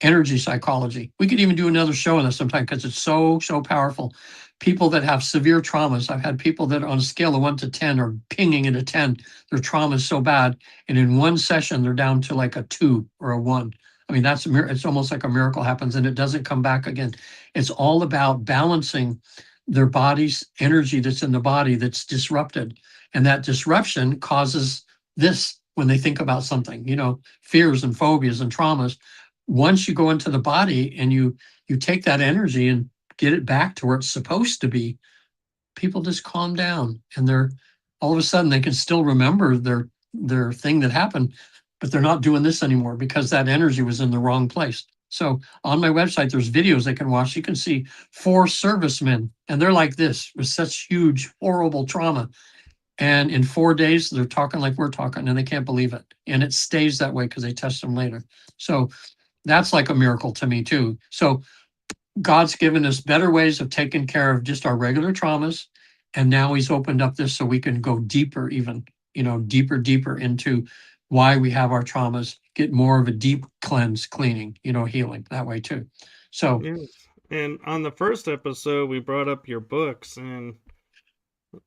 energy psychology. We could even do another show on this sometime because it's so, so powerful. People that have severe traumas. I've had people that on a scale of 1 to 10 are pinging at a 10. Their trauma is so bad. And in one session, they're down to like a 2 or a 1. I mean, it's almost like a miracle happens and it doesn't come back again. It's all about balancing their body's energy that's in the body that's disrupted. And that disruption causes this when they think about something, fears and phobias and traumas. Once you go into the body and you take that energy and get it back to where it's supposed to be, people just calm down and they're all of a sudden they can still remember their thing that happened, but they're not doing this anymore because that energy was in the wrong place. So on my website, there's videos they can watch. You can see 4 servicemen and they're like this with such huge, horrible trauma. And in 4 days, they're talking like we're talking and they can't believe it. And it stays that way because they test them later. So that's like a miracle to me too. So God's given us better ways of taking care of just our regular traumas. And now he's opened up this so we can go deeper, even, deeper into why we have our traumas, get more of a deep cleanse, cleaning, healing that way too. So, Yes. And on the first episode, we brought up your books, and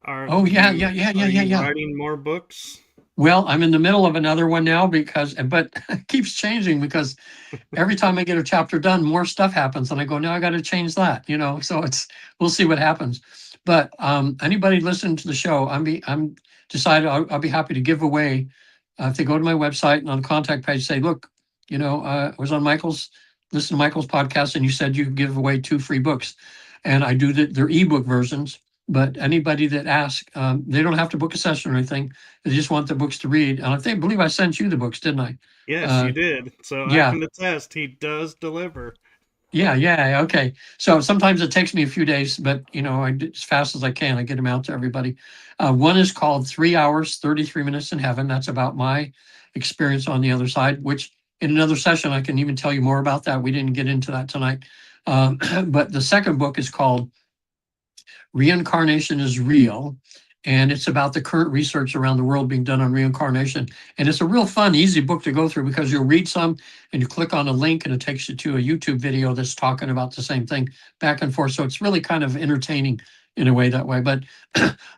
are oh yeah, you yeah, yeah, yeah, are yeah, you yeah. writing more books? Well, I'm in the middle of another one now but it keeps changing because every time I get a chapter done, more stuff happens, and I go, now I got to change that, So we'll see what happens. But anybody listening to the show, I'm decided I'll be happy to give away. If they go to my website and on the contact page, say, look, I was on listen to Michael's podcast, and you said you give away 2 free books, and I do their ebook versions. But anybody that asks, they don't have to book a session or anything. They just want the books to read. And believe I sent you the books, didn't I? Yes, you Uh, did. So I yeah, can attest he does deliver. yeah. Okay. So sometimes it takes me a few days, but I do as fast as I can. I get them out to everybody. One is called 3 Hours, 33 Minutes in Heaven. That's about my experience on the other side, which in another session, I can even tell you more about that. We didn't get into that tonight. But the second book is called Reincarnation is Real. And it's about the current research around the world being done on reincarnation. And it's a real fun, easy book to go through because you'll read some and you click on a link and it takes you to a YouTube video that's talking about the same thing back and forth. So it's really kind of entertaining in a way that way. But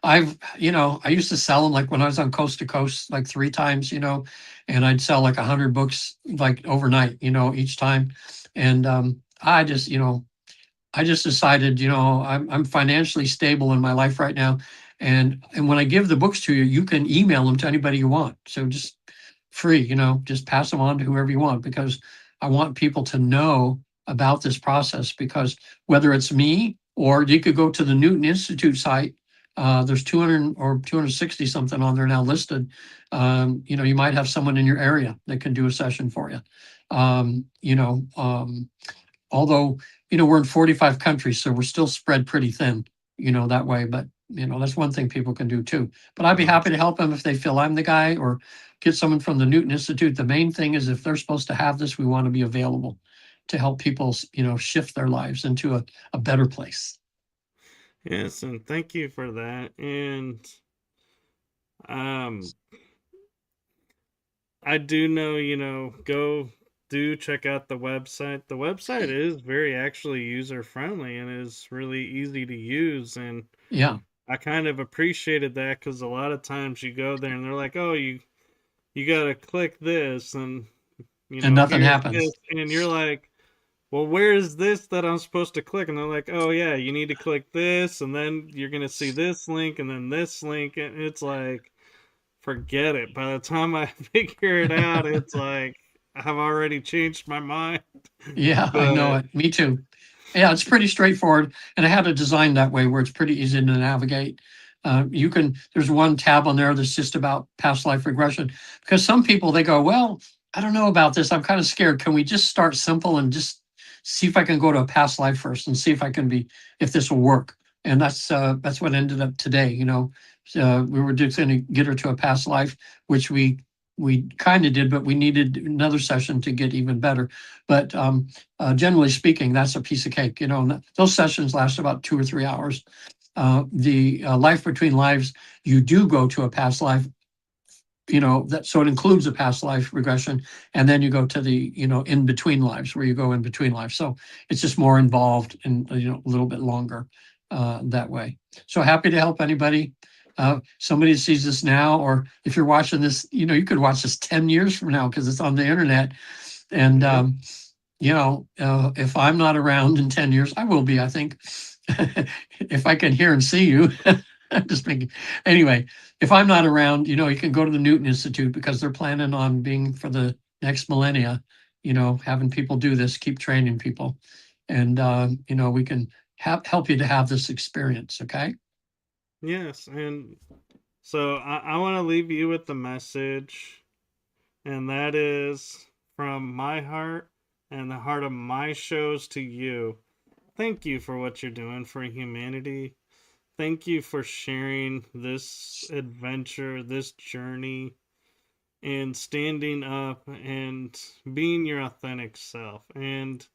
I used to sell them like when I was on Coast to Coast, like 3 times, and I'd sell like 100 books like overnight, each time. And I just decided, I'm financially stable in my life right now. And when I give the books to you, you can email them to anybody you want. So just free, just pass them on to whoever you want, because I want people to know about this process, because whether it's me or you could go to the Newton Institute site, there's 200 or 260 something on there now listed. You might have someone in your area that can do a session for you. Although, we're in 45 countries, so we're still spread pretty thin, that way. But, that's one thing people can do too. But I'd be happy to help them if they feel I'm the guy, or get someone from the Newton Institute. The main thing is if they're supposed to have this, we want to be available to help people, shift their lives into a better place. Yes, and thank you for that. And um I do know, go do check out the website. The website is very actually user friendly and is really easy to use, and Yeah. I kind of appreciated that because a lot of times you go there and they're like, "Oh, you got to click this and And nothing here's this." happens. And you're like, "Well, where is this that I'm supposed to click?" And they're like, "Oh, yeah, you need to click this and then you're going to see this link and then this link." And it's like, forget it. By the time I figure it out, it's like I've already changed my mind. Yeah, I know But it. Me too. Yeah, it's pretty straightforward. And I had it designed that way where it's pretty easy to navigate. There's one tab on there that's just about past life regression, because some people, they go, well, I don't know about this. I'm kind of scared. Can we just start simple and just see if I can go to a past life first and see if this will work? And that's what ended up today. We were just going to get her to a past life, which we kind of did, but we needed another session to get even better. But generally speaking, that's a piece of cake. Those sessions last about 2 or 3 hours. the life between lives, you do go to a past life, so it includes a past life regression, and then you go to the in between lives, where you go in between lives. So it's just more involved and a little bit longer that way. So happy to help anybody. Somebody sees this now, or if you're watching this, you could watch this 10 years from now because it's on the internet. And if I'm not around in 10 years, I will be, I think. If I can hear and see you. I'm just thinking. Anyway, if I'm not around, you can go to the Newton Institute, because they're planning on being, for the next millennia, having people do this, keep training people. And, we can help you to have this experience. Okay. Yes, and so I want to leave you with the message, and that is from my heart and the heart of my shows to you. Thank you for what you're doing for humanity. Thank you for sharing this adventure, this journey, and standing up and being your authentic self and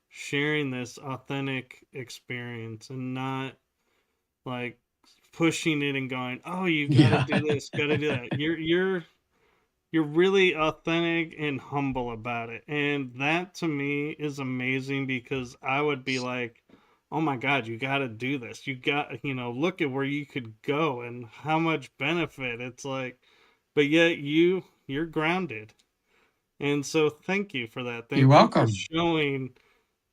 sharing this authentic experience, and not like pushing it and going, "Oh, you got to Yeah. do this, got to do that." You're really authentic and humble about it. And that to me is amazing, because I would be like, "Oh my god, you got to do this. You got, look at where you could go and how much benefit." It's like, but yet you're grounded. And so thank you for that. You're Thank you for welcome. showing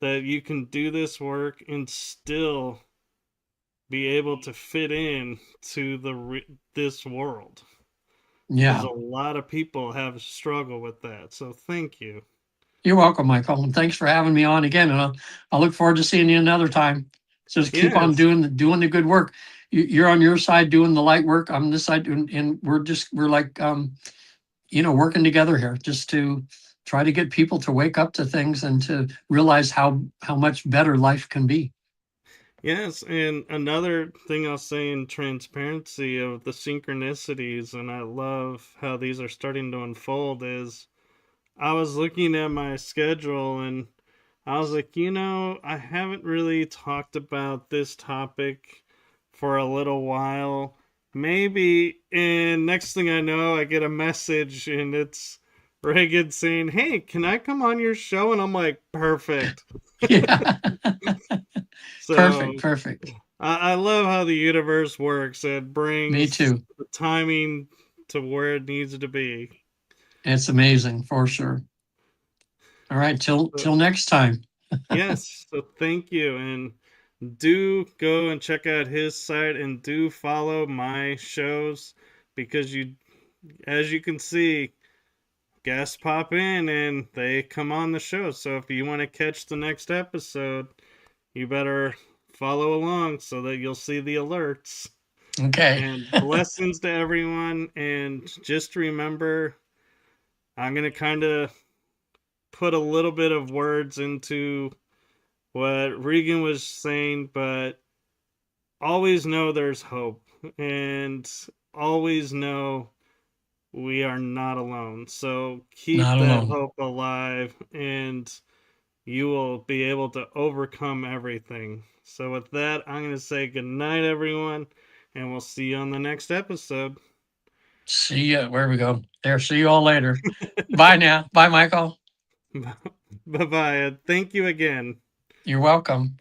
that you can do this work and still be able to fit in to this world, because Yeah. a lot of people have struggled with that. So thank you. You're welcome, Michael. And thanks for having me on again. And I'll look forward to seeing you another time. So just keep on Yes. doing the good work. You're on your side doing the light work. I'm this side doing, and we're like, working together here, just to try to get people to wake up to things and to realize how much better life can be. Yes, and another thing I'll say in transparency of the synchronicities, and I love how these are starting to unfold, is I was looking at my schedule and I was like, I haven't really talked about this topic for a little while. Maybe, and next thing I know, I get a message and it's Regan saying, "Hey, can I come on your show?" And I'm like, perfect. Yeah. So Perfect. I love how the universe works. It Me brings too. the timing to where it needs to be. It's amazing for sure. All right, till So, next time. yes, so thank you. And do go and check out his site and do follow my shows, because as you can see, guests pop in and they come on the show. So if you want to catch the next episode, you better follow along so that you'll see the alerts. Okay. And blessings to everyone. And just remember, I'm going to kind of put a little bit of words into what Regan was saying, but always know there's hope, and always know we are not alone. So keep Not that alone. hope alive, and you will be able to overcome everything. So, with that, I'm going to say good night, everyone, and we'll see you on the next episode. See ya. Where we go? There. See you all later. Bye now. Bye, Michael. Bye bye. Thank you again. You're welcome.